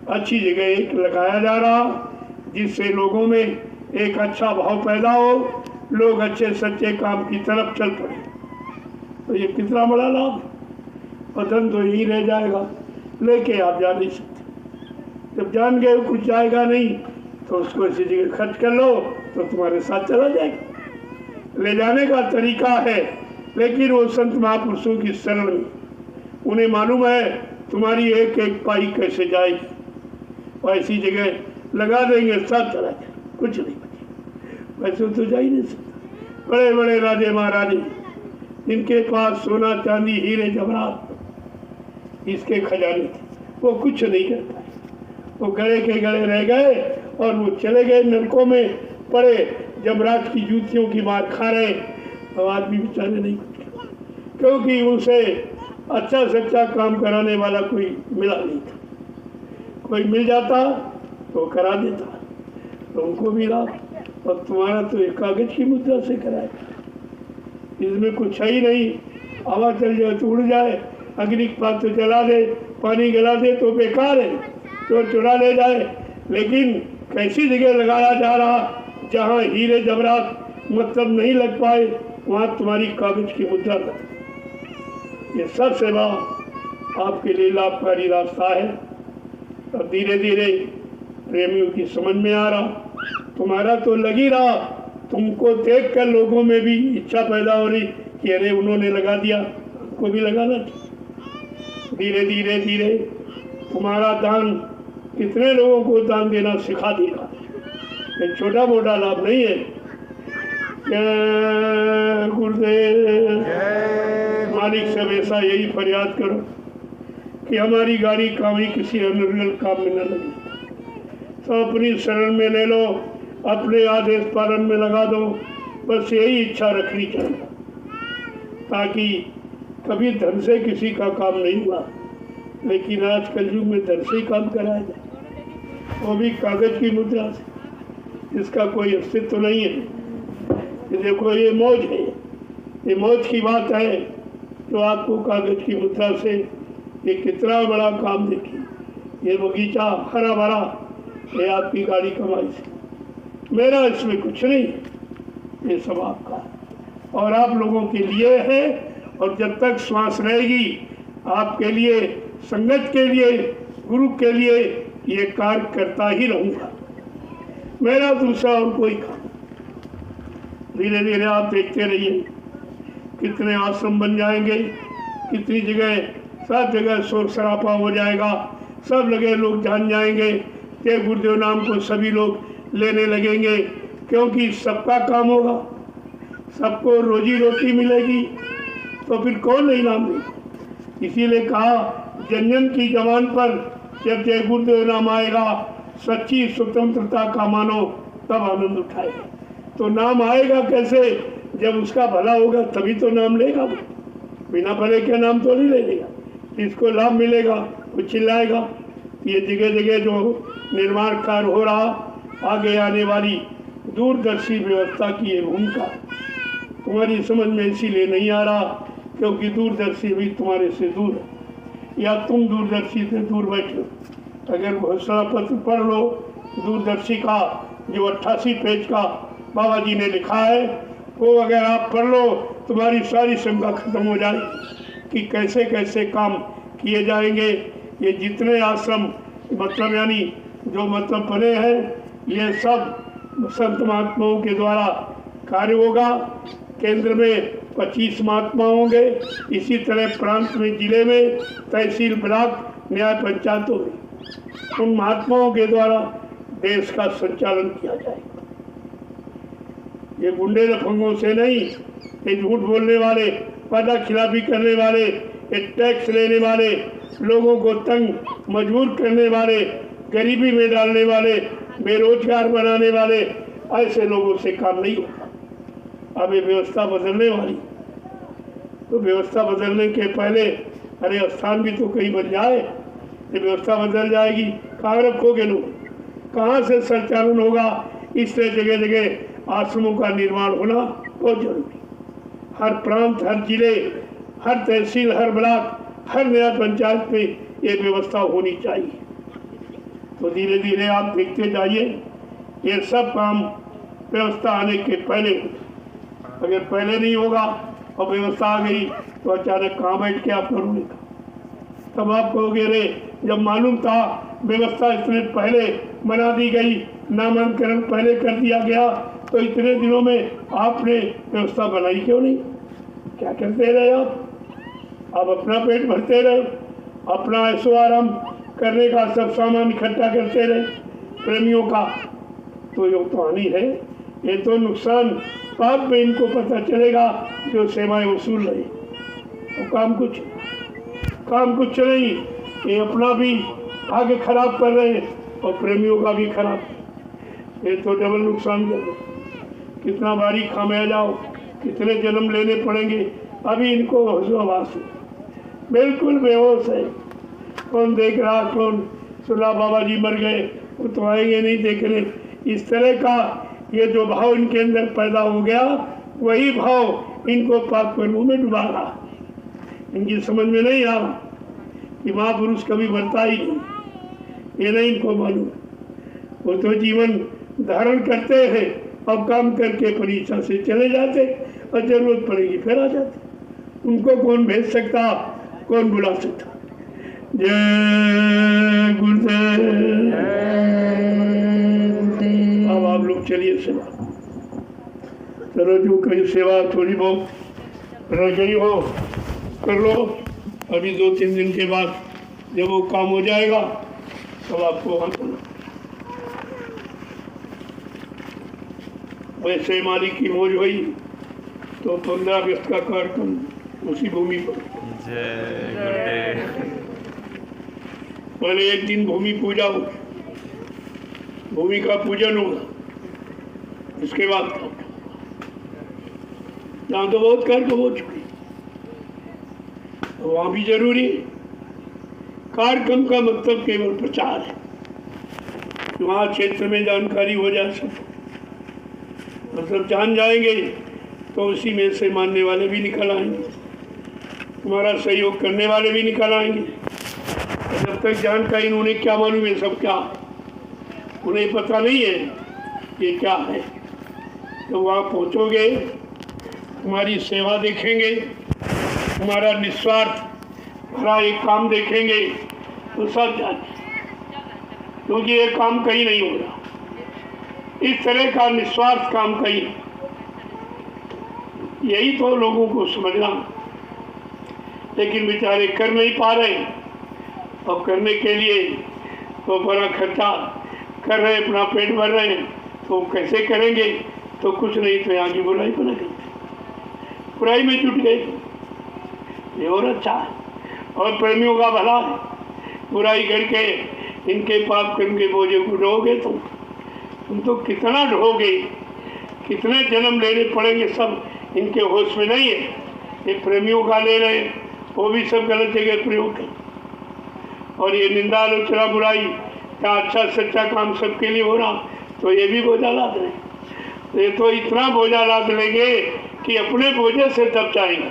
अच्छी जगह एक लगाया जा रहा, जिससे लोगों में एक अच्छा भाव पैदा हो, लोग अच्छे सच्चे काम की तरफ चल पड़े। तो ये कितना बड़ा लाभ, वतन तो यही रह जाएगा, लेके आप जा नहीं सकते। जब जान गए कुछ जाएगा नहीं, तो उसको इसी जगह खर्च कर लो तो तुम्हारे साथ चला जाएगा। ले जाने का तरीका है, लेकिन वो संत महापुरुषों की शरण में, उन्हें मालूम है तुम्हारी एक एक पाई कैसे जाएगी, और ऐसी जगह लगा देंगे सब चला जाए, कुछ नहीं बचेगा। वैसे तो जा ही नहीं सकता। बड़े बड़े राजे महाराजे, जिनके पास सोना चांदी हीरे जवाहरात इसके खजाने थे, वो कुछ नहीं कर पाए। वो गड़े के गड़े रह गए और वो चले गए नरकों में पड़े, जमराज की जूतियों की मार खा रहे। और आदमी बेचारे नहीं कुछ, क्योंकि उनसे अच्छा सच्चा काम कराने वाला कोई मिला नहीं था। कोई मिल जाता तो करा देता, तो उनको भी लाभ। और तुम्हारा तो एक कागज की मुद्रा से कराएगा, इसमें कुछ है ही नहीं। हवा चल जाए तो उड़ जाए, अग्नि पात्र जला दे, पानी गला दे तो बेकार है, तो चुरा ले जाए। लेकिन कैसी जगह लगाया जा रहा, जहाँ हीरे जवाहरात मतलब नहीं लग पाए, वहाँ तुम्हारी कागज की मुद्रा लगे। ये सब सेवा आपके लिए लाभकारी रास्ता है। और धीरे धीरे प्रेमियों की समझ में आ रहा, तुम्हारा तो लग ही रहा, तुमको देख कर लोगों में भी इच्छा पैदा हो रही कि अरे उन्होंने लगा दिया, हमको भी लगाना चाहिए। धीरे धीरे धीरे तुम्हारा दान कितने लोगों को दान देना सिखा देगा। ये छोटा मोटा लाभ नहीं है। जय गुरुदेव। मालिक से हमेशा यही फरियाद करो कि हमारी गाड़ी कभी किसी अनर्गल काम में न लगे। तो अपनी शरण में ले लो, अपने आदेश पालन में लगा दो, बस यही इच्छा रखनी चाहिए, ताकि कभी धन से किसी का काम नहीं हुआ। लेकिन आज कल युग में धन से ही काम कराया जाए, वो भी कागज की मुद्रा से, इसका कोई अस्तित्व तो नहीं है। ये देखो, ये मौज है, ये मौज की बात है। तो आपको कागज की मुद्रा से ये कितना बड़ा काम देखिए, ये बगीचा हरा भरा, ये आपकी गाड़ी कमाई से। मेरा इसमें कुछ नहीं, ये सब आपका है और आप लोगों के लिए है। और जब तक श्वास रहेगी, आपके लिए, संगत के लिए, गुरु के लिए ये कार्य करता ही रहूँगा। मेरा दूसरा और कोई काम। धीरे धीरे आप देखते रहिए कितने आश्रम बन जाएंगे, कितनी जगह, सब जगह शोर शराबा हो जाएगा, सब लगे लोग जान जाएंगे कि गुरुदेव नाम को सभी लोग लेने लगेंगे, क्योंकि सबका काम होगा, सबको रोजी रोटी मिलेगी, तो फिर कौन नहीं नाम देगा। इसीलिए कहा, जन जन की जबान पर जब जय गुरुदेव नाम आएगा, सच्ची स्वतंत्रता का मानो, तब आनंद उठाएगा। तो नाम आएगा कैसे? जब उसका भला होगा तभी तो नाम लेगा। बिना भले के नाम तो नहीं ले लेगा। जिसको लाभ मिलेगा वो चिल्लाएगा। ये जगह जगह जो निर्माण कार्य हो रहा, आगे आने वाली दूरदर्शी व्यवस्था की ये भूमिका तुम्हारी समझ में इसीलिए नहीं आ रहा क्योंकि दूरदर्शी भी तुम्हारे से दूर है, या तुम दूरदर्शी से दूर बैठे हो। अगर घोषणा पत्र पढ़ लो दूरदर्शी का, जो 88 पेज का बाबा जी ने लिखा है, वो अगर आप पढ़ लो तुम्हारी सारी शंका खत्म हो जाएगी कि कैसे कैसे काम किए जाएंगे। ये जितने आश्रम मतलब यानी जो मतलब बने हैं, ये सब संत महात्माओं के द्वारा कार्य होगा। केंद्र में 25 महात्मा होंगे, इसी तरह प्रांत में, जिले में, तहसील, ब्लॉक, न्याय पंचायतों में उन महात्माओं के द्वारा देश का संचालन किया जाएगा। ये गुंडे लफंगों से नहीं, ये झूठ बोलने वाले, वादा खिलाफी करने वाले, ये टैक्स लेने वाले, लोगों को तंग मजबूर करने वाले, गरीबी में डालने वाले, बेरोजगार बनाने वाले, ऐसे लोगों से काम नहीं होगा। अब ये व्यवस्था बदलने वाली, तो व्यवस्था बदलने के पहले अरे स्थान भी तो कहीं बन जाए। ये व्यवस्था बदल जाएगी, कहाँ रखोगे लोग, कहाँ से संचालन होगा? इसलिए जगह जगह आश्रमों का निर्माण होना बहुत जरूरी। हर प्रांत, हर जिले, हर तहसील, हर ब्लॉक, हर नया पंचायत में ये व्यवस्था होनी चाहिए। तो धीरे धीरे आप देखते जाइए, ये सब काम व्यवस्था आने के पहले। अगर पहले नहीं होगा और व्यवस्था आ गई तो अचानक कहाँ बैठ के आप करोगे? तब आप कहोगे रे, जब मालूम था व्यवस्था इतने पहले बना दी गई, नामांकन पहले कर दिया गया, तो इतने दिनों में आपने व्यवस्था बनाई क्यों नहीं? क्या करते रहे आप अपना पेट भरते रहे, अपना ऐशो आराम करने का सब सामान इकट्ठा करते रहे प्रेमियों का। तो ये तो हानि है, ये तो नुकसान बाद में इनको पता चलेगा जो सेवाएं वसूल रहे। तो काम कुछ नहीं, ये अपना भी आगे खराब कर रहे हैं और प्रेमियों का भी खराब। ये तो डबल नुकसान कर रहे। कितना भारी खामिया जाओ, कितने जन्म लेने पड़ेंगे। अभी इनको होशोहवास है, बिल्कुल बेहोश है। कौन देख रहा, कौन सुना? बाबा जी मर गए, वो तो आएंगे नहीं देखने। इस तरह का ये जो भाव इनके अंदर पैदा हो गया, वही भाव इनको पाप कर्मों में डुबा रहा। इनकी समझ में नहीं आ रहा कि महापुरुष कभी मरता ही नहीं, ये नहीं इनको मालूम। वो तो जीवन धारण करते हैं और काम करके परीक्षा से चले जाते और जरूरत पड़ेगी फिर आ जाते। उनको कौन भेज सकता, कौन बुला सकता? जय गुरुदेव। अब आप लोग चलिए सेवा चलो, जो कहीं सेवा थोड़ी बहुत रह गई हो कर लो। अभी 2-3 दिन के बाद जब वो काम हो जाएगा तब आपको वहाँ करना। वैसे मालिक की मौज हुई तो 15 अगस्त का कार्यक्रम उसी भूमि पर। पहले एक दिन भूमि पूजा हो, भूमि का पूजन होगा, इसके बाद यहाँ तो बहुत कार्यक्रम हो चुके, वहाँ भी जरूरी है। कार्यक्रम का मतलब केवल प्रचार है, वहाँ क्षेत्र में जानकारी हो जाए सब, और सब जान जाएंगे तो उसी में से मानने वाले भी निकल आएंगे, तुम्हारा सहयोग करने वाले भी निकल आएंगे। जब तक जानकारी उन्हें क्या मालूम है सब क्या, उन्हें पता नहीं है ये क्या है। तो वहाँ पहुँचोगे, तुम्हारी सेवा देखेंगे, तुम्हारा निस्वार्थ भरा एक काम देखेंगे तो सब जाने, क्योंकि ये काम कहीं नहीं हो रहा, इस तरह का निस्वार्थ काम कहीं। यही तो लोगों को समझना, लेकिन बेचारे कर नहीं पा रहे, और करने के लिए तो बड़ा खर्चा कर रहे, अपना पेट भर रहे हैं, तो कैसे करेंगे? तो कुछ नहीं तो यहाँ की बुराई बना गई, बुराई में जुट गए। ये और अच्छा है, और प्रेमियों का भला है, बुराई करके इनके पाप कर्म के बोझे को ढोगे तुम तो कितना ढोगे, कितने जन्म लेने पड़ेंगे, सब इनके होश में नहीं है। ये प्रेमियों का ले रहे हैं, वो भी सब गलत जगह प्रयोग कर, और ये निंदा आलोचना बुराई क्या अच्छा सच्चा काम सबके लिए हो रहा, तो ये भी बोझा लाद रहे। ये तो इतना बोझा लाद लेंगे कि अपने बोझे से दब जाएंगे।